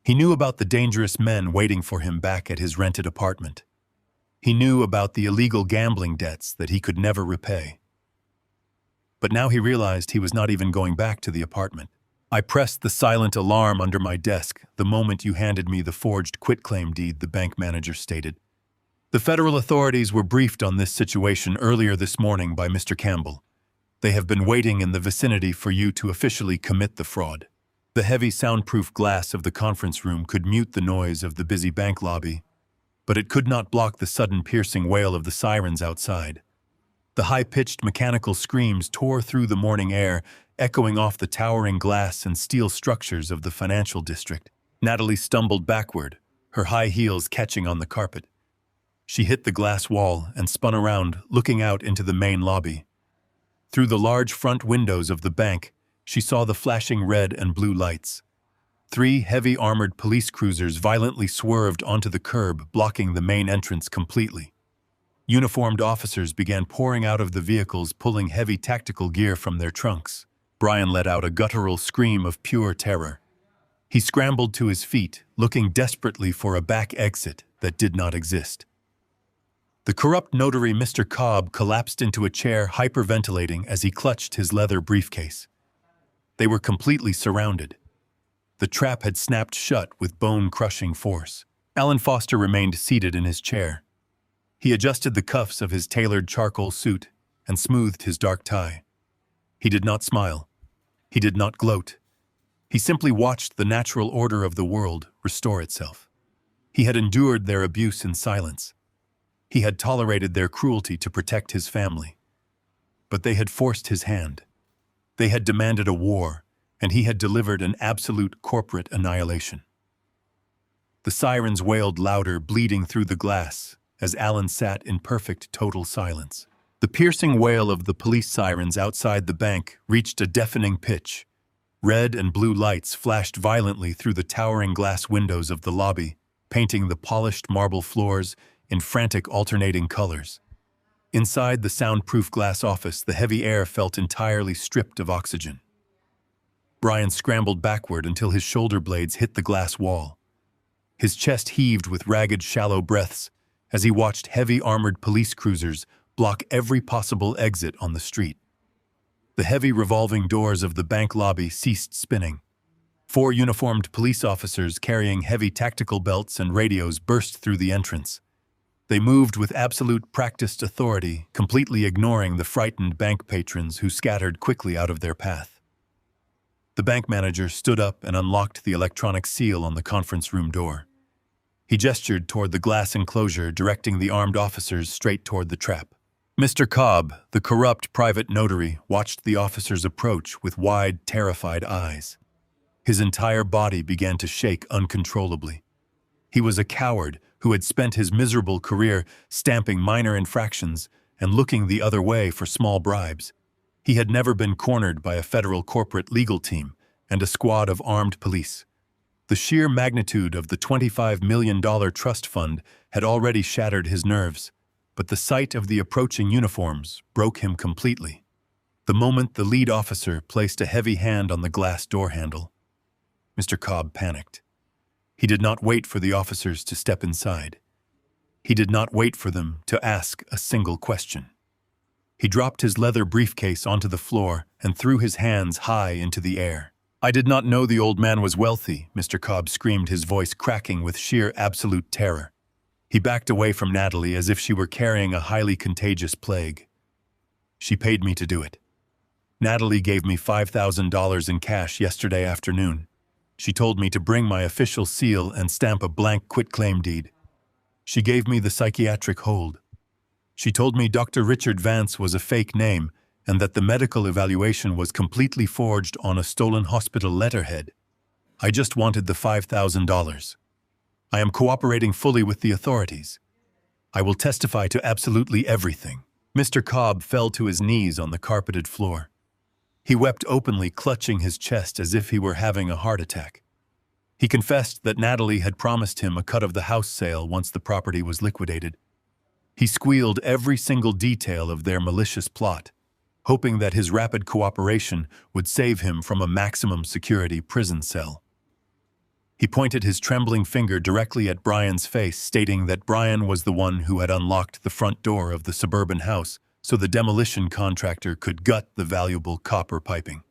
He knew about the dangerous men waiting for him back at his rented apartment. He knew about the illegal gambling debts that he could never repay. But now he realized he was not even going back to the apartment. I pressed the silent alarm under my desk the moment you handed me the forged quitclaim deed, the bank manager stated. The federal authorities were briefed on this situation earlier this morning by Mr. Campbell. They have been waiting in the vicinity for you to officially commit the fraud. The heavy soundproof glass of the conference room could mute the noise of the busy bank lobby, but it could not block the sudden piercing wail of the sirens outside. The high-pitched mechanical screams tore through the morning air, echoing off the towering glass and steel structures of the financial district. Natalie stumbled backward, her high heels catching on the carpet. She hit the glass wall and spun around, looking out into the main lobby. Through the large front windows of the bank, she saw the flashing red and blue lights. 3 heavy armored police cruisers violently swerved onto the curb, blocking the main entrance completely. Uniformed officers began pouring out of the vehicles, pulling heavy tactical gear from their trunks. Brian let out a guttural scream of pure terror. He scrambled to his feet, looking desperately for a back exit that did not exist. The corrupt notary Mr. Cobb collapsed into a chair, hyperventilating as he clutched his leather briefcase. They were completely surrounded. The trap had snapped shut with bone-crushing force. Alan Foster remained seated in his chair. He adjusted the cuffs of his tailored charcoal suit and smoothed his dark tie. He did not smile. He did not gloat. He simply watched the natural order of the world restore itself. He had endured their abuse in silence. He had tolerated their cruelty to protect his family. But they had forced his hand. They had demanded a war, and he had delivered an absolute corporate annihilation. The sirens wailed louder, bleeding through the glass, as Alan sat in perfect, total silence. The piercing wail of the police sirens outside the bank reached a deafening pitch. Red and blue lights flashed violently through the towering glass windows of the lobby, painting the polished marble floors in frantic alternating colors. Inside the soundproof glass office, the heavy air felt entirely stripped of oxygen. Brian scrambled backward until his shoulder blades hit the glass wall. His chest heaved with ragged, shallow breaths as he watched heavy armored police cruisers block every possible exit on the street. The heavy revolving doors of the bank lobby ceased spinning. 4 uniformed police officers carrying heavy tactical belts and radios burst through the entrance. They moved with absolute practiced authority, completely ignoring the frightened bank patrons who scattered quickly out of their path. The bank manager stood up and unlocked the electronic seal on the conference room door. He gestured toward the glass enclosure, directing the armed officers straight toward the trap. Mr. Cobb, the corrupt private notary, watched the officers approach with wide, terrified eyes. His entire body began to shake uncontrollably. He was a coward who had spent his miserable career stamping minor infractions and looking the other way for small bribes. He had never been cornered by a federal corporate legal team and a squad of armed police. The sheer magnitude of the $25 million trust fund had already shattered his nerves, but the sight of the approaching uniforms broke him completely. The moment the lead officer placed a heavy hand on the glass door handle, Mr. Cobb panicked. He did not wait for the officers to step inside. He did not wait for them to ask a single question. He dropped his leather briefcase onto the floor and threw his hands high into the air. "I did not know the old man was wealthy," Mr. Cobb screamed, his voice cracking with sheer absolute terror. He backed away from Natalie as if she were carrying a highly contagious plague. "She paid me to do it. Natalie gave me $5,000 in cash yesterday afternoon. She told me to bring my official seal and stamp a blank quitclaim deed. She gave me the psychiatric hold. She told me Dr. Richard Vance was a fake name and that the medical evaluation was completely forged on a stolen hospital letterhead. I just wanted the $5,000. I am cooperating fully with the authorities. I will testify to absolutely everything." Mr. Cobb fell to his knees on the carpeted floor. He wept openly, clutching his chest as if he were having a heart attack. He confessed that Natalie had promised him a cut of the house sale once the property was liquidated. He squealed every single detail of their malicious plot, hoping that his rapid cooperation would save him from a maximum security prison cell. He pointed his trembling finger directly at Brian's face, stating that Brian was the one who had unlocked the front door of the suburban house so the demolition contractor could gut the valuable copper piping.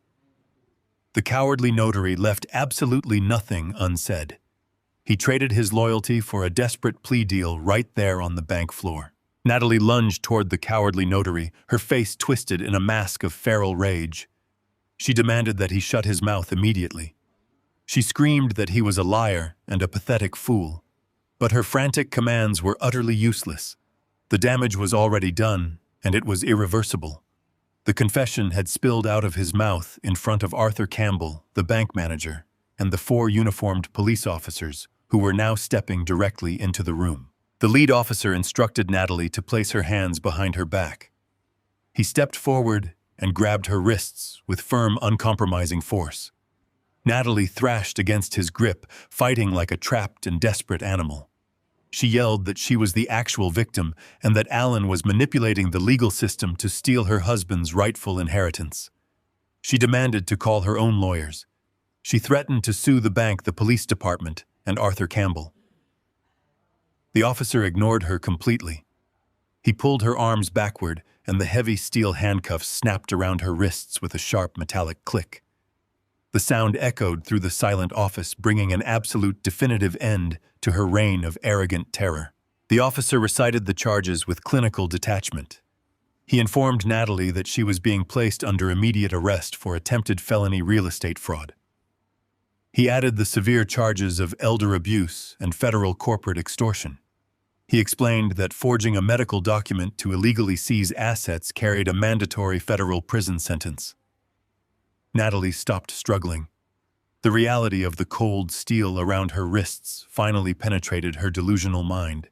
The cowardly notary left absolutely nothing unsaid. He traded his loyalty for a desperate plea deal right there on the bank floor. Natalie lunged toward the cowardly notary, her face twisted in a mask of feral rage. She demanded that he shut his mouth immediately. She screamed that he was a liar and a pathetic fool. But her frantic commands were utterly useless. The damage was already done, and it was irreversible. The confession had spilled out of his mouth in front of Arthur Campbell, the bank manager, and the 4 uniformed police officers who were now stepping directly into the room. The lead officer instructed Natalie to place her hands behind her back. He stepped forward and grabbed her wrists with firm, uncompromising force. Natalie thrashed against his grip, fighting like a trapped and desperate animal. She yelled that she was the actual victim and that Alan was manipulating the legal system to steal her husband's rightful inheritance. She demanded to call her own lawyers. She threatened to sue the bank, the police department, and Arthur Campbell. The officer ignored her completely. He pulled her arms backward, and the heavy steel handcuffs snapped around her wrists with a sharp metallic click. The sound echoed through the silent office, bringing an absolute definitive end to her reign of arrogant terror. The officer recited the charges with clinical detachment. He informed Natalie that she was being placed under immediate arrest for attempted felony real estate fraud. He added the severe charges of elder abuse and federal corporate extortion. He explained that forging a medical document to illegally seize assets carried a mandatory federal prison sentence. Natalie stopped struggling. The reality of the cold steel around her wrists finally penetrated her delusional mind.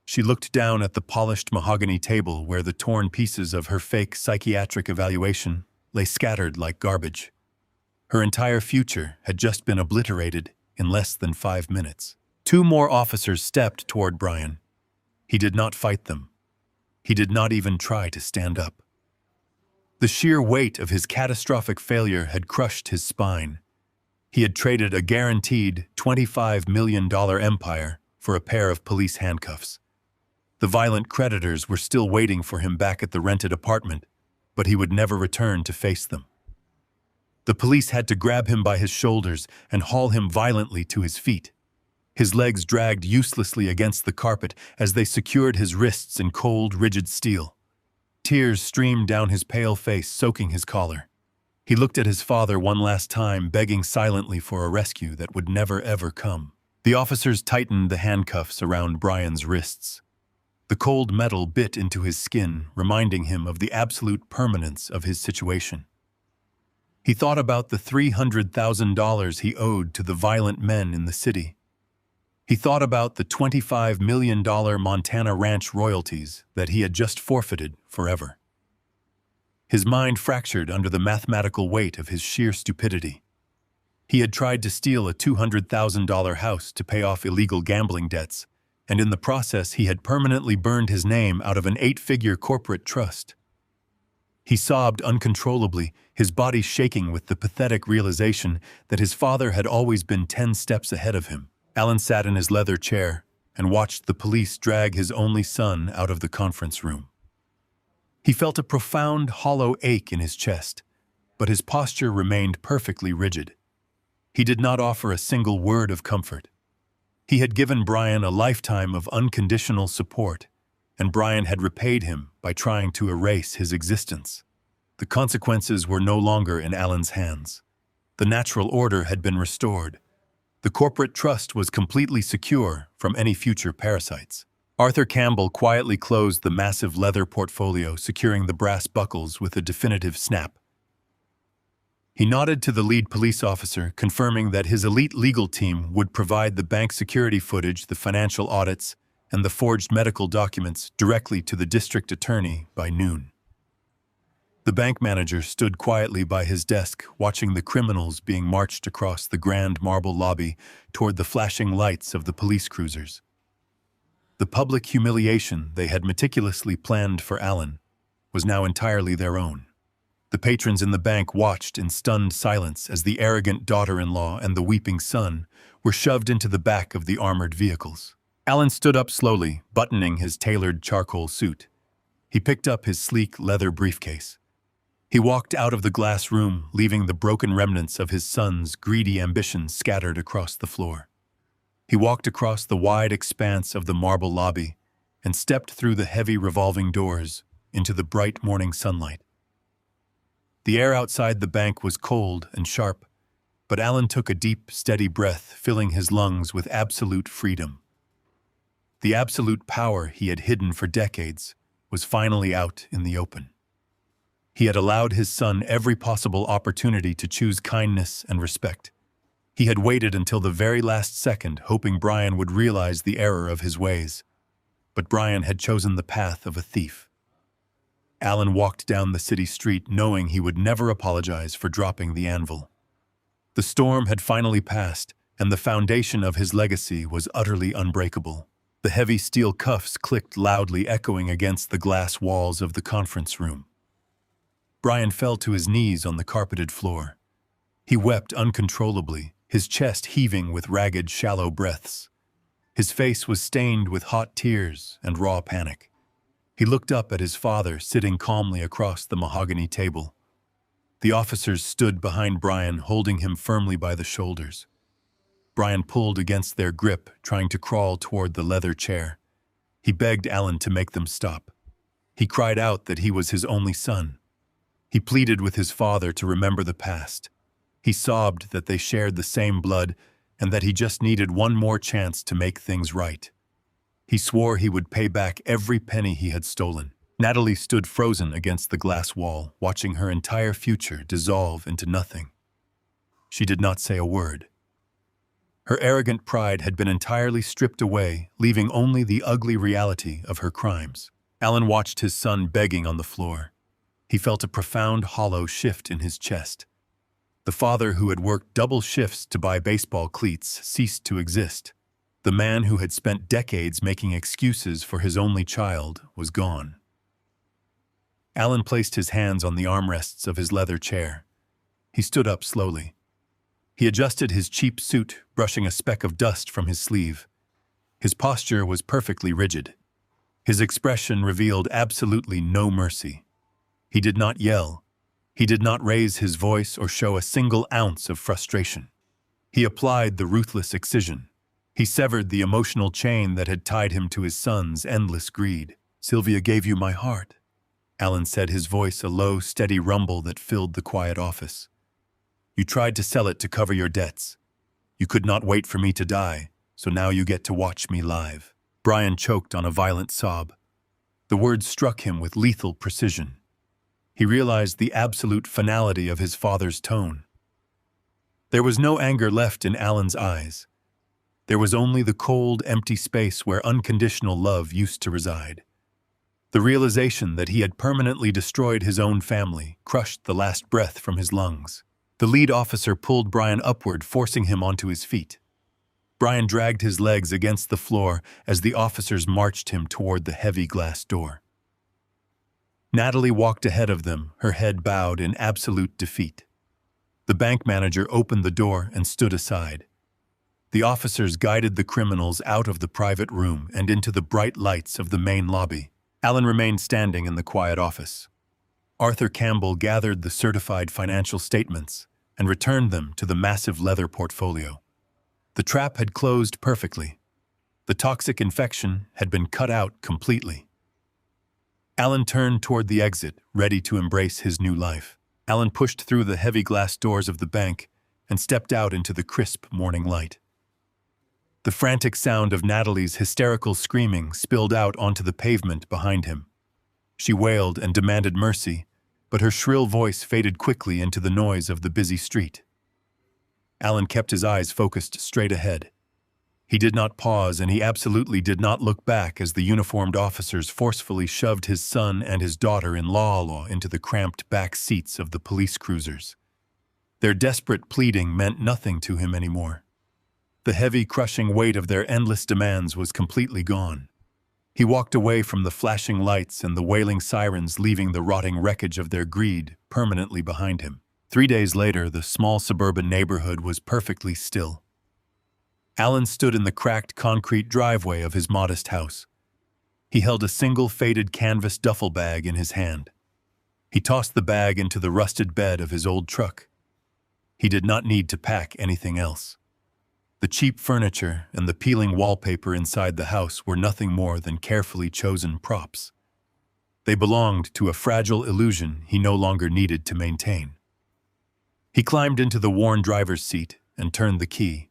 She looked down at the polished mahogany table where the torn pieces of her fake psychiatric evaluation lay scattered like garbage. Her entire future had just been obliterated in less than 5 minutes. 2 more officers stepped toward Brian. He did not fight them. He did not even try to stand up. The sheer weight of his catastrophic failure had crushed his spine. He had traded a guaranteed $25 million empire for a pair of police handcuffs. The violent creditors were still waiting for him back at the rented apartment, but he would never return to face them. The police had to grab him by his shoulders and haul him violently to his feet. His legs dragged uselessly against the carpet as they secured his wrists in cold, rigid steel. Tears streamed down his pale face, soaking his collar. He looked at his father one last time, begging silently for a rescue that would never ever come. The officers tightened the handcuffs around Brian's wrists. The cold metal bit into his skin, reminding him of the absolute permanence of his situation. He thought about the $300,000 he owed to the violent men in the city. He thought about the $25 million Montana ranch royalties that he had just forfeited forever. His mind fractured under the mathematical weight of his sheer stupidity. He had tried to steal a $200,000 house to pay off illegal gambling debts, and in the process he had permanently burned his name out of an 8-figure corporate trust. He sobbed uncontrollably, his body shaking with the pathetic realization that his father had always been 10 steps ahead of him. Alan sat in his leather chair and watched the police drag his only son out of the conference room. He felt a profound, hollow ache in his chest, but his posture remained perfectly rigid. He did not offer a single word of comfort. He had given Brian a lifetime of unconditional support, and Brian had repaid him by trying to erase his existence. The consequences were no longer in Alan's hands. The natural order had been restored. The corporate trust was completely secure from any future parasites. Arthur Campbell quietly closed the massive leather portfolio, securing the brass buckles with a definitive snap. He nodded to the lead police officer, confirming that his elite legal team would provide the bank security footage, the financial audits, and the forged medical documents directly to the district attorney by noon. The bank manager stood quietly by his desk, watching the criminals being marched across the grand marble lobby toward the flashing lights of the police cruisers. The public humiliation they had meticulously planned for Alan was now entirely their own. The patrons in the bank watched in stunned silence as the arrogant daughter-in-law and the weeping son were shoved into the back of the armored vehicles. Alan stood up slowly, buttoning his tailored charcoal suit. He picked up his sleek leather briefcase. He walked out of the glass room, leaving the broken remnants of his son's greedy ambitions scattered across the floor. He walked across the wide expanse of the marble lobby and stepped through the heavy revolving doors into the bright morning sunlight. The air outside the bank was cold and sharp, But Alan took a deep, steady breath, filling his lungs with absolute freedom. The absolute power he had hidden for decades was finally out in the open. He had allowed his son every possible opportunity to choose kindness and respect. He had waited until the very last second, hoping Brian would realize the error of his ways. But Brian had chosen the path of a thief. Alan walked down the city street knowing he would never apologize for dropping the anvil. The storm had finally passed, and the foundation of his legacy was utterly unbreakable. The heavy steel cuffs clicked loudly, echoing against the glass walls of the conference room. Brian fell to his knees on the carpeted floor. He wept uncontrollably, his chest heaving with ragged, shallow breaths. His face was stained with hot tears and raw panic. He looked up at his father sitting calmly across the mahogany table. The officers stood behind Brian, holding him firmly by the shoulders. Brian pulled against their grip, trying to crawl toward the leather chair. He begged Alan to make them stop. He cried out that he was his only son. He pleaded with his father to remember the past. He sobbed that they shared the same blood and that he just needed one more chance to make things right. He swore he would pay back every penny he had stolen. Natalie stood frozen against the glass wall, watching her entire future dissolve into nothing. She did not say a word. Her arrogant pride had been entirely stripped away, leaving only the ugly reality of her crimes. Alan watched his son begging on the floor. He felt a profound hollow shift in his chest. The father who had worked double shifts to buy baseball cleats ceased to exist. The man who had spent decades making excuses for his only child was gone. Alan placed his hands on the armrests of his leather chair. He stood up slowly. He adjusted his cheap suit, brushing a speck of dust from his sleeve. His posture was perfectly rigid. His expression revealed absolutely no mercy. He did not yell. He did not raise his voice or show a single ounce of frustration. He applied the ruthless excision. He severed the emotional chain that had tied him to his son's endless greed. "Sylvia gave you my heart," Alan said, his voice a low, steady rumble that filled the quiet office. "You tried to sell it to cover your debts. You could not wait for me to die, so now you get to watch me live." Brian choked on a violent sob. The words struck him with lethal precision. He realized the absolute finality of his father's tone. There was no anger left in Alan's eyes. There was only the cold, empty space where unconditional love used to reside. The realization that he had permanently destroyed his own family crushed the last breath from his lungs. The lead officer pulled Brian upward, forcing him onto his feet. Brian dragged his legs against the floor as the officers marched him toward the heavy glass door. Natalie walked ahead of them, her head bowed in absolute defeat. The bank manager opened the door and stood aside. The officers guided the criminals out of the private room and into the bright lights of the main lobby. Alan remained standing in the quiet office. Arthur Campbell gathered the certified financial statements and returned them to the massive leather portfolio. The trap had closed perfectly. The toxic infection had been cut out completely. Alan turned toward the exit, ready to embrace his new life. Alan pushed through the heavy glass doors of the bank and stepped out into the crisp morning light. The frantic sound of Natalie's hysterical screaming spilled out onto the pavement behind him. She wailed and demanded mercy, but her shrill voice faded quickly into the noise of the busy street. Alan kept his eyes focused straight ahead. He did not pause, and he absolutely did not look back as the uniformed officers forcefully shoved his son and his daughter-in-law into the cramped back seats of the police cruisers. Their desperate pleading meant nothing to him anymore. The heavy, crushing weight of their endless demands was completely gone. He walked away from the flashing lights and the wailing sirens, leaving the rotting wreckage of their greed permanently behind him. 3 days later, the small suburban neighborhood was perfectly still. Alan stood in the cracked concrete driveway of his modest house. He held a single faded canvas duffel bag in his hand. He tossed the bag into the rusted bed of his old truck. He did not need to pack anything else. The cheap furniture and the peeling wallpaper inside the house were nothing more than carefully chosen props. They belonged to a fragile illusion he no longer needed to maintain. He climbed into the worn driver's seat and turned the key.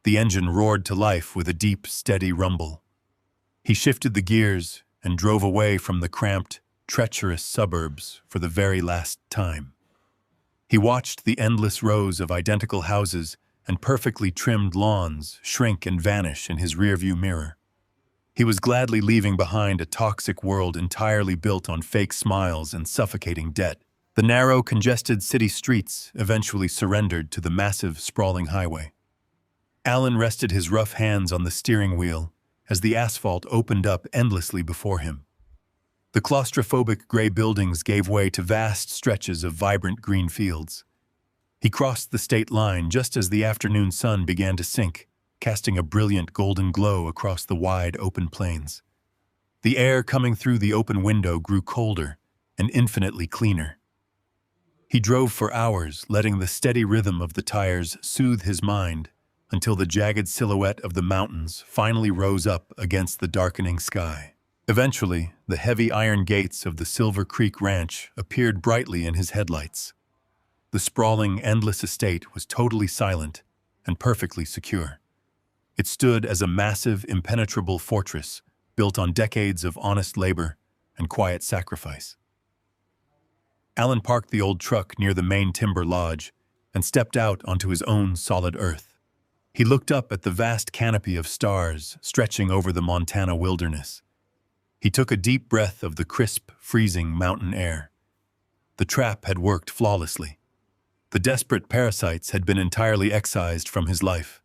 The engine roared to life with a deep, steady rumble. He shifted the gears and drove away from the cramped, treacherous suburbs for the very last time. He watched the endless rows of identical houses and perfectly trimmed lawns shrink and vanish in his rearview mirror. He was gladly leaving behind a toxic world entirely built on fake smiles and suffocating debt. The narrow, congested city streets eventually surrendered to the massive, sprawling highway. Alan rested his rough hands on the steering wheel as the asphalt opened up endlessly before him. The claustrophobic gray buildings gave way to vast stretches of vibrant green fields. He crossed the state line just as the afternoon sun began to sink, casting a brilliant golden glow across the wide open plains. The air coming through the open window grew colder and infinitely cleaner. He drove for hours, letting the steady rhythm of the tires soothe his mind until the jagged silhouette of the mountains finally rose up against the darkening sky. Eventually, the heavy iron gates of the Silver Creek Ranch appeared brightly in his headlights. The sprawling, endless estate was totally silent and perfectly secure. It stood as a massive, impenetrable fortress built on decades of honest labor and quiet sacrifice. Alan parked the old truck near the main timber lodge and stepped out onto his own solid earth. He looked up at the vast canopy of stars stretching over the Montana wilderness. He took a deep breath of the crisp, freezing mountain air. The trap had worked flawlessly. The desperate parasites had been entirely excised from his life.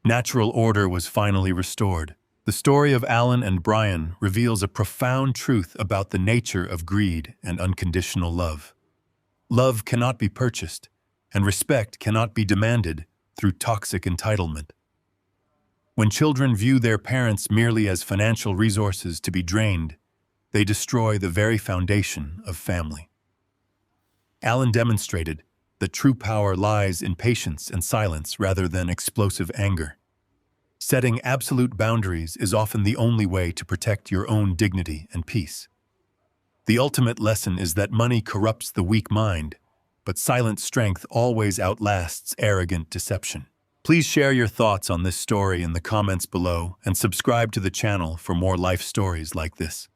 Natural order was finally restored. The story of Alan and Brian reveals a profound truth about the nature of greed and unconditional love. Love cannot be purchased, and respect cannot be demanded through toxic entitlement. When children view their parents merely as financial resources to be drained, they destroy the very foundation of family. Alan demonstrated that true power lies in patience and silence rather than explosive anger. Setting absolute boundaries is often the only way to protect your own dignity and peace. The ultimate lesson is that money corrupts the weak mind, but silent strength always outlasts arrogant deception. Please share your thoughts on this story in the comments below and subscribe to the channel for more life stories like this.